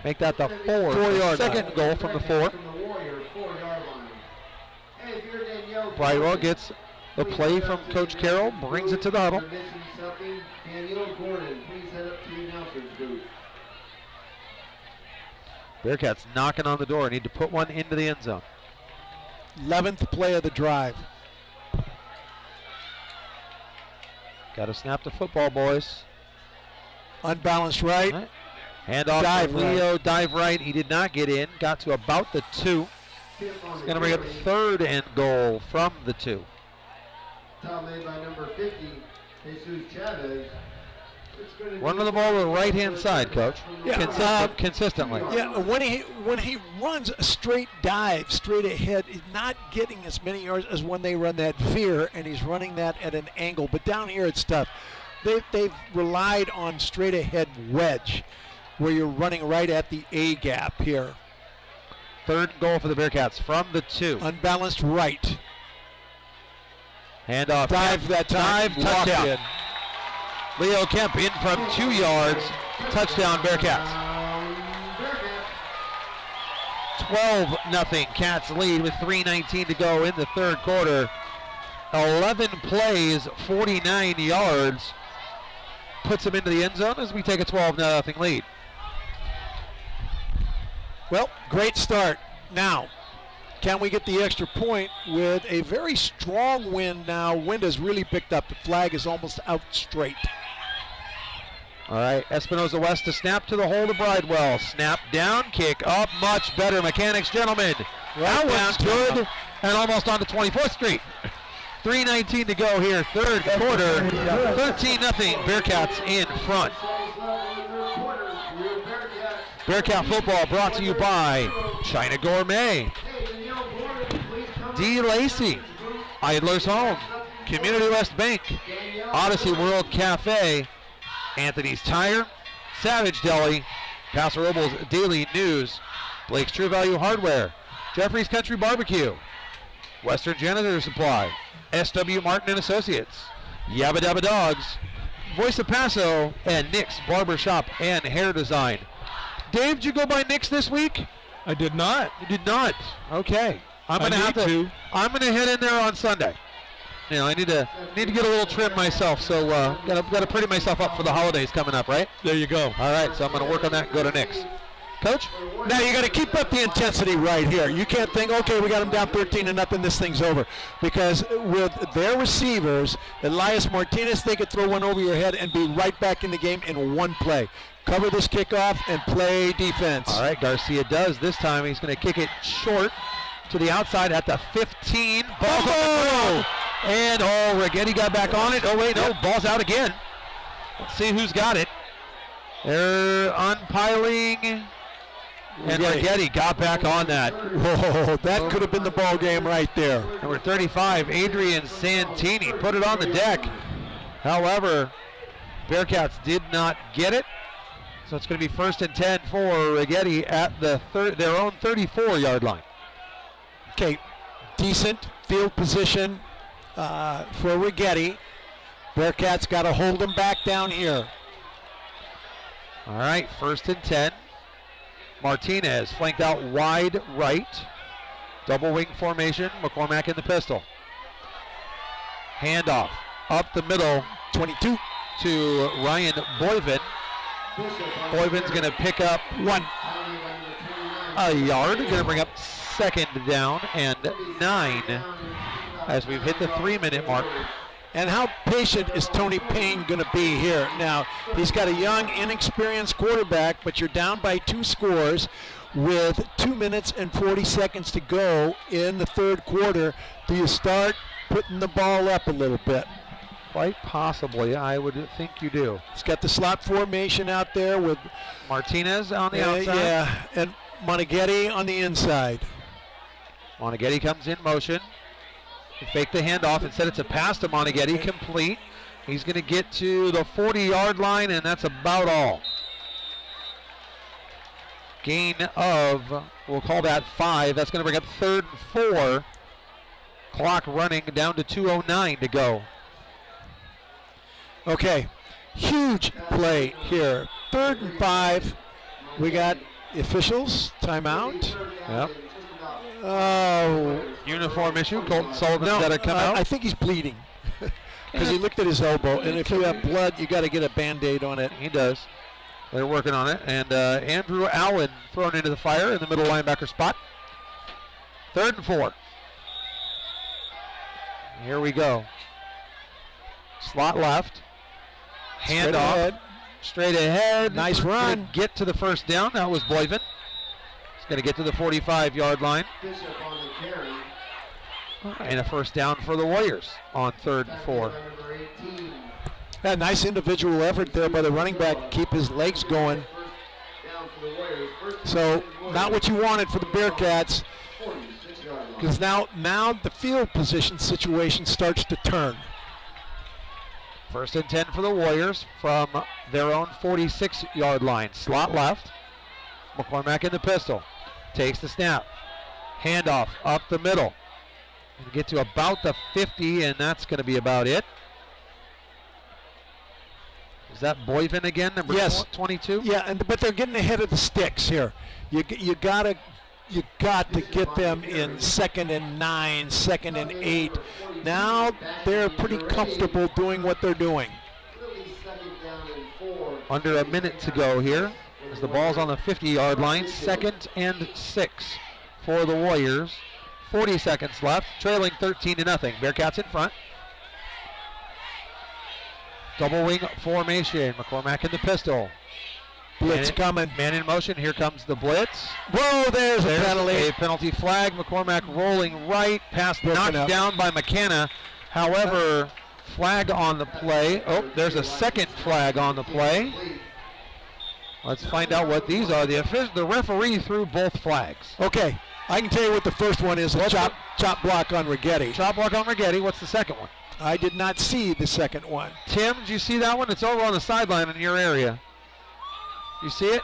Make that the 4-yard second goal from the 4. From the Warrior 4-yard line. Hey, if you're Danielle Bridewell Gordon, gets the play from Coach Carroll, brings it to the huddle. If you're missing something, Danielle Gordon, please head up to the announcer's booth. Bearcats knocking on the door. Need to put one into the end zone. 11th play of the drive. Got to snap the football, boys. Unbalanced right. All right. Hand off Dive to Leo, dive right. He did not get in. Got to about the 2. He's going to bring up 3rd and goal from the 2. Foul made by number 50, Jesus Chavez. Running the ball to the right-hand side, Coach. Yeah, Consistently. Yeah, when he runs a straight dive straight ahead, he's not getting as many yards as when they run that veer, and he's running that at an angle. But down here it's tough. They've relied on straight ahead wedge, where you're running right at the A gap here. 3rd goal for the Bearcats from the 2. Unbalanced right. Handoff. Dive that time. Dive, touchdown. Leo Kemp in from 2 yards. Touchdown, Bearcats. 12-0. Cats lead with 3:19 to go in the 3rd quarter. 11 plays, 49 yards. Puts them into the end zone as we take a 12-0 lead. Well, great start. Now, can we get the extra point with a very strong wind now? Wind has really picked up. The flag is almost out straight. All right, Espinosa West to snap to the hole to Bridewell. Snap down, kick up, much better. Mechanics, gentlemen. That one's good, and almost on to 24th Street. 3:19 to go here, 3rd quarter. 13-0, Bearcats in front. Bearcat football brought to you by China Gourmet, D. Lacey, Idler's Home, Community West Bank, Odyssey World Cafe, Anthony's Tire, Savage Deli, Paso Robles Daily News, Blake's True Value Hardware, Jeffrey's Country Barbecue, Western Janitor Supply, S.W. Martin and Associates, Yabba Dabba Dogs, Voice of Paso, and Nick's Barbershop and Hair Design. Dave, did you go by Nick's this week? I did not. You did not. Okay. I'm gonna have to. I'm gonna head in there on Sunday. You know, I need to get a little trim myself, so gotta pretty myself up for the holidays coming up, right? There you go. All right, so I'm gonna work on that and go to Nick's. Coach? Now you got to keep up the intensity right here. You can't think, okay, we got them down 13-0, this thing's over. Because with their receivers, Elias Martinez, they could throw one over your head and be right back in the game in one play. Cover this kickoff and play defense. All right, Garcia does. This time he's going to kick it short to the outside at the 15. Ball's and Righetti got back on it. Oh, wait, no, ball's out again. Let's see who's got it. They're unpiling. And Righetti got back on that. Whoa, that could have been the ball game right there. Number 35, Adrian Santini, put it on the deck. However, Bearcats did not get it. So it's going to be 1st and 10 for Righetti at the their own 34-yard line. Okay, decent field position for Righetti. Bearcats got to hold him back down here. All right, 1st and 10. Martinez flanked out wide right. Double wing formation. McCormack in the pistol. Handoff up the middle. 22 to Ryan Boyvin. Boyvin's going to pick up a yard. Going to bring up 2nd down and 9 as we've hit the 3-minute mark. And how patient is Tony Payne going to be here? Now, he's got a young, inexperienced quarterback, but you're down by 2 scores with 2 minutes and 40 seconds to go in the 3rd quarter. Do you start putting the ball up a little bit? Quite possibly, I would think you do. He's got the slot formation out there with Martinez on the outside. Yeah, and Moneghetti on the inside. Moneghetti comes in motion. Fake the handoff. Instead, it's a pass to Moneghetti, complete. He's going to get to the 40-yard line, and that's about all. Gain of, we'll call that 5. That's going to bring up 3rd and 4. Clock running down to 2:09 to go. Okay, huge play here. 3rd and 5. We got officials, timeout. Yep. Oh, Uniform issue. Colton Sullivan's got to come out. I think he's bleeding because he looked at his elbow, and if you have blood, you got to get a Band-Aid on it. He does. They're working on it. And Andrew Allen thrown into the fire in the middle linebacker spot. 3rd and 4. Here we go. Slot left. Hand off. Straight ahead. Nice run. Get to the first down. That was Boyven. He's going to get to the 45-yard line. Bishop on the carry. And a first down for the Warriors on 3rd and 4. Number 18. Yeah, nice individual effort there by the running back to keep his legs going. Down for the Warriors. First So not what you wanted for the Bearcats, 46-yard line. because now the field position situation starts to turn. 1st and 10 for the Warriors from their own 46-yard line. Slot left. McCormack in the pistol. Takes the snap. Handoff up the middle. And get to about the 50, and that's going to be about it. Is that Boyven again, number Yes. 22? Yeah, but they're getting ahead of the sticks here. You got to get them in 2nd and 9, 2nd and 8. Now they're pretty comfortable doing what they're doing. Second down and 4. Under a minute to go here as the ball's on the 50-yard line. 2nd and 6 for the Warriors. 40 seconds left, trailing 13-0. Bearcats in front. Double wing formation. McCormack in the pistol. Blitz coming. Man in motion. Here comes the blitz. Whoa, there's a penalty. A penalty flag. McCormack rolling right. Pass knocked up. down by McKenna. However, flag on the play. Oh, there's a second flag on the play. Let's find out what these are. The referee threw both flags. Okay, I can tell you what the first one is, a chop block on Righetti. Chop block on Righetti. What's the second one? I did not see the second one. Tim, did you see that one? It's over on the sideline in your area. You see it?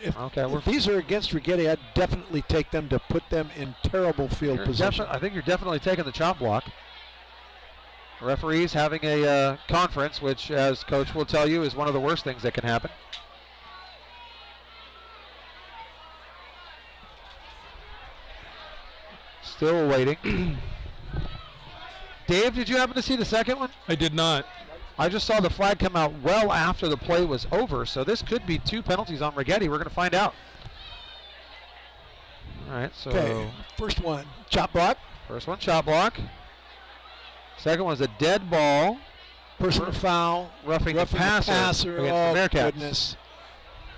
If these are against Righetti, I'd definitely take them to put them in terrible field position. I think you're definitely taking the chop block. The referees having a conference, which, as Coach will tell you, is one of the worst things that can happen. Still waiting. Dave, did you happen to see the second one? I did not. I just saw the flag come out well after the play was over, so this could be 2 penalties on Righetti. We're going to find out. All right, so Okay, first one, chop block. first one, chop block. Second one is a dead ball. Personal foul. Roughing the passer against Oh, the Bearcats. goodness.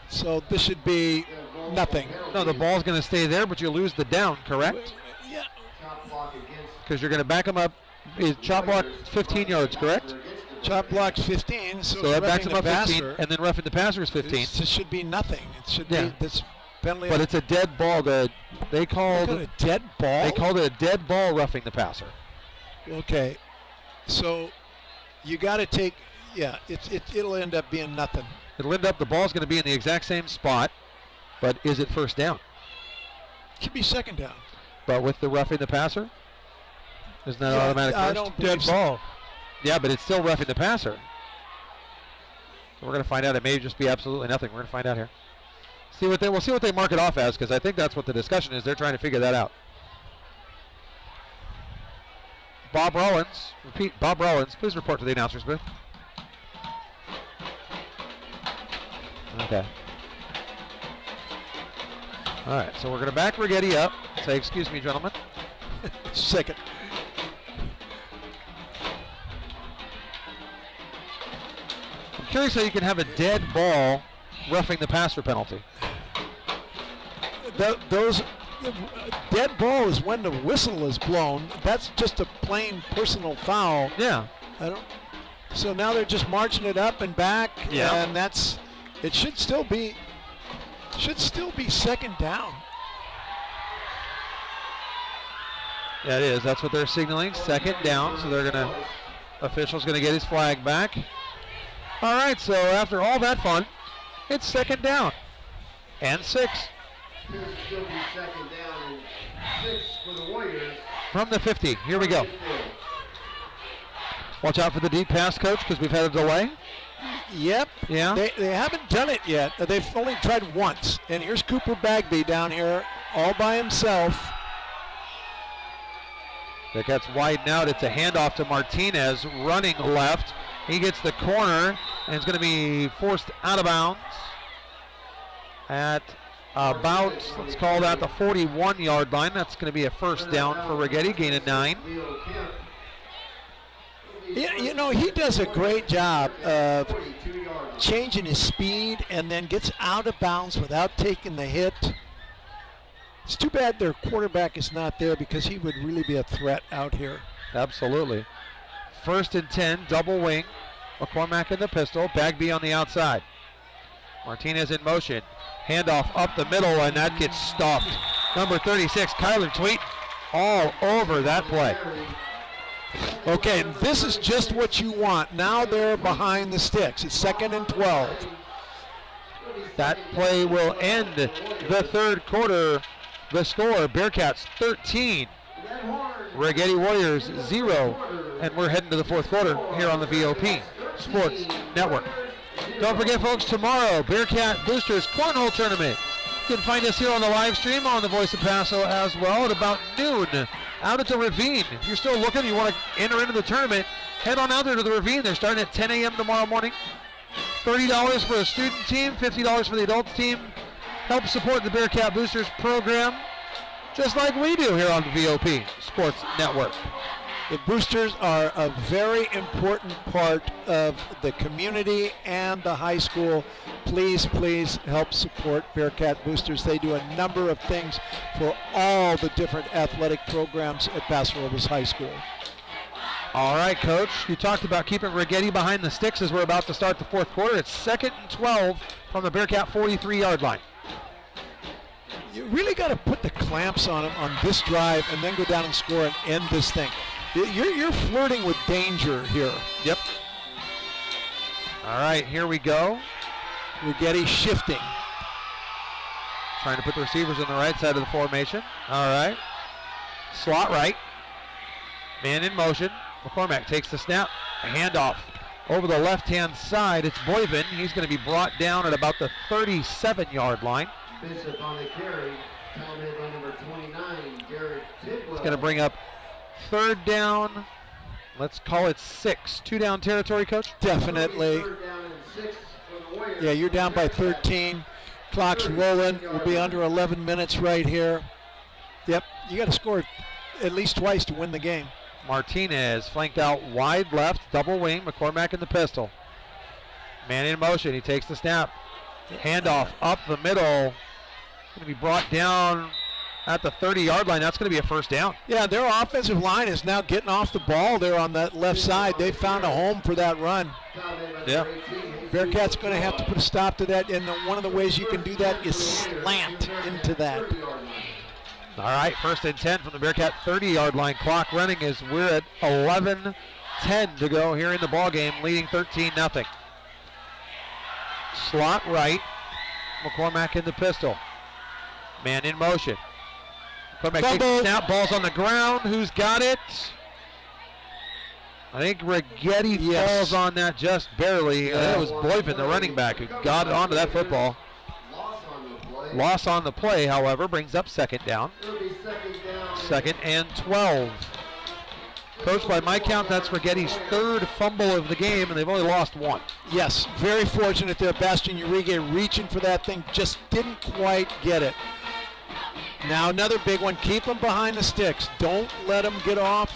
So this should be nothing. No, the ball's going to stay there, but you lose the down, correct? Yeah. Chop block against. Because you're going to back them up. Is chop block 15 yards, correct? Chop block's 15, So that backs them up 15, and then roughing the passer is 15. This should be nothing. It should Yeah. be this penalty. But it's a dead ball. They called a dead ball. They called it a dead ball roughing the passer. Okay, so you got to take. Yeah, it'll end up being nothing. It'll end up the ball's going to be in the exact same spot, but is it first down? Should be second down. But with the roughing the passer, isn't that Yeah, automatic I first? don't Dead believe so. ball. Yeah, but it's still roughing the passer. So we're going to find out. It may just be absolutely nothing. We're going to find out here. We'll see what they mark it off as, because I think that's what the discussion is. They're trying to figure that out. Bob Rollins, Bob Rollins, please report to the announcer's booth. Okay. All right, so we're going to back Righetti up. Say, excuse me, gentlemen. Second. I'm curious how you can have a dead ball roughing the passer penalty. Those dead ball is when the whistle is blown. That's just a plain personal foul. Yeah. So now they're just marching it up and back, Yeah. and it should still be second down. Yeah, it is. That's what they're signaling. Second down, so they're going to, official's going to get his flag back. All right, so after all that fun, it's second down and 6. Here's still be second down and 6 for the Warriors. From the 50. Here we go. Watch out for the deep pass, Coach, because we've had a delay. Yep. Yeah. They haven't done it yet. They've only tried once. And here's Cooper Bagby down here all by himself. Bearcats widen out. It's a handoff to Martinez, running left. He gets the corner, and it's going to be forced out of bounds at about, let's call that the 41-yard line. That's going to be a first down for Righetti, gain of 9. Yeah, you know, he does a great job of changing his speed and then gets out of bounds without taking the hit. It's too bad their quarterback is not there because he would really be a threat out here. Absolutely. First and 10, double wing. McCormack in the pistol, Bagby on the outside. Martinez in motion. Handoff up the middle, and that gets stopped. Number 36, Kyler Tweet, all over that play. Okay, and this is just what you want. Now they're behind the sticks. It's 2nd and 12. That play will end the third quarter. The score, Bearcats 13, Righetti Warriors 0, and we're heading to the fourth quarter here on the VOP Sports Network. Don't forget, folks, tomorrow, Bearcat Boosters Cornhole Tournament. You can find us here on the live stream on the Voice of Paso as well at about noon out at the Ravine. If you're still looking, you want to enter into the tournament, head on out there to the Ravine. They're starting at 10 a.m. tomorrow morning. $30 for a student team, $50 for the adults team. Help support the Bearcat Boosters program, just like we do here on the VOP Sports Network. The Boosters are a very important part of the community and the high school. Please, please help support Bearcat Boosters. They do a number of things for all the different athletic programs at Paso Robles High School. All right, Coach, you talked about keeping Righetti behind the sticks as we're about to start the fourth quarter. It's 2nd and 12 from the Bearcat 43-yard line. You really got to put the clamps on him on this drive and then go down and score and end this thing. You're flirting with danger here. Yep. All right, here we go. Righetti shifting. Trying to put the receivers on the right side of the formation. All right. Slot right. Man in motion. McCormack takes the snap. A handoff over the left-hand side. It's Boyven. He's going to be brought down at about the 37-yard line. Bishop on the carry. Talented by number 29, Garrett Tidwell. It's going to bring up third down. Let's call it 6. 2-down territory, Coach? Definitely. Third down and 6 for the Warriors. Yeah, you're down by 13. Clock's rolling. We'll be under 11 minutes right here. Yep, you got to score at least twice to win the game. Martinez flanked out wide left, double wing. McCormack in the pistol. Man in motion. He takes the snap. Handoff up the middle. Going to be brought down at the 30-yard line. That's going to be a first down. Yeah, their offensive line is now getting off the ball there on that left side. They found a home for that run. Yeah. Bearcats going to have to put a stop to that, and one of the ways you can do that is slant into that. All right, 1st and 10 from the Bearcat 30-yard line. Clock running as we're at 11:10 to go here in the ball game, leading 13-0. Slot right. McCormack in the pistol. Man in motion. McCormack takes the snap. Ball's on the ground. Who's got it? I think Righetti falls on that just barely. It was Boyven, the running back, who got it onto that football. Loss on the play, however, brings up second down. 2nd and 12. Coach, by my count, that's Righetti's 3rd fumble of the game, and they've only lost 1. Yes, very fortunate there. Bastian Uribe reaching for that thing, just didn't quite get it. Now another big one. Keep them behind the sticks. Don't let them get off.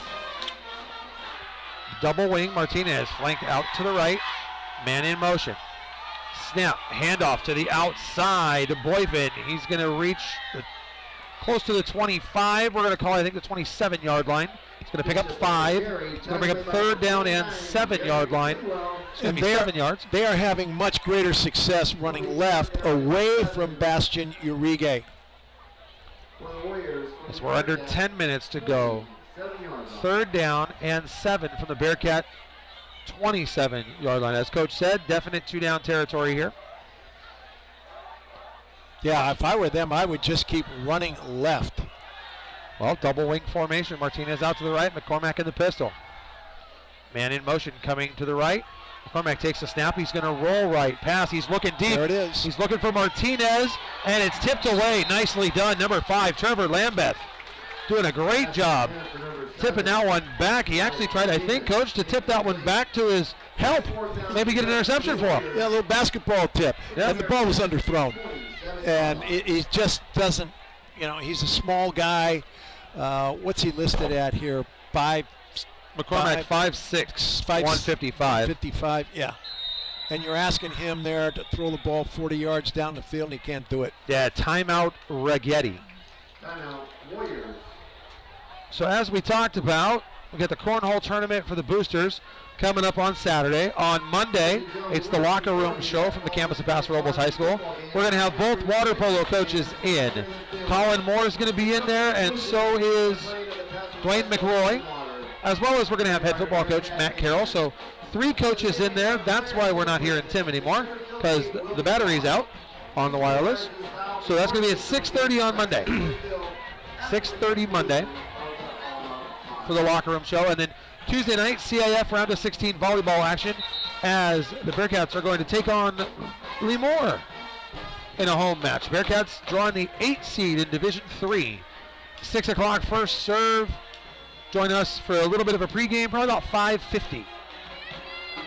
Double wing, Martinez flanked out to the right. Man in motion. Snap, handoff to the outside. Boyven, he's going to reach close to the 25. We're going to call it, I think, the 27-yard line. He's going to pick up 5. He's going to bring up third down and 7-yard line. And 7 yards. They are having much greater success running left away from Bastian Uribe. As we're under 10 minutes to go 3rd down and 7 from the Bearcat 27-yard line. As Coach said, definite 2-down territory here. Yeah, if I were them, I would just keep running left. Well, double wing formation. Martinez out to the right, McCormack in the pistol. Man in motion coming to the right. McCormack takes a snap. He's going to roll right. Pass. He's looking deep. There it is. He's looking for Martinez, and it's tipped away. Nicely done. Number 5, Trevor Lambeth, doing a great job tipping that one back. He actually tried, I think, Coach, to tip that one back to his help. Maybe get an interception for him. Yeah, a little basketball tip. Yep. And the ball was underthrown. And he just doesn't, he's a small guy. What's he listed at here? McCormack 5'6", 155. 55, yeah. And you're asking him there to throw the ball 40 yards down the field, and he can't do it. Yeah, timeout Righetti. Timeout Warriors. So as we talked about, we got the Cornhole Tournament for the boosters coming up on Saturday. On Monday, it's the locker room show from the campus of Paso Robles High School. We're going to have both water polo coaches in. Colin Moore is going to be in there, and so is Dwayne McRoy, as well as we're going to have head football coach Matt Carroll. So 3 coaches in there. That's why we're not hearing Tim anymore, because the battery's out on the wireless. So that's going to be at 6:30 on Monday. 6:30 Monday for the locker room show. And then Tuesday night, CIF round of 16 volleyball action, as the Bearcats are going to take on Lemoore in a home match. Bearcats drawing the 8th seed in Division 3. 6 o'clock first serve. Join us for a little bit of a pregame, probably about 5:50.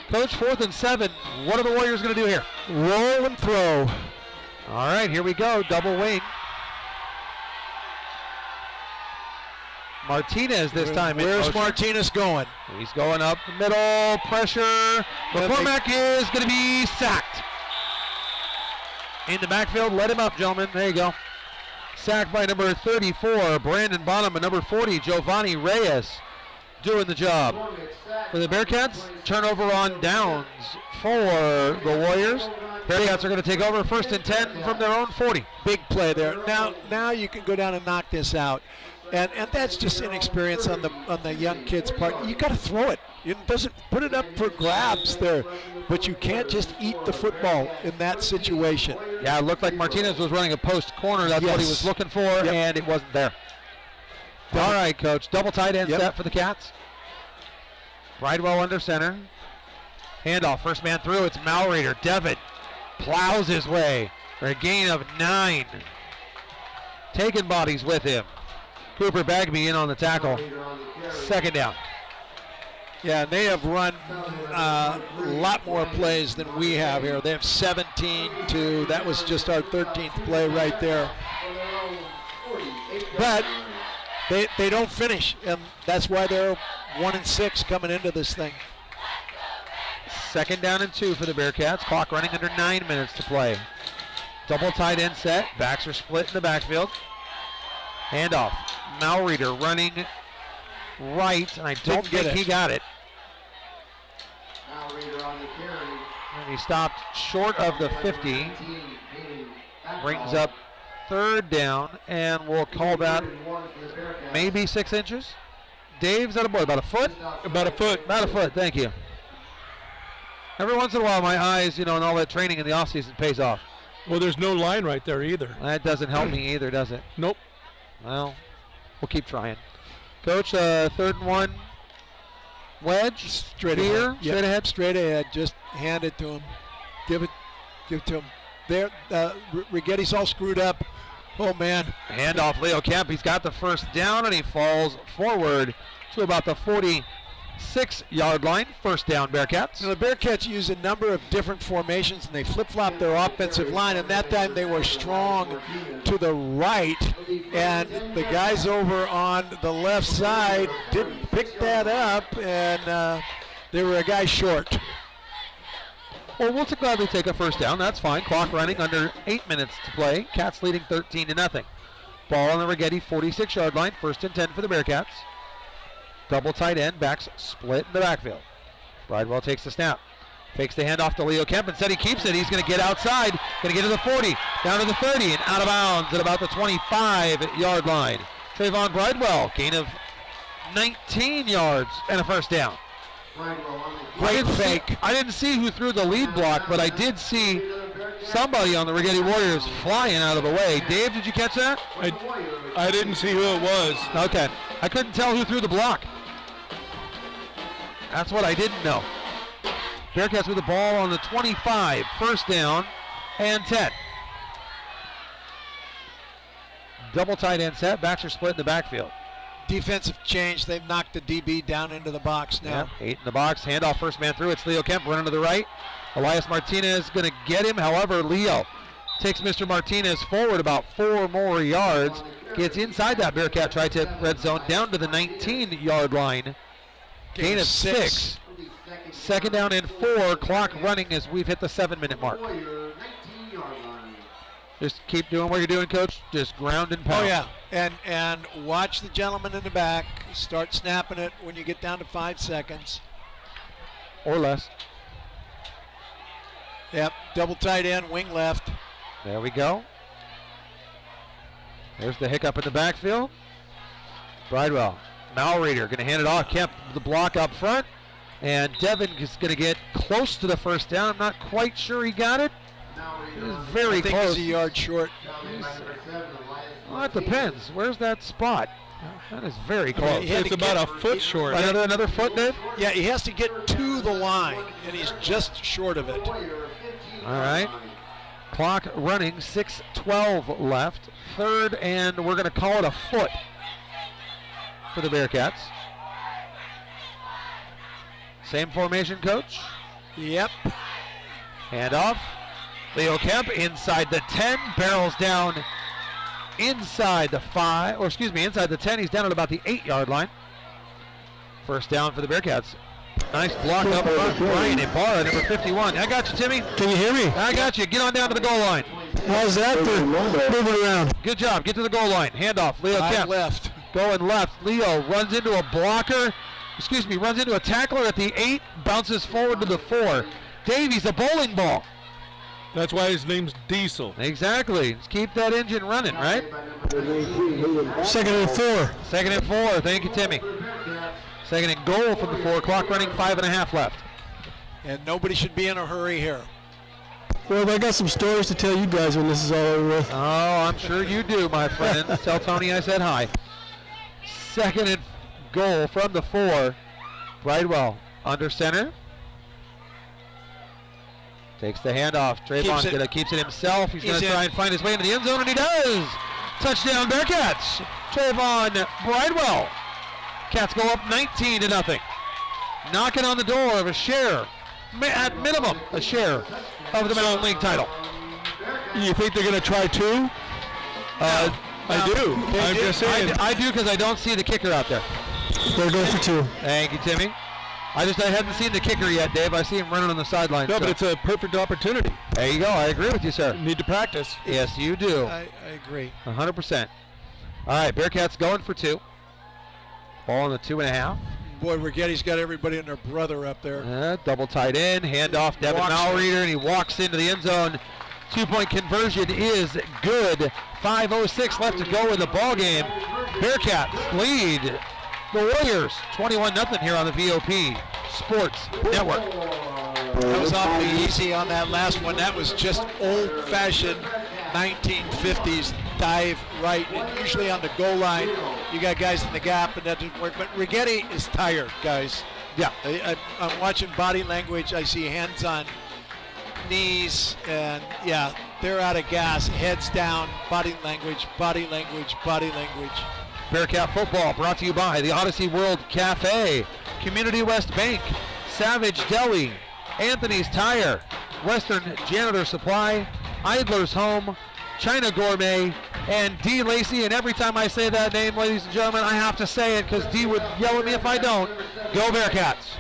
Coach, 4th and 7. What are the Warriors going to do here? Roll and throw. All right, here we go. Double wing. Martinez this time. Where's Martinez going? He's going up the middle. Pressure. McCormack is going to be sacked. In the backfield. Let him up, gentlemen. There you go. Sacked by number 34, Brandon Bonham, and number 40, Giovanni Reyes, doing the job. For the Bearcats, turnover on downs for the Warriors. Bearcats are going to take over 1st and 10 from their own 40. Big play there. Now you can go down and knock this out. And that's just inexperience on the young kid's part. You got to throw it. It doesn't put it up for grabs there, but you can't just eat the football in that situation. Yeah, it looked like Martinez was running a post corner. That's what he was looking for, and it wasn't there. All right, Coach. Double tight end set for the Cats. Bridewell under center. Handoff. First man through. It's Malreader. Devitt plows his way for a gain of 9. Taking bodies with him. Cooper Bagby in on the tackle. 2nd down. Yeah, they have run a lot more plays than we have here. They have 17-2. That was just our 13th play right there. But they don't finish, and that's why they're 1-6 coming into this thing. 2nd down and 2 for the Bearcats. Clock running under 9 minutes to play. Double tight end set. Backs are split in the backfield. Handoff. Malreader running right, and I don't think he got it. And he stopped short of the 50. Brings up 3rd down, and we'll call that maybe 6 inches. Dave's at about a foot? About a foot. About a foot, thank you. Every once in a while, my eyes, and all that training in the offseason pays off. Well, there's no line right there either. That doesn't help me either, does it? Nope. Well, we'll keep trying. Coach, 3rd and 1. Wedge. Straight here. ahead. Straight ahead. Straight ahead. Just hand it to him. Give it to him. There, Righetti's all screwed up. Oh, man. Handoff, Leo Kemp. He's got the 1st down, and he falls forward to about the 46-yard line. 1st down, Bearcats. The Bearcats use a number of different formations, and they flip-flop their offensive line, and that time they were strong to the right, and the guys over on the left side didn't pick that up, and they were a guy short. Well, we'll gladly take a 1st down. That's fine. Clock running under 8 minutes to play. Cats leading 13-0. Ball on the Righetti 46-yard line. 1st and 10 for the Bearcats. Double tight end. Backs split in the backfield. Bridewell takes the snap. Fakes the handoff to Leo Kemp. Instead he keeps it. He's going to get outside. Going to get to the 40. Down to the 30 and out of bounds at about the 25-yard line. Trayvon Bridewell. Gain of 19 yards and a first down. Great fake. I didn't see who threw the lead block, but I did see somebody on the Righetti Warriors flying out of the way. Dave, did you catch that? I didn't see who it was. Okay. I couldn't tell who threw the block. That's what I didn't know. Bearcats with the ball on the 25. First down and 10. Double tight end set. Backs are split in the backfield. Defensive change. They've knocked the DB down into the box now. Yeah, 8 in the box. Handoff, first man through. It's Leo Kemp running to the right. Elias Martinez going to get him. However, Leo takes Mr. Martinez forward about 4 more yards. Gets inside that Bearcat tri-tip red zone down to the 19-yard line. Gain of 6. Second down and 4. Clock running as we've hit the 7-minute mark. Just keep doing what you're doing, Coach. Just ground and pound. Oh, yeah. And watch the gentleman in the back. Start snapping it when you get down to 5 seconds. Or less. Yep. Double tight end, wing left. There we go. There's the hiccup in the backfield. Bridewell. Malreader going to hand it off. Kemp the block up front. And Devin is going to get close to the first down. I'm not quite sure he got it. It was very I think close. he's a yard short. Well, it depends. Where's that spot? That is very close. He had It's to about get- a foot short. Another foot, Dave? Yeah, he has to get to the line, and he's just short of it. All right. Clock running, 6:12 left. Third, and we're going to call it a foot for the Bearcats. Same formation, Coach. Yep. Handoff. Leo Kemp inside the 10, barrels down inside the 5, or excuse me, inside the 10. He's down at about the 8-yard line. First down for the Bearcats. Nice block up front. Brian Ibarra, number 51. I got you, Timmy. Can you hear me? I got you. Get on down to the goal line. How's that for moving around? Good job. Get to the goal line. Handoff. Leo Five Kemp. left. Going left. Leo runs into a blocker. Excuse me, runs into a tackler at the 8. Bounces forward to the 4. Davies, a bowling ball. That's why his name's Diesel. Exactly. Let's keep that engine running, right? Second and 4. Second and 4. Thank you, Timmy. Second and goal from the 4. Clock running, 5.5 left. And nobody should be in a hurry here. Well, I got some stories to tell you guys when this is all over with. Oh, I'm sure you do, my friends. Tell Tony I said hi. Second and goal from the 4. Bridewell under center. Takes the handoff. Trayvon keeps it himself. He's going to try and find his way into the end zone, and he does. Touchdown, Bearcats. Trayvon Bridewell. Cats go up 19-0. Knocking on the door of a share, at minimum, a share of the Mountain League title. You think they're going to try 2? I do. I'm just saying. I do because I don't see the kicker out there. They're going for 2. Thank you, Timmy. I hadn't seen the kicker yet, Dave. I see him running on the sideline. No, but it's a perfect opportunity. There you go. I agree with you, sir. Need to practice. Yes, you do. I agree. 100%. All right, Bearcats going for 2. Ball on the 2.5. Boy, Righetti's got everybody and their brother up there. Double tight end, handoff, Devin Malreader, and he walks into the end zone. 2-point conversion is good. 5:06 left to go in the ball game. Bearcats lead the Warriors 21-0 here on the VOP Sports Network. That was awfully easy on that last one. That was just old-fashioned 1950s dive right. And usually on the goal line, you got guys in the gap, and that didn't work. But Righetti is tired, guys. Yeah. I'm watching body language. I see hands on knees, and yeah, they're out of gas. Heads down, body language, body language, body language. Bearcat football brought to you by the Odyssey World Cafe, Community West Bank, Savage Deli, Anthony's Tire, Western Janitor Supply, Idler's Home, China Gourmet, and D. Lacey. And every time I say that name, ladies and gentlemen, I have to say it because D would yell at me if I don't. Go Bearcats.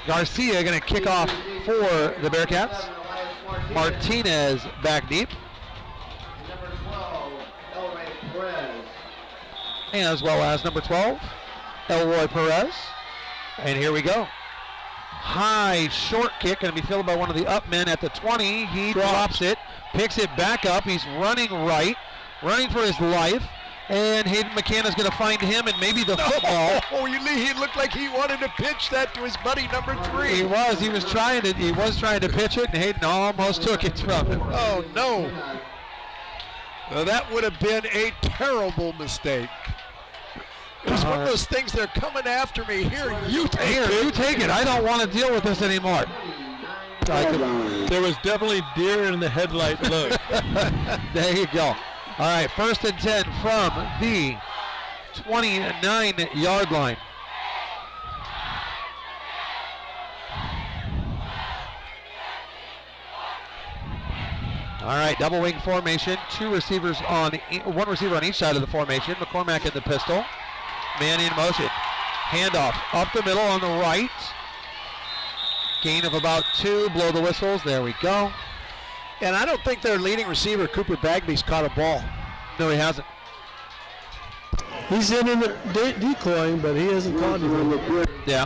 Garcia going to kick off for the Bearcats. Martinez back deep. As well as number 12, Elroy Perez. And here we go. High short kick, going to be fielded by one of the up men at the 20. He drops it, picks it back up. He's running right, running for his life. And Hayden McCanna's going to find him and maybe the football. Oh, he looked like he wanted to pitch that to his buddy number 3. He was trying to pitch it, and Hayden almost took it from him. Oh, no. Well, that would have been a terrible mistake. It was one of those things, they're coming after me. Here, you take it. I don't want to deal with this anymore. There was definitely deer in the headlight look. There you go. All right, 1st and 10 from the 29-yard line. All right, double wing formation. One receiver on each side of the formation. McCormack in the pistol. Man in motion. Handoff up the middle on the right. Gain of about 2. Blow the whistles. There we go. And I don't think their leading receiver, Cooper Bagby's caught a ball. No, he hasn't. He's in decoying, but he hasn't caught anything. Yeah.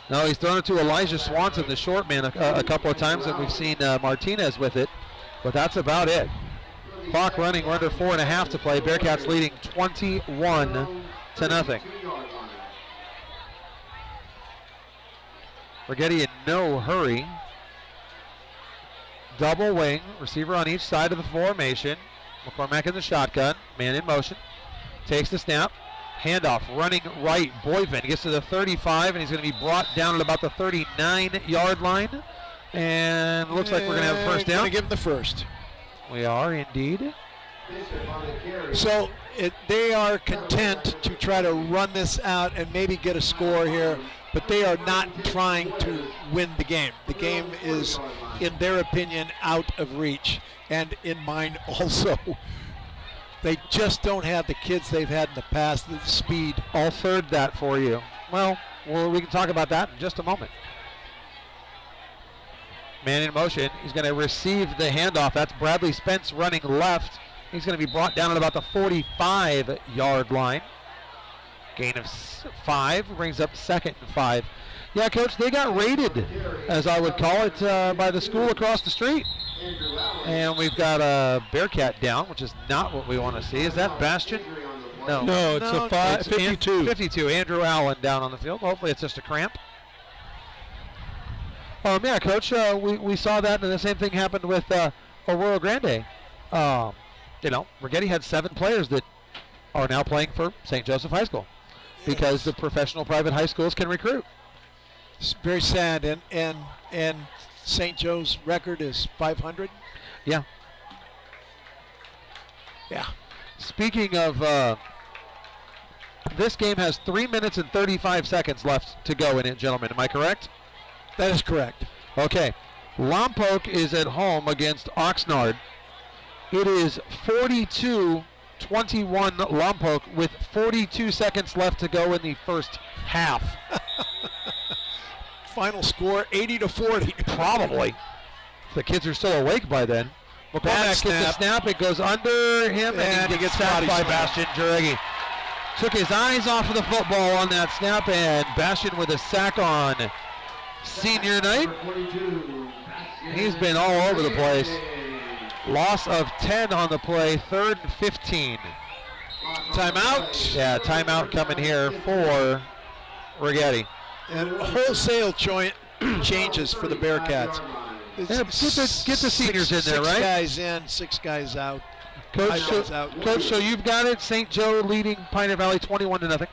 No, he's thrown it to Elijah Swanson, the short man, a couple of times, and we've seen Martinez with it. But that's about it. Clock running. We're under 4.5 to play. Bearcats leading 21-0. Righetti in no hurry. Double wing, receiver on each side of the formation. McCormack in the shotgun, man in motion. Takes the snap, handoff, running right. Boyven gets to the 35, and he's going to be brought down at about the 39-yard line. And looks like we're going to have a first down. Going to give him the first. We are indeed. So they are content to try to run this out and maybe get a score here, but they are not trying to win the game. The game is, in their opinion, out of reach, and in mine also. They just don't have the kids they've had in the past, the speed. I'll third that for you. Well, we can talk about that in just a moment. Man in motion. He's going to receive the handoff. That's Bradley Spence running left. He's going to be brought down at about the 45-yard line. Gain of 5 brings up 2nd and 5. Yeah, Coach, they got raided, as I would call it, by the school across the street. And we've got a Bearcat down, which is not what we want to see. Is that Bastion? No. No, it's a 52. 52. Andrew Allen down on the field. Hopefully it's just a cramp. Yeah, Coach, we saw that, and the same thing happened with Aurora Grande. Righetti had 7 players that are now playing for St. Joseph High School because the professional private high schools can recruit. It's very sad, and St. Joe's record is 500. Yeah. Yeah. Speaking of, this game has 3 minutes and 35 seconds left to go in it, gentlemen. Am I correct? That is correct. Okay. Lompoc is at home against Oxnard. It is 42-21 Lompoc with 42 seconds left to go in the first half. Final score 80-40. Probably. The kids are still awake by then. McCormack gets the snap. It goes under him, and he gets sacked by Bastion Jareggi. Took his eyes off of the football on that snap, and Bastion with a sack on senior night. He's been all over the place. Loss of 10 on the play, 3rd and 15. Timeout. Yeah, timeout coming here for Righetti. And wholesale changes for the Bearcats. Yeah, get the seniors in there, right? 6 guys in, 6 guys out. Coach, so you've got it. St. Joe leading Pioneer Valley 21-0.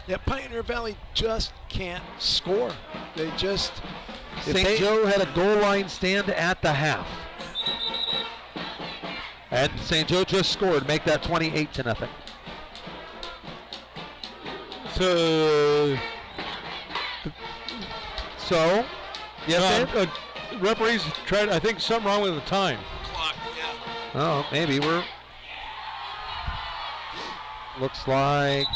Yeah, Pioneer Valley just can't score. They just... St. Joe had a goal line stand at the half. And St. Joe just scored, make that 28-0. So, yes, referees tried, I think something wrong with the time. Clock, yeah. Oh, maybe we're... Looks like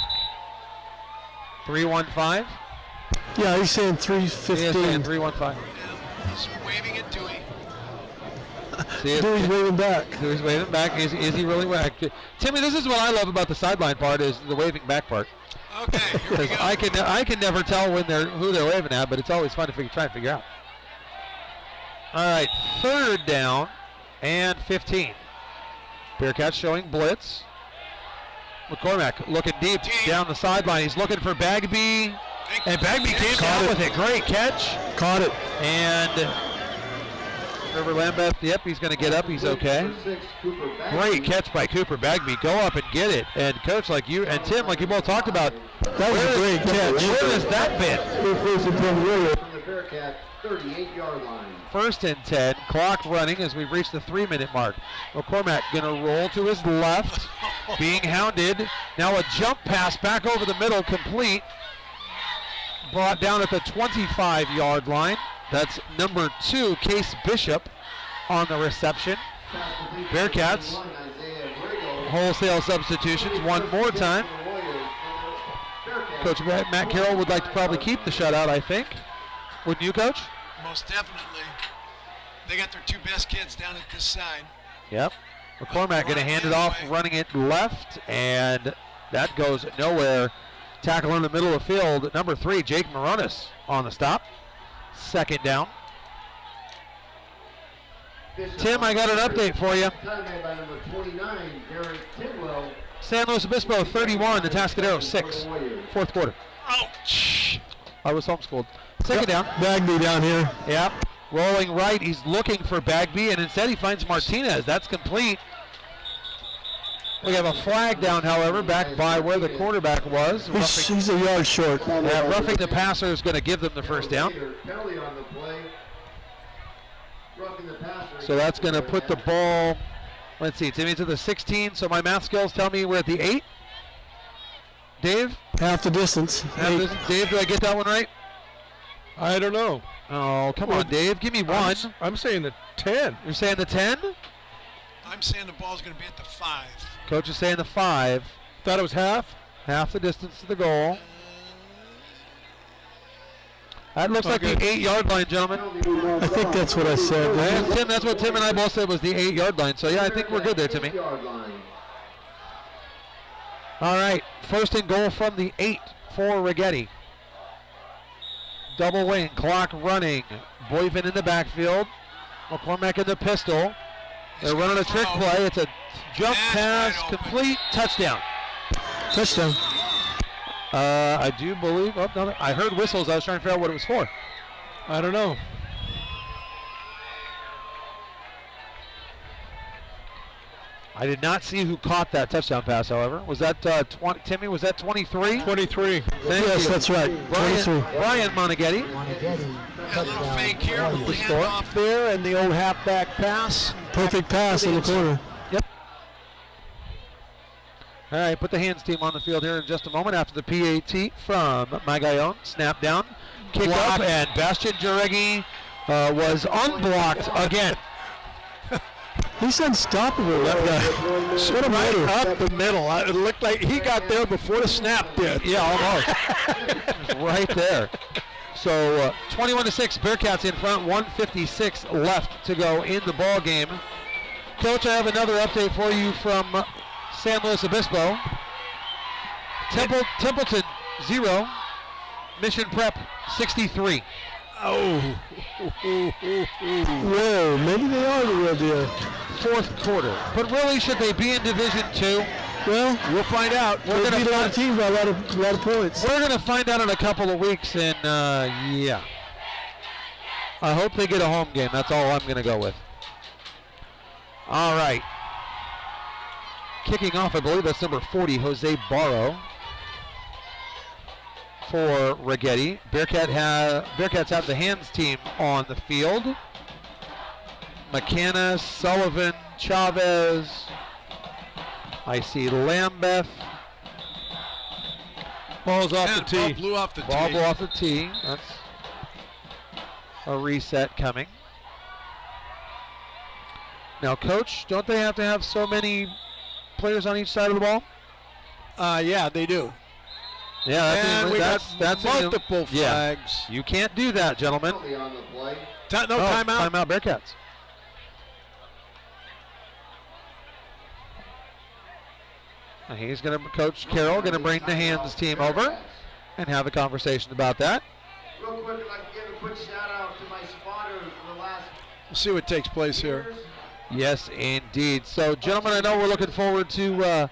3:15. Yeah, he's saying 3:15. He is saying 3:15. He's waving at Dewey. Dewey's waving back. Dewey's waving back. Is he really waving? Timmy, this is what I love about the sideline part, is the waving back part. Okay, here we go. I can never tell who they're waving at, but it's always fun to try and figure out. All right, 3rd down and 15. Bearcats showing blitz. McCormack looking deep down the sideline. He's looking for Bagby. And Bagby came down with it. Great catch. Caught it. And Trevor Lambeth, yep, he's going to get up. He's okay. Great catch by Cooper Bagby. Go up and get it. And Coach, like you and Tim, like you both talked about, that was a great catch. Where has that been? From the Bearcat 38-yard line. 1st and 10. Clock running as we've reached the 3-minute mark. McCormack going to roll to his left. Being hounded. Now a jump pass back over the middle, complete. Brought down at the 25-yard line. That's number 2, Case Bishop, on the reception. Bearcats, wholesale substitutions one more time. Coach Matt Carroll would like to probably keep the shutout, I think. Wouldn't you, Coach? Most definitely. They got their 2 best kids down at this side. Yep. McCormack going to hand it off, running it left, and that goes nowhere. Tackle in the middle of the field. Number 3, Jake Moronis on the stop. 2nd down. Tim, I got an update for you. San Luis Obispo 31, the Atascadero 6. 4th quarter. Ouch! I was homeschooled. 2nd down. Bagby down here. Yep. Rolling right. He's looking for Bagby, and instead he finds Martinez. That's complete. We have a flag down, however, back by where the quarterback was. He's a yard short. Yeah, roughing the passer is going to give them the 1st down. So that's going to put the ball, let's see, Timmy to the 16. So my math skills tell me we're at the 8. Dave? Half the distance. Dave, do I get that one right? I don't know. Oh, come on, Dave. Give me one. I'm saying the 10. You're saying the 10? I'm saying the ball's going to be at the 5. Coach is saying the 5. Thought it was half? Half the distance to the goal. That looks like the 8-yard line, gentlemen. I think that's what I said. Yeah, Tim, that's what Tim and I both said was the 8-yard line. So, yeah, I think we're good there, Timmy. All right, 1st and goal from the 8 for Righetti. Double wing, clock running. Boyven in the backfield. McCormack in the pistol. They're running a trick play. It's a jump pass, complete, touchdown. Touchdown. I do believe, oh, no, I heard whistles. I was trying to figure out what it was for. I don't know. I did not see who caught that touchdown pass, however. Was that Timmy, was that 23? 23. Yes, that's right. 23. Brian Moneghetti. A little fake here, a little The score. handoff there, and the old halfback pass. Perfect pass in the corner. Yep. All right, put the hands team on the field here in just a moment after the PAT from Magayon. Snap down, kick up, and Bastian Jareggi was unblocked again. He's unstoppable, that guy. Sort of right up the middle. It looked like he got there before the snap did. Yeah, almost. Right there. So 21-6, Bearcats in front, 1:56 left to go in the ball game. Coach, I have another update for you from San Luis Obispo. Templeton 0, Mission Prep 63. Oh. Whoa, maybe they are the real deal. 4th quarter. But really, should they be in Division 2? Well, We'll find out. we're going to beat a lot of teams by a lot of points. We're going to find out in a couple of weeks, and yeah. I hope they get a home game. That's all I'm going to go with. All right. Kicking off, I believe that's number 40, Jose Barro, for Righetti. Bearcats have the hands team on the field. McKenna, Sullivan, Chavez. I see Lambeth. Ball's off the tee. Ball blew off the Ball tee. blew off the tee. That's a reset coming. Now, Coach, don't they have to have so many players on each side of the ball? Yeah, they do. Yeah, And we got that's multiple yeah. flags. You can't do that, gentlemen. Timeout. Timeout, Bearcats. And he's going to, Coach Carroll, going to bring the hands team over and have a conversation about that. Real quick, I'd like to give a quick shout out to my spotters for the last We'll see what takes place here. Yes, indeed. So, gentlemen, I know we're looking forward to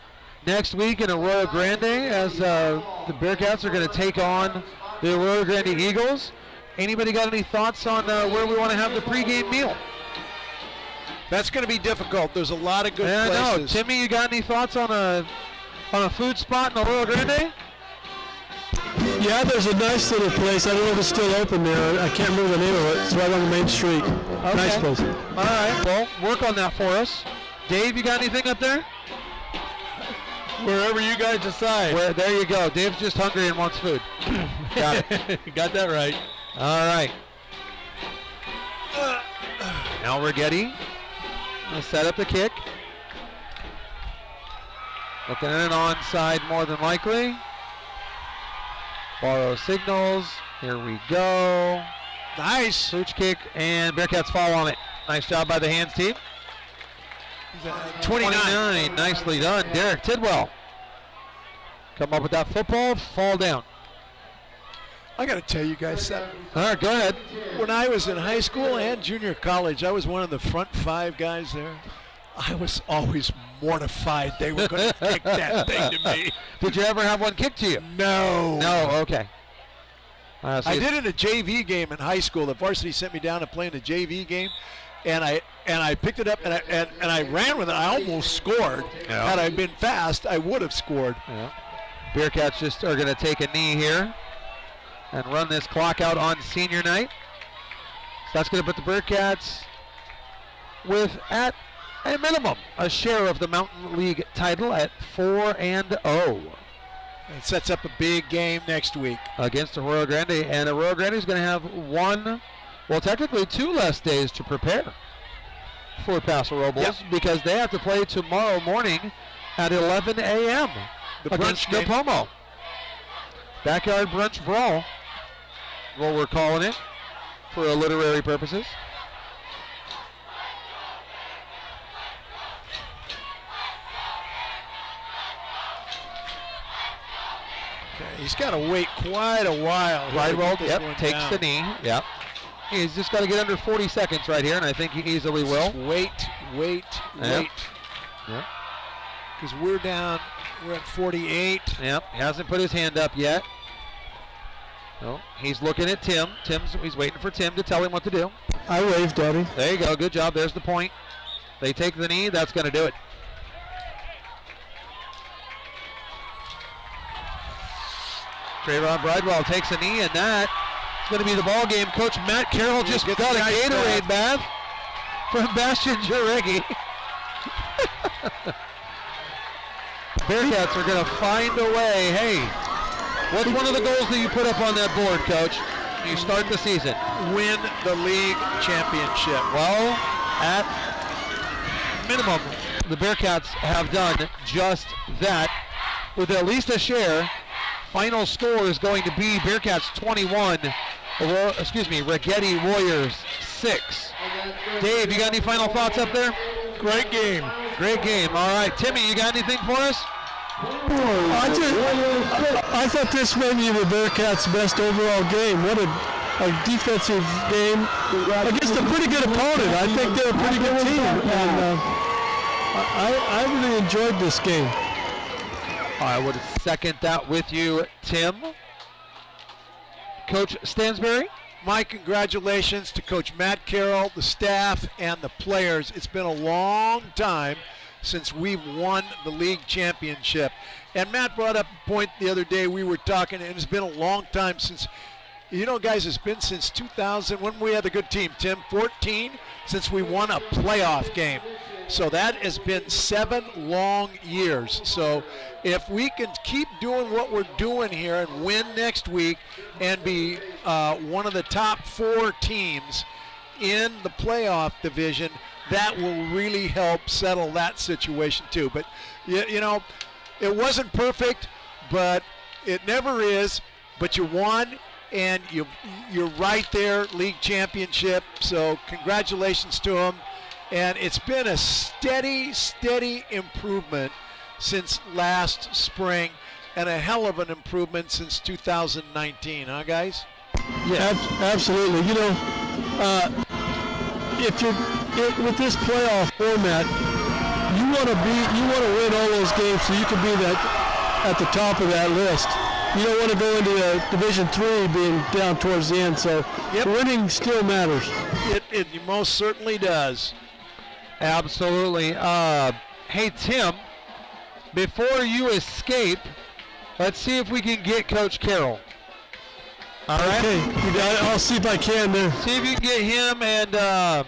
next week in Arroyo Grande as the Bearcats are going to take on the Arroyo Grande Eagles. Anybody got any thoughts on where we want to have the pregame meal? That's going to be difficult. There's a lot of good I know. places. Timmy, you got any thoughts on a food spot in Arroyo Grande? Yeah, there's a nice little place. I don't know if it's still open there. I can't remember the name of it. It's right on the main street. Okay. Nice place. All right. Well, work on that for us. Dave, you got anything up there? Wherever you guys decide. There you go. Dave's just hungry and wants food. Got it. Got that right. All right. Now Righetti will set up the kick. Looking at an onside more than likely. Borrow signals. Here we go. Nice. Pooch kick, and Bearcats fall on it. Nice job by the hands team. 29. Nicely done. Derek Tidwell. Come up with that football, fall down. I got to tell you guys something. All right, go ahead. When I was in high school and junior college, I was one of the front 5 guys there. I was always mortified they were going to kick that thing to me. Did you ever have one kicked to you? No. No, okay. So I did in a JV game in high school. The varsity sent me down to play in a JV game, and I picked it up and I ran with it. I almost scored. Yeah. Had I been fast, I would have scored. Yeah. Bearcats just are going to take a knee here and run this clock out on senior night. So that's going to put the Bearcats with, at a minimum, a share of the Mountain League title at 4-0. It sets up a big game next week Against Arroyo Grande, and Arroyo Grande is going to have technically 2 less days to prepare for Paso Robles because they have to play tomorrow morning at 11 a.m. The against brunch game. Napomo. Backyard brunch brawl, what we're calling it for literary purposes. He's got to wait quite a while. Rydwell, takes down. the knee. Yep. He's just got to get under 40 seconds right here, and I think he easily will. Wait. Yep. Because we're at 48. Yep, hasn't put his hand up yet. No, he's looking at Tim. He's waiting for Tim to tell him what to do. I waved, Daddy. There you go, good job, there's the point. They take the knee, that's going to do it. Trayvon Bridewell takes a knee, and that's going to be the ball game. Coach Matt Carroll just got a Gatorade bath from Bastian Jareggi. Bearcats are going to find a way. Hey, what's one of the goals that you put up on that board, Coach? You start the season. Win the league championship. Well, at minimum, the Bearcats have done just that with at least a share. Final score is going to be Bearcats 21, Righetti Warriors 6. Dave, you got any final thoughts up there? Great game. Great game. All right, Timmy, you got anything for us? I thought this may be the Bearcats' best overall game. What a defensive game against a pretty good opponent. I think they're a pretty good team, and I really enjoyed this game. I would second that with you, Tim. Coach Stansberry? My congratulations to Coach Matt Carroll, the staff, and the players. It's been a long time since we've won the league championship. And Matt brought up a point the other day. We were talking, and it's been a long time since, you know, guys, it's been since 2000 when we had a good team, Tim, 14, since we won a playoff game. So that has been 7 long years. So if we can keep doing what we're doing here and win next week and be one of the top 4 teams in the playoff division, that will really help settle that situation too. But, you know, it wasn't perfect, but it never is. But you won, and you're right there, league championship. So congratulations to them. And it's been a steady improvement since last spring, and a hell of an improvement since 2019, huh, guys? Yeah, absolutely. You know, with this playoff format, you want to win all those games so you can be at the top of that list. You don't want to go into Division III being down towards the end. So winning still matters. It most certainly does. Absolutely. Hey, Tim, before you escape, let's see if we can get Coach Carroll. All right? Okay, I'll see if I can there. See if you can get him and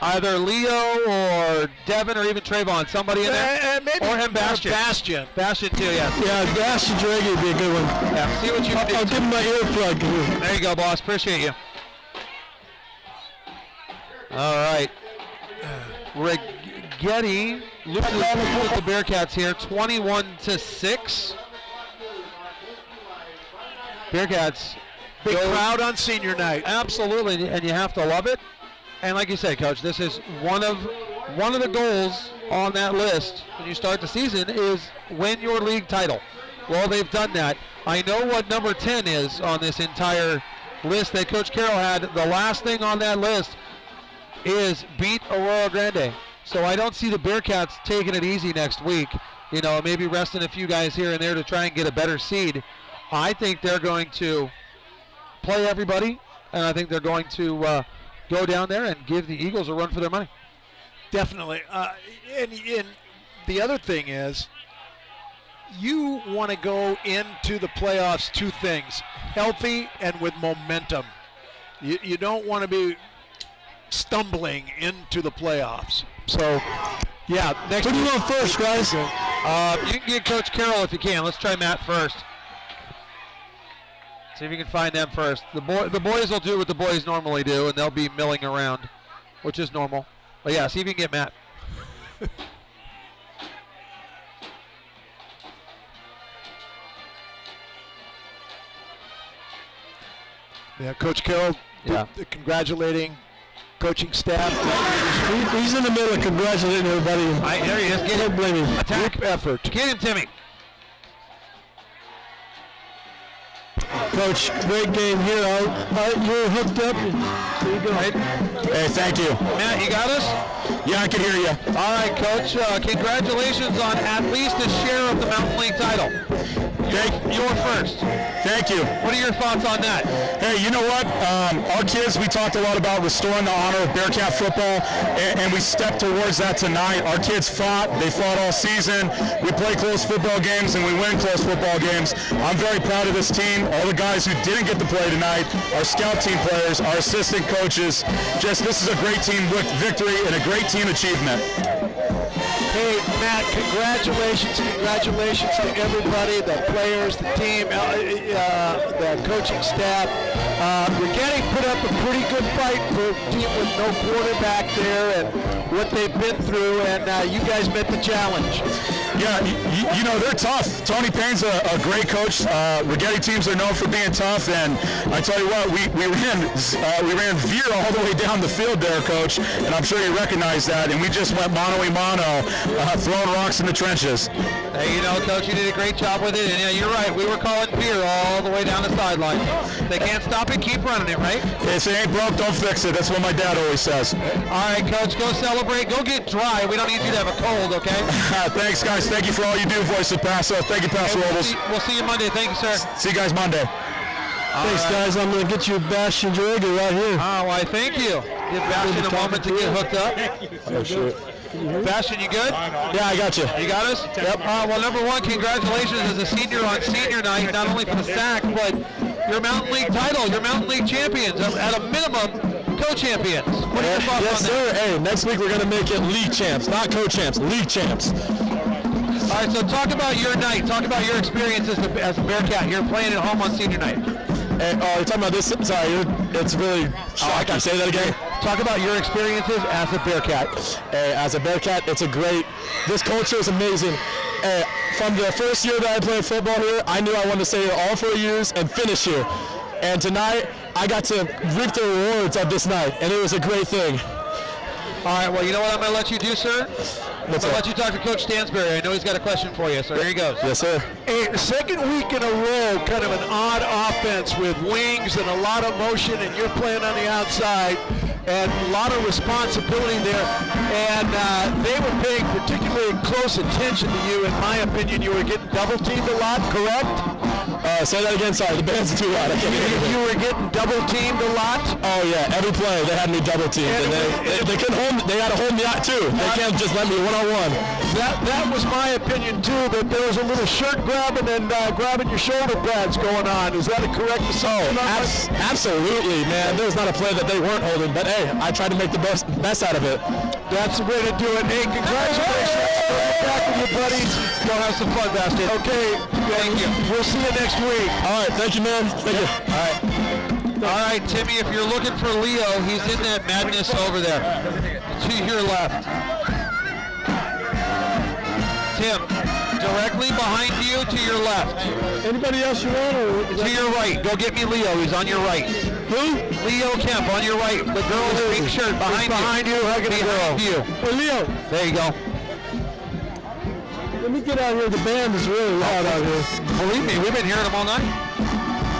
either Leo or Devin or even Trayvon, somebody in there. Maybe or him, Bastion. Bastion too, yes. Yeah, Bastion Draghi would be a good one. Yeah, see what you can do. I'll give him my earplug here. There you go, boss. Appreciate you. All right. Righetti loses with the Bearcats here, 21-6. Bearcats. Big crowd on senior night. Absolutely, and you have to love it. And like you said, Coach, this is one of the goals on that list when you start the season is win your league title. Well, they've done that. I know what number 10 is on this entire list that Coach Carroll had. The last thing on that list is beat Aurora Grande. So I don't see the Bearcats taking it easy next week. You know, maybe resting a few guys here and there to try and get a better seed. I think they're going to play everybody, and I think they're going to go down there and give the Eagles a run for their money. Definitely. And the other thing is, you want to go into the playoffs two things, healthy and with momentum. You don't want to be stumbling into the playoffs. So, yeah. Next Who do you want first, guys? You can get Coach Carroll if you can. Let's try Matt first. See if you can find them first. The boys will do what the boys normally do, and they'll be milling around, which is normal. But yeah, see if you can get Matt. Yeah, Coach Carroll, congratulating coaching staff. He's in the middle of congratulating everybody. There he is. Get him. Blame him. Attack. Group effort. Get him, Timmy. Coach, great game here. You're hooked up. There you go. Right. Hey, thank you. Matt, you got us? Yeah, I can hear you. All right, Coach. Congratulations on at least a share of the Mountain League title. You're first. Thank you. What are your thoughts on that? Hey, you know what? Our kids, we talked a lot about restoring the honor of Bearcat football, and we stepped towards that tonight. Our kids fought. They fought all season. We play close football games, and we win close football games. I'm very proud of this team. All the guys who didn't get to play tonight, our scout team players, our assistant coaches. This is a great team victory and a great team achievement. Hey, Matt, congratulations to everybody, the players, the team, the coaching staff. Righetti put up a pretty good fight for a team with no quarterback there and what they've been through, and you guys met the challenge. Yeah, you know, they're tough. Tony Payne's a great coach. Righetti teams are known for being tough, and I tell you what, we ran veer all the way down the field there, Coach, and I'm sure you recognize that, and we just went mano-a-mano, throwing rocks in the trenches. Hey, you know, Coach, you did a great job with it, and yeah, you're right. We were calling veer all the way down the sideline. If they can't stop it, keep running it, right? If it ain't broke, don't fix it. That's what my dad always says. All right, Coach, go celebrate. Go get dry. We don't need you to have a cold, okay? Thanks, guys. Thank you for all you do, Voice of Paso. Thank you, Paso Robles. We'll see you Monday. Thank you, sir. See you guys Monday. Thanks, guys. I'm going to get you Bastion Drager right here. Oh, why, thank you. Give Bastion a moment to get hooked up. Oh, shit. Bastion, you good? Yeah, I got you. You got us? Yep. Well, number one, congratulations as a senior on senior night, not only for the sack, but your Mountain League title, your Mountain League champions, at a minimum, co-champions. What are your thoughts yes, on sir. that? Hey, next week we're going to make it league champs, not co-champs, league champs. All right, so talk about your night. Talk about your experience as a Bearcat here playing at home on senior night. Hey, you're talking about this? Sorry, it's really shocking. Say that again. Talk about your experiences as a Bearcat. As a Bearcat, this culture is amazing. From the first year that I played football here, I knew I wanted to stay here all 4 years and finish here. And tonight, I got to reap the rewards of this night, and it was a great thing. All right, well, you know what I'm going to let you do, sir? I'm going to let you talk to Coach Stansberry. I know he's got a question for you, so here he goes. Yes, sir. Hey, the second week in a row, kind of an odd offense with wings and a lot of motion, and you're playing on the outside. and a lot of responsibility there. And they were paying particularly close attention to you. In my opinion, you were getting double teamed a lot, correct? Say that again. Sorry, the band's too loud. I can't hear you. You were getting double teamed a lot. Oh yeah, every play they had me double teamed, and they couldn't hold me. They had to hold me out too. They can't just let me one-on-one. That was my opinion too. That there was a little shirt grabbing and grabbing your shoulder pads going on. Is that a correct assumption? Absolutely, man. There was not a play that they weren't holding, but hey, I tried to make the best out of it. That's the way to do it. Hey, congratulations. Get back with your buddies. Go have some fun, Bastard. Okay. Thank you. We'll see you next week. All right. Thank you, man. Thank you. All right, Timmy, if you're looking for Leo, he's in that madness over there. To your left. Tim, directly behind you to your left. Anybody else you want? Or to your right. Go get me Leo. He's on your right. Who? Leo Kemp on your right. The girl in the pink shirt behind you. Behind you. Hugging Behind you. Hey, Leo. There you go. Let me get out here. The band is really loud out here. Believe me, we've been hearing them all night.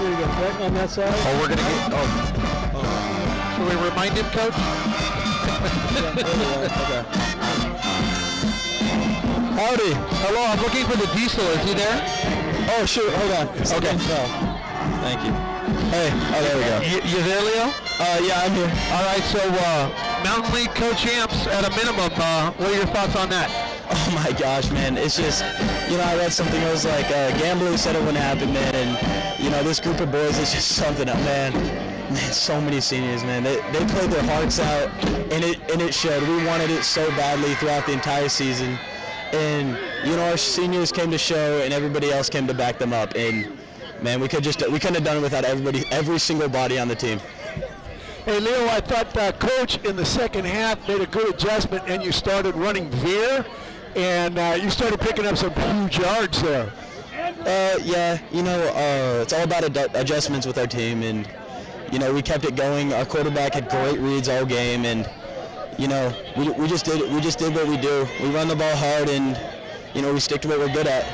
Here you go. Right on that side. Oh, we're going to get... Should we remind him, Coach? Okay. Howdy. Hello, I'm looking for the diesel. Is he there? Oh shoot, hold on. Okay. Thank you. Hey, oh there we go. You there, Leo? Yeah, I'm here. All right, so Mountain League co-champs at a minimum. What are your thoughts on that? Oh my gosh, man. It's just, you know, I read something, it was like, gambling said it wouldn't happen, man, and, you know, this group of boys is just something up, man, so many seniors, man. They played their hearts out, and it showed. We wanted it so badly throughout the entire season, and, you know, our seniors came to show, and everybody else came to back them up, and, man, we couldn't have done it without every single body on the team. Hey, Leo, I thought Coach in the second half made a good adjustment, and you started running veer, and you started picking up some huge yards there. Yeah, you know, it's all about adjustments with our team, and, you know, we kept it going. Our quarterback had great reads all game, and, you know, we just did what we do. We run the ball hard, and, you know, we stick to what we're good at.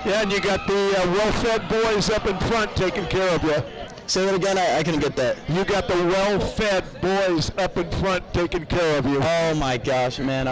Yeah, and you got the well-fed boys up in front taking care of you. Say that again, I couldn't get that. You got the well-fed boys up in front taking care of you. Oh my gosh, man.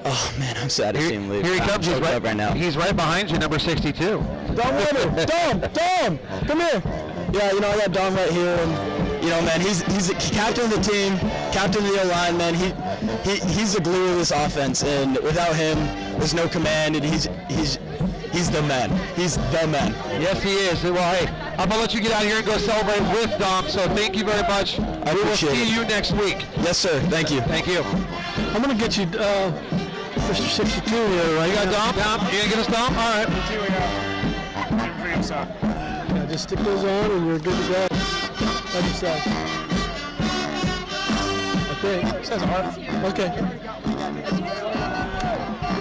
Oh man, I'm sad to see him leave. Here he comes. He's right now. He's right behind you, number 62. Dom Weber. Dom, come here. Yeah, you know, I got Dom right here, and, you know, man, he's the captain of the team, captain of the O-line, man. He's the glue of this offense, and without him, there's no command, and he's the man. He's the man. Yes, he is. Well, hey, I'm going to let you get out here and go celebrate with Dom, so thank you very much. I will appreciate see you next week. Yes, sir. Thank you. Thank you. I'm going to get you Mr. 62 here, right? You got Dom? You going to get us Dom? All right. Yeah, just stick those on and you're good to go. Other side. Okay. Okay.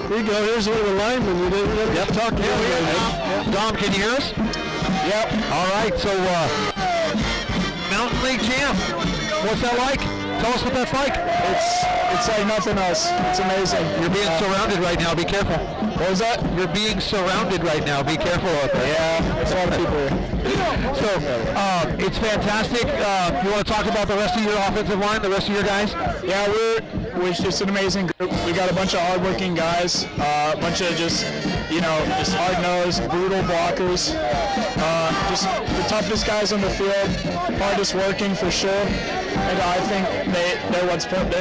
Here you go. Here's one of the linemen. You didn't have to talk to him. Dom, can you hear us? Yep. All right. So, Mountain League champ. What's that like? Tell us what that's like. It's like nothing else. It's amazing. You're being surrounded right now. Be careful. What was that? You're being surrounded right now. Be careful out there. Yeah, there's a lot of people here. So, it's fantastic. You want to talk about the rest of your offensive line, the rest of your guys? Yeah, we're just an amazing group. We got a bunch of hardworking guys, a bunch of just hard-nosed, brutal blockers. Just the toughest guys on the field, hardest working for sure. And I think they're what's bullets.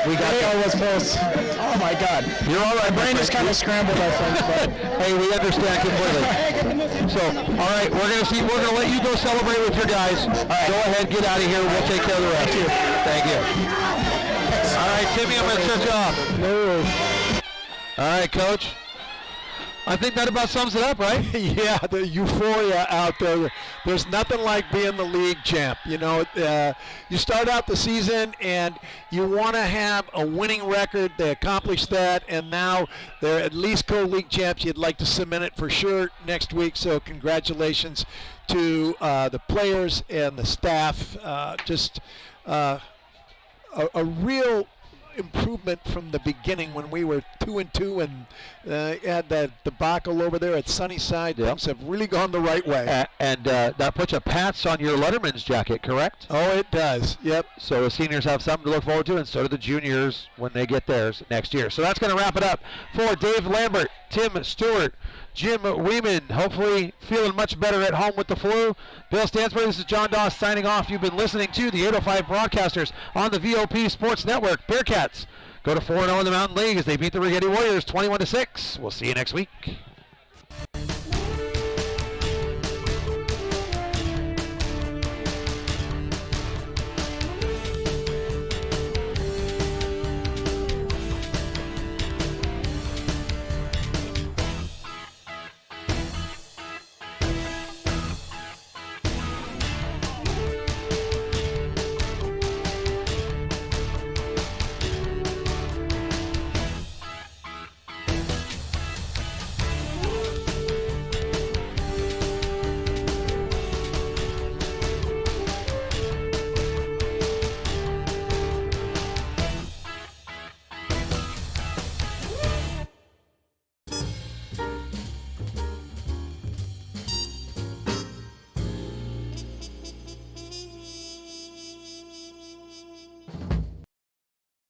We got what's bullets. Oh my God. You're all right. My brain is kind of scrambled, I think. But hey, we understand completely. So, all right, we're gonna let you go celebrate with your guys. All right. Go ahead, get out of here. We'll take care of the rest. Thank you. All right, Timmy, I'm gonna shut you off. No. All right, Coach. I think that about sums it up, right? Yeah, the euphoria out there. There's nothing like being the league champ. You know, you start out the season and you want to have a winning record. They accomplished that, and now they're at least co-league champs. You'd like to cement it for sure next week. So congratulations to the players and the staff. A real improvement from the beginning when we were 2-2 and had that debacle over there at Sunnyside. Yep. Things have really gone the right way. And that puts a Pats on your Letterman's jacket, correct? Oh, it does. Yep. So the seniors have something to look forward to, and so do the juniors when they get theirs next year. So that's going to wrap it up for Dave Lambert, Tim Stewart, Jim Weeman, hopefully feeling much better at home with the flu. Bill Stansbury, this is John Doss signing off. You've been listening to the 805 Broadcasters on the VOP Sports Network. Bearcats go to 4-0 in the Mountain League as they beat the Righetti Warriors 21-6. We'll see you next week.